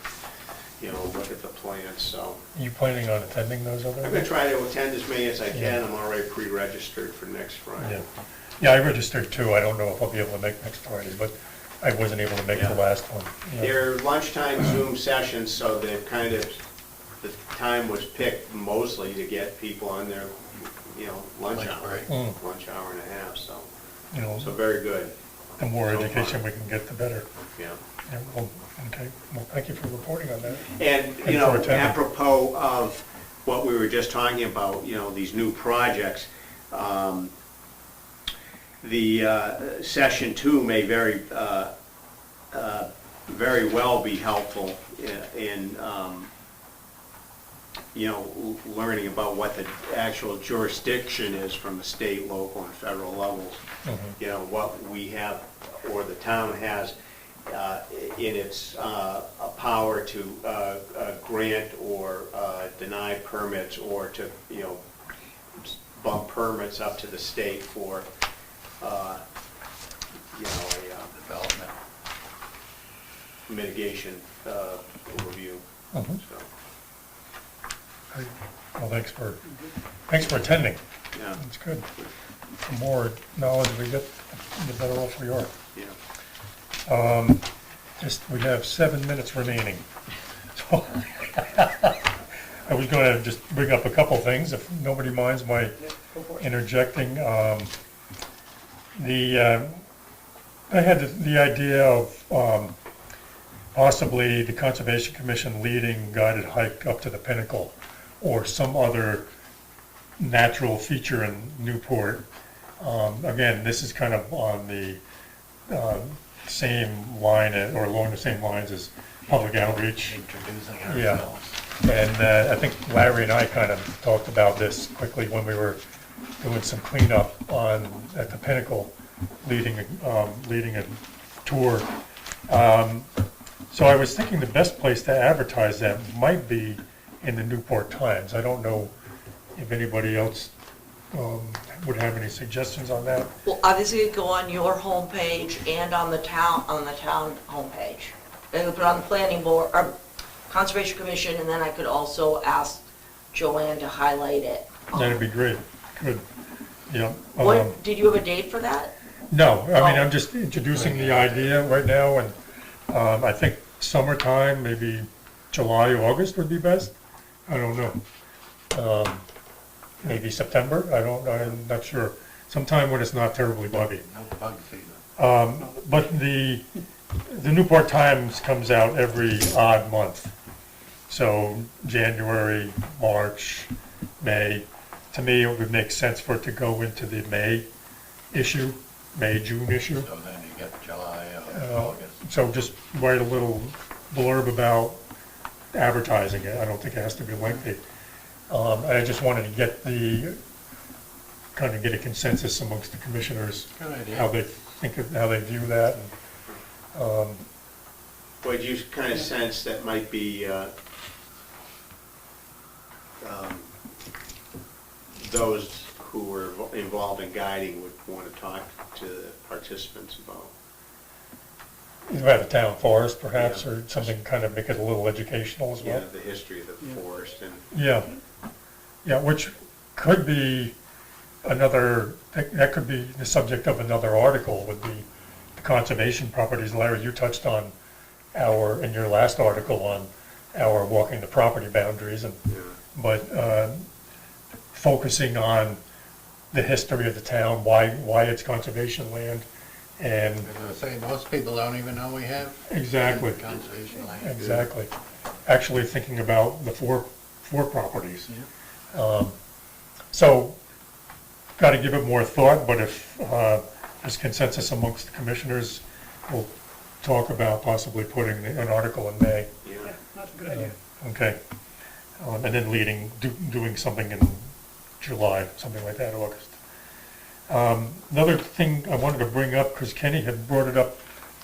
you know, look at the plants. So, Are you planning on attending those other? I'm going to try to attend as many as I can. I'm already pre-registered for next Friday. Yeah. Yeah, I registered too. I don't know if I'll be able to make next Friday, but I wasn't able to make the last one. Yeah. They're lunchtime Zoom sessions, so they've kind of, the time was picked mostly to get people on their, you know, lunch hour, lunch hour and a half, so, You know, so very good. the more so education fun. we can get, the better. Yeah. Yeah, well, okay. Well, thank you for reporting on that. And, And you know, for attending. apropos of what we were just talking about, you know, these new projects, the session 2 may very well be helpful in you know, learning about what the actual jurisdiction is from the state, local, and federal levels. You know, what we have, or the town has, in its power to grant or deny permits, or to, you know, bump permits up to the state for, you know, a development mitigation review. So. Great. Well, thanks for attending. Yeah. That's good. The more knowledge we get, the better off we are. Yeah. We have 7 minutes remaining. So I was going to just bring up a couple things, if nobody minds my interjecting. I had the idea of possibly the Conservation Commission leading guided hike up to the Pinnacle, or some other natural feature in Newport. Again, this is kind of on the same line, or along the same lines as public outreach. Introducing Yeah, ourselves. and I think Larry and I kind of talked about this quickly when we were doing some cleanup at the Pinnacle, leading a tour. So I was thinking the best place to advertise that might be in the Newport Times. I don't know if anybody else would have any suggestions on that. Well, obviously it'd go on your homepage and on the town homepage. They would put it on the planning board, or Conservation Commission, and then I could also ask Joanne to highlight it. That'd be great. Good. Yeah. What, did you have a date for that? No, I mean, I'm just introducing the idea right now, and I think summertime, maybe July, August would be best. I don't know. Maybe September, I'm not sure. Sometime when it's not terribly buggy. No bug season. But the Newport Times comes out every odd month. So January, March, May. To me, it would make sense for it to go into the May issue, May-June issue. So then you get July, August. So just write a little blurb about advertising it. I don't think it has to be lengthy. I just wanted to kind of get a consensus amongst the commissioners, Good idea. how they how they view that. Would you kind of sense that might be those who were involved in guiding would want to talk to the participants about? About the town forest perhaps, Yeah. or something kind of make it a little educational as Yeah, well. the history of the forest and. Yeah, yeah, which could be that could be the subject of another article, would be the conservation properties. Larry, you touched on in your last article on our walking the property boundaries, but focusing on the history of the town, why it's conservation land, and As I say, most people don't even know we have exactly, conservation land. exactly. Actually thinking about the four properties. So, got to give it more thought, but if there's consensus amongst the commissioners, we'll talk about possibly putting an article in May. Yeah. Yeah, that's a good idea. Okay. And then doing something in July, something like that, August. Another thing I wanted to bring up, because Kenny had brought it up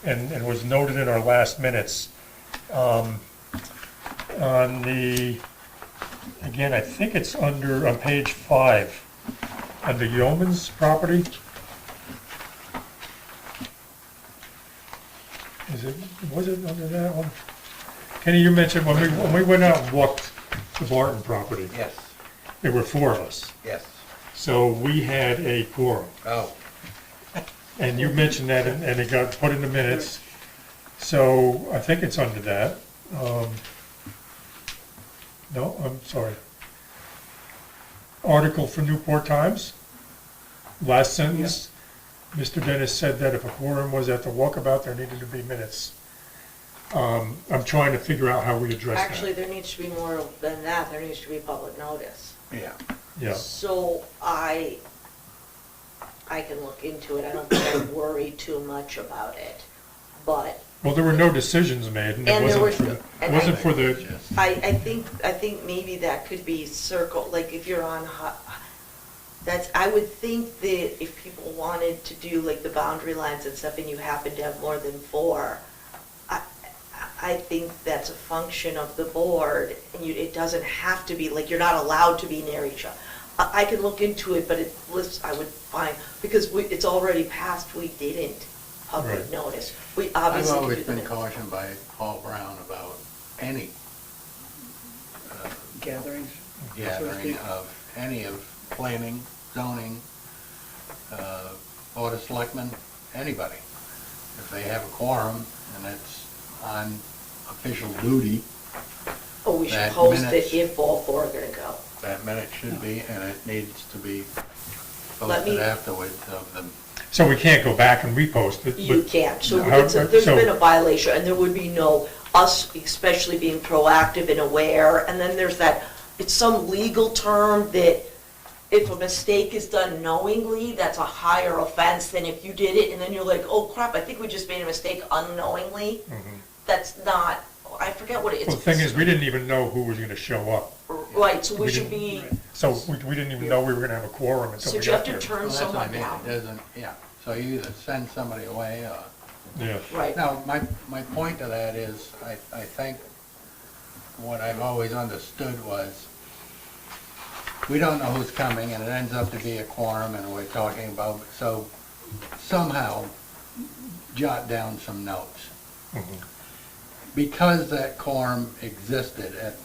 and was noted in our last minutes, on again, I think it's on page 5, under Yeoman's property. Was it under that one? Kenny, you mentioned when we went out and walked the Barton property, Yes, there were 4 of us. yes. So we had a quorum. Oh, And you mentioned that, and it got put in the minutes. So I think it's under that. No, I'm sorry. Article for Newport Times. Last sentence, Mr. Dennis said that if a quorum was at the walkabout, there needed to be minutes. I'm trying to figure out how we address that. Actually, there needs to be more than that, there needs to be public notice. yeah. Yeah, So I can look into it, I don't think I worry too much about it, but well, there were no decisions made, and it And there wasn't were- for, it wasn't for the, Just- I think maybe that could be circled, like if you're on, I would think that if people wanted to do like the boundary lines and stuff and you happen to have more than 4, I think that's a function of the board, and it doesn't have to be, like, you're not allowed to be near each other. I can look into it, but I would find, because it's already passed, we didn't public Right. notice. We I've obviously could always do the been minutes. cautioned by Paul Brown about any Gatherings. gathering of any of planning, zoning, board of selectmen, anybody. If they have a quorum and it's on official duty, Oh, we should that post minutes- it if all 4 are gonna go. that minute should be, and it needs to be Let me- posted afterwards of the, so we can't go back and repost it. You but- can't, so How- there's so- been a violation, and there would be us especially being proactive and aware, and then there's it's some legal term that if a mistake is done knowingly, that's a higher offense than if you did it, and then you're like, oh crap, I think we just made a mistake unknowingly. That's not, I forget what it is. Well, the thing is, we didn't even know who was gonna show up. Right, so we we should didn't- be, So we didn't even know we were gonna have a quorum until so we you have got to there. turn well, that's what I someone mean, down. it doesn't, yeah. So you either send somebody away or, Yeah, Right, now, my point to that is, I think what I've always understood was, we don't know who's coming, and it ends up to be a quorum, and we're talking about, so somehow jot down some notes. Because that quorum existed at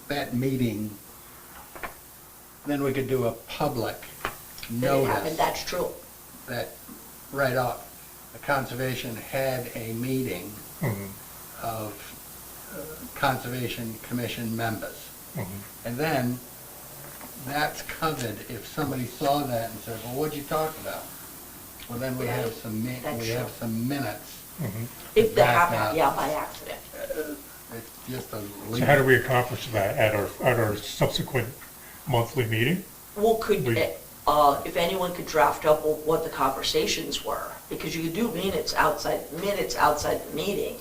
that meeting, then we could do a public that it happened, notice that's true. that right off, the conservation had a meeting Mhm, of Conservation Commission members. mhm. And then, that's covered if somebody saw that and said, well, what'd you talk about? Well, then we have some, That's we have true. some minutes. If they Back happen, up. yeah, by accident. It's just a So how do we accomplish that at our subsequent monthly meeting? Well, We- if anyone could draft up what the conversations were, because you could do minutes outside the meeting.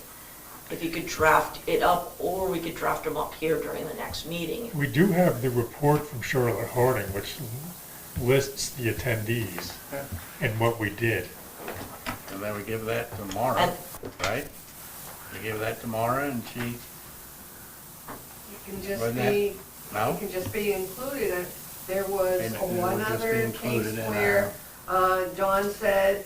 If you could draft it up, or we could draft them up here during the next meeting. We do have the report from Charlotte Harding, which lists the attendees and what we did. And then we give that to Maura, And- right? We give that to Maura and she, You can just Wasn't that- be, no? you can just be included. There was And it one would just be other included case in where John said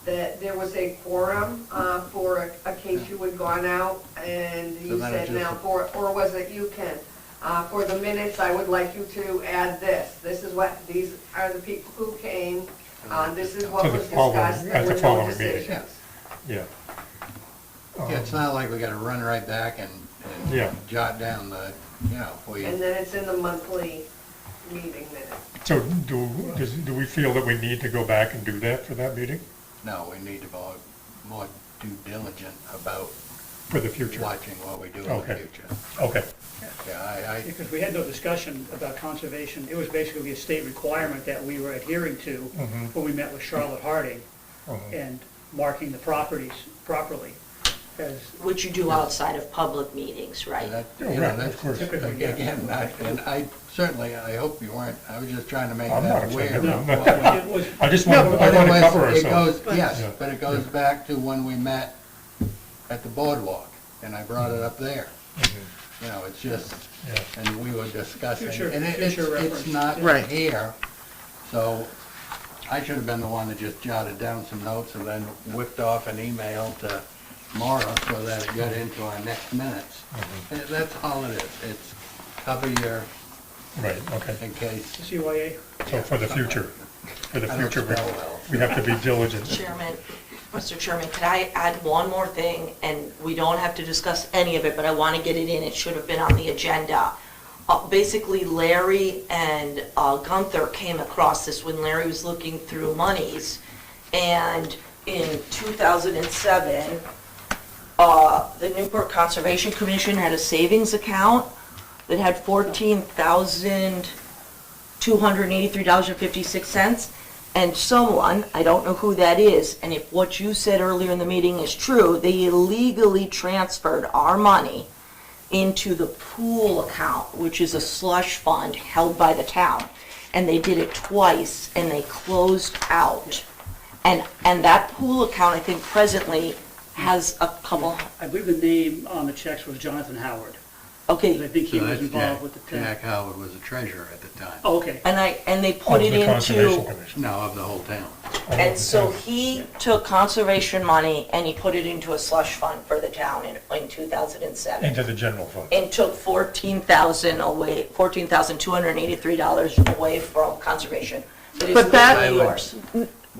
that there was a quorum for a case you had gone out, and So you then said it now just- or was it you, Ken? For the minutes, I would like you to add this. This is what, these are the people who came, this is what To the was following- discussed, at there the were no following meeting. decisions. Yeah. Yeah, it's not like we gotta run right back and Yeah. jot down the, you know, we, And then it's in the monthly meeting minutes. So do we feel that we need to go back and do that for that meeting, no, we need to be more due diligent about for the future? watching what we do in the Okay. future. Okay. Yeah, Because we had no discussion about conservation. It was basically a state requirement that we were adhering to Mhm. when we met with Charlotte Harding Mhm. and marking the properties properly. As Which you do outside of public meetings, I, right? that, Oh, you know, right, that's, of course. Typically, yeah. again, I certainly, I hope you weren't, I was just trying to make I'm not that aware. offended. of I'm what not- we- it was, I just No, want, I but want it to cover was, it ourselves. goes, yes, Yeah. but it goes back to when we met at the boardwalk, and I brought it up there. Mhm. You know, it's just, Yeah. and we were discussing, Future- and future it's reference. not Right. here, so I should have been the one that just jotted down some notes and then whipped off an email to Maura so that it got into our next minutes. That's all it is, it's cover your, Right, okay. in case. CYA. So for the future, I don't spell well. we have to be diligent. Chairman, Mr. Chairman, could I add one more thing? And we don't have to discuss any of it, but I want to get it in. It should have been on the agenda. Basically, Larry and Gunther came across this when Larry was looking through monies. And in 2007, the Newport Conservation Commission had a savings account that had $14,283.56. And someone, I don't know who that is, and if what you said earlier in the meeting is true, they illegally transferred our money into the pool account, which is a slush fund held by the town. And they did it twice, and they closed out. And that pool account, I think presently, has a couple, I believe the name on the checks was Jonathan Howard. And I okay, think he So was that's involved Jack, with the town. Jack Howard was the treasurer at the time. Oh, okay. and they put Of it the Conservation into, Commission. No, of the whole town. and so he took conservation money and he put it into a slush fund for the town in 2007. Into the general fund. And took $14,283 away from conservation. That is But that- legally yours.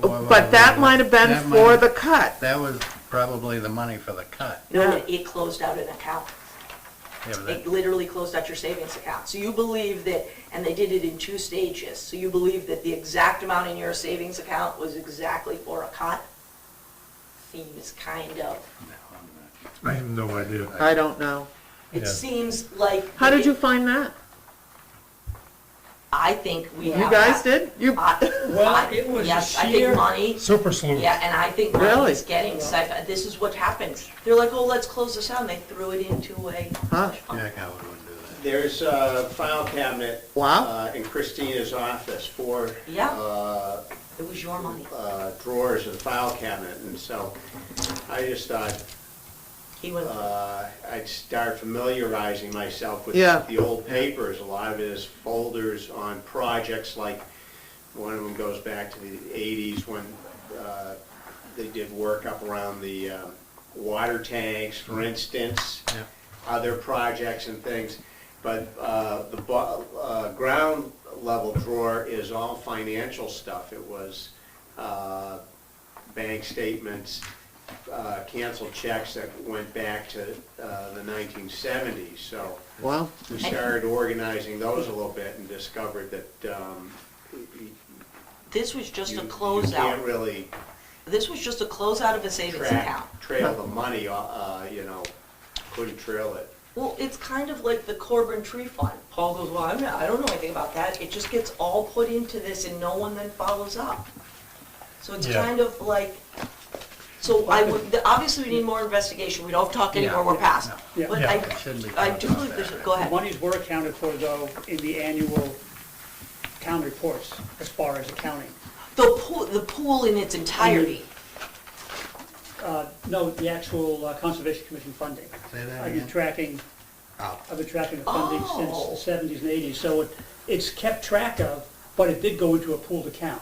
But that might have been That might for have- the cut. That was probably the money for the cut. No, it closed out an account. Yeah, but It that, literally closed out your savings account. So you believe that, and they did it in 2 stages, so you believe that the exact amount in your savings account was exactly for a cut? Seems kind of, I have no idea. I don't know. it Yeah. seems like. How did you find that? I think we have. You guys did? You, Well, it was Yes, I sheer- think money, Super sleuth. yeah, and I think money Really? is getting, this is what happens. They're like, oh, let's close this out, and they threw it into a Huh. slush fund. Jack Howard wouldn't do that. There's a file cabinet wow. in Christina's office for Yeah. It was your money. drawers of the file cabinet, and so I just thought He went, I'd start familiarizing myself with Yeah. the old papers. A lot of it is folders on projects, like one of them goes back to the 80s when they did work up around the water tanks, for instance, Yeah. other projects and things. But the ground level drawer is all financial stuff. It was bank statements, canceled checks that went back to the 1970s. So Well, we started organizing those a little bit and discovered that This was just a you can't closeout. really This was just a closeout of a savings account. trail the money, couldn't trail it. Well, it's kind of like the Corbin Tree Fund. Paul goes, well, I don't know anything about that. It just gets all put into this and no one then follows up. So it's Yeah. kind of like, so I would, obviously we need more investigation. We don't talk anymore, we're past. Yeah. But Yeah. I do believe there's, go The ahead. monies were accounted for, though, in the annual town reports, as far as accounting. The pool in its entirety. No, the actual Conservation Commission funding. Say that I've been again? tracking, Oh. I've been tracking the funding Oh. since the 70s and 80s, so it's kept track of, but it did go into a pooled account.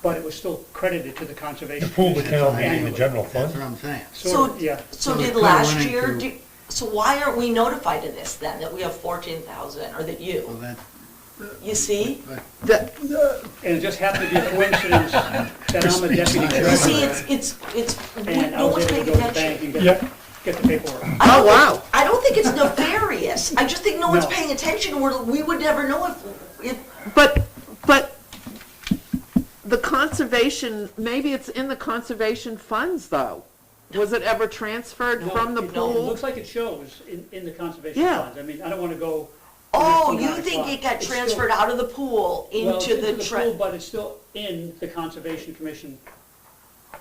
But it was still credited to the The Conservation pool Commission. account being the annually. general That's fund? what I'm saying. Sort of, yeah. So So it did could've last went year, into- so why aren't we notified of this then, that we have 14,000, or that Well, you? that, You see? that, And it just happened to be a coincidence that I'm a deputy You treasurer. see, it's, And I no was one's able paying to go to the bank attention. and Yep. get the paperwork. I don't Oh, wow. think- I don't think it's nefarious. I just think no one's No. paying attention. We would never know if, but the conservation, maybe it's in the conservation funds, though. Was it ever transferred No, from the It pool? looks like it shows in the conservation Yeah. funds. I mean, I don't want to go. oh, from you 9 think o'clock. it got It's still- transferred out of the pool Well, it's into the pool, but it's still in the Conservation Commission.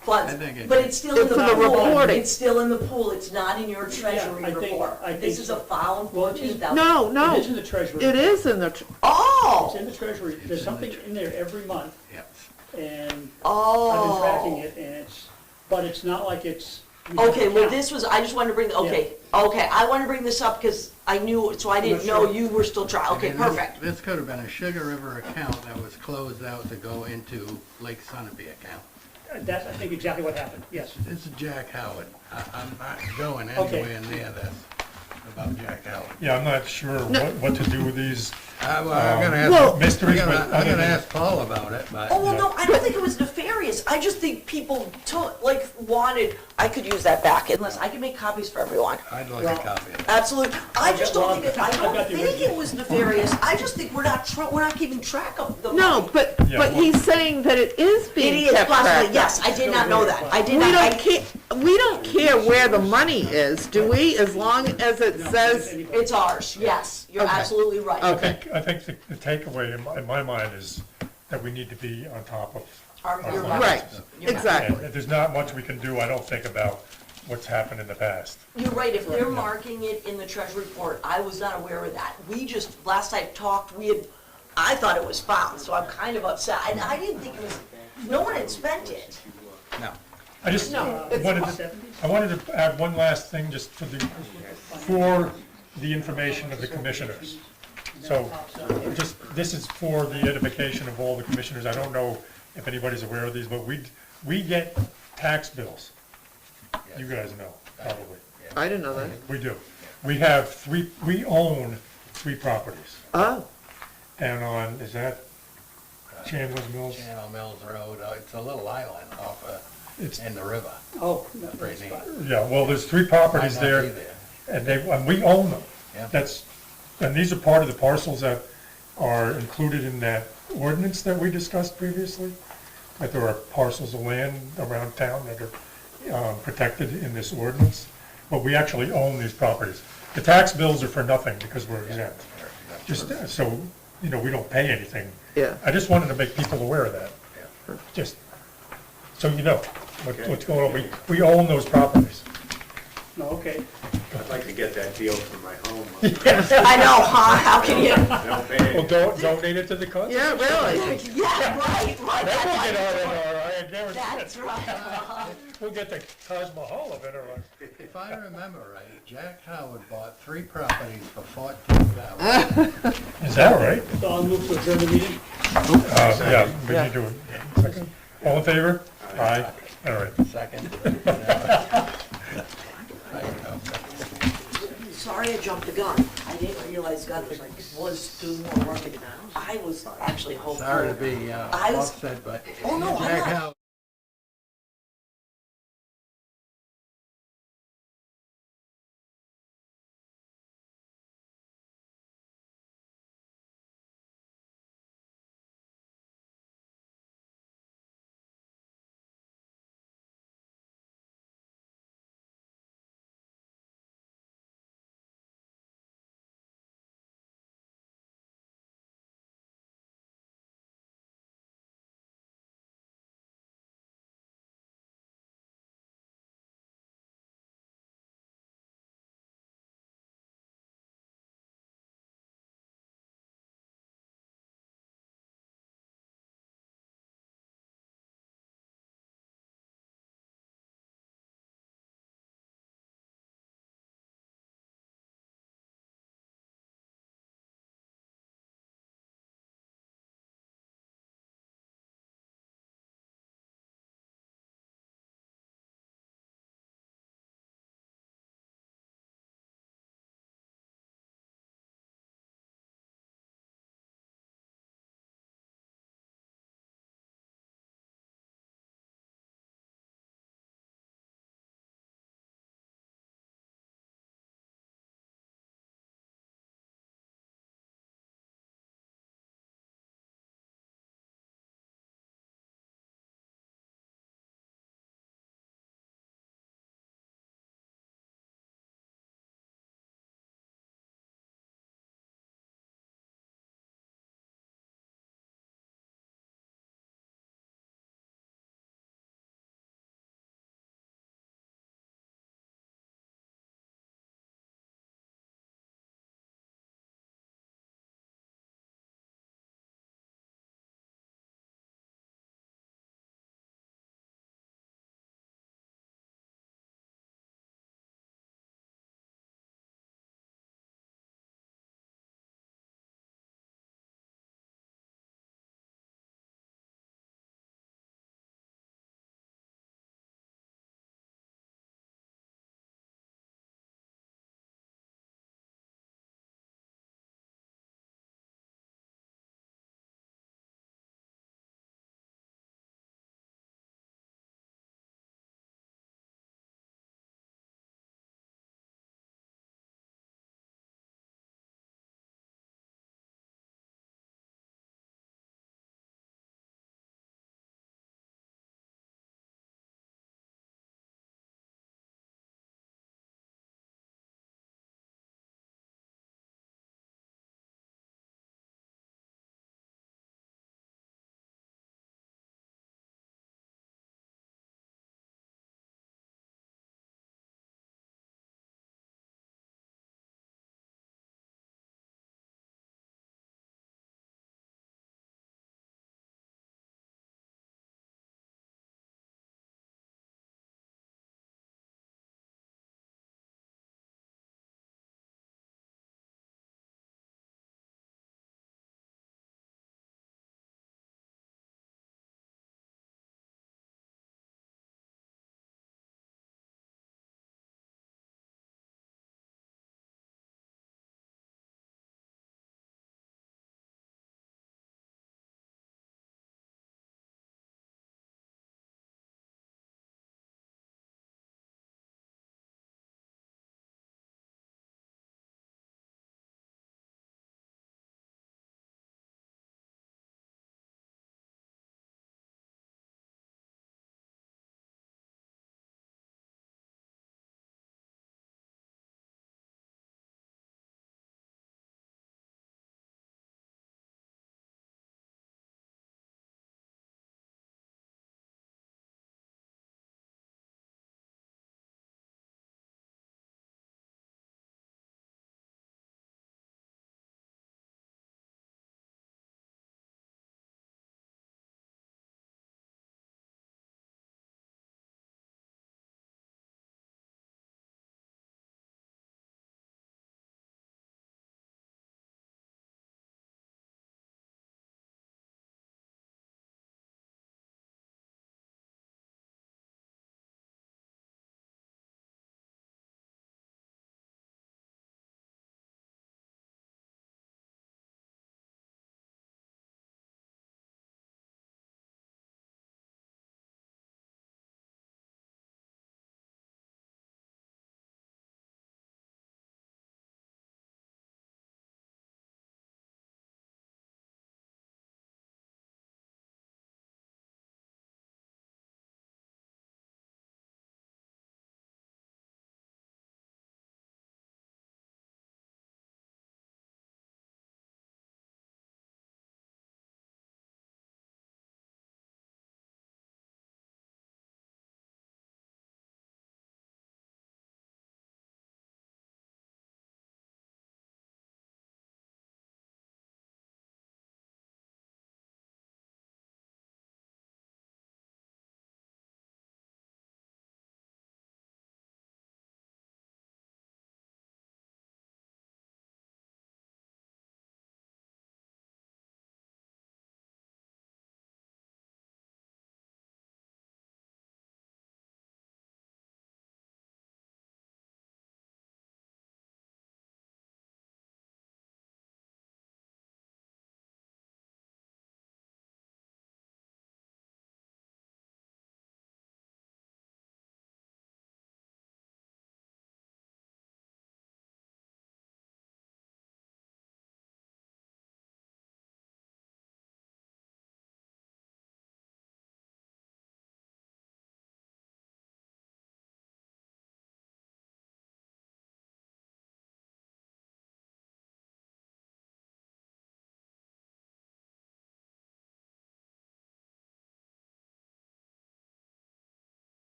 funds? I think it- But it's still in the For the pool. reporting. It's still in the pool. It's not in your treasury I think- report. I think This is a so. found Well, it is- 14,000. No, It no, is in the treasury. it is in the, It's Oh, in the treasury. There's in the something in there every month, Yep. and oh. I've been tracking it, and but it's not like it's. you have Okay, to well, count. this was, I just wanted to bring, okay, I wanted to bring this up because I knew, so I didn't not know sure. you were still trying, okay, And this- perfect. This could have been a Sugar River account that was closed out to go into Lake Sunapee account. That's, I think, exactly what happened, yes. This is Jack Howard. I'm not going Okay. anywhere near this about Jack Howard. Yeah, I'm not sure what to do with these I'm gonna Well- ask, mysteries, I'm but gonna other than, ask Paul about it, but. Oh, well, no, I don't think it was nefarious. I just think people took, like, wanted, I could use that back unless I can make copies for everyone. I'd like a Well- copy of it. Absolutely. I just don't think, I I've don't got the think it original. was nefarious. I just think we're not keeping track of the no, money. but Yeah, but well- he's saying that it is It being is kept track possibly, of. yes, I did not know that. I did We not, don't care, we don't care where the money is, do we, as long as it No, says, anybody. it's ours, yes, you're Okay. absolutely right. Okay. I think the takeaway in my mind is that we need to be on top of You're our right, finances. exactly. And there's not much we can do, I don't think, about what's happened in the past. You're right, if they're marking it in the treasury report, I was not aware of that. We just, last I talked, I thought it was found, so I'm kind of upset. And I didn't think it was, no one had spent it. No. I just No, it's wanted to add one last thing, just for the information of the commissioners. So, this is for the edification of all the commissioners. I don't know if anybody's aware of these, but we get tax bills. You guys know, probably. I didn't know that. We do. We own 3 properties. Oh, And is that Chandler's Mills? Channel Mills Road, it's a little island off, It's, in the river. Oh, Pretty neat. yeah, well, there's 3 properties Might not be there, and we own them. Yeah. And these are part of the parcels that are included in that ordinance that we discussed previously, that there are parcels of land around town that are protected in this ordinance, but we actually own these properties. The tax bills are for nothing because we're exempt, just so, we don't pay anything. yeah. I just wanted to make people aware of that, just so you know what's going on. We own those properties. no, okay. I'd like to get that deal for my home. I know, huh? How can you? Don't pay Well, it. donate it to the cause. Yeah, really. Yeah, right. That will get on in our, I guarantee That's it. right. We'll get the Taj Mahal of it, or If I remember right, Jack Howard bought 3 properties for $14,000. is that right? So I'll move to adjourn the meeting. Yeah, we Yeah. need to, second. All in favor? Aye. All right. Second. Sorry I jumped the gun. I didn't realize God was doing more work. I was actually hoping. Sorry to be I was- offset, but Oh, no, I'm Jack not. Howard.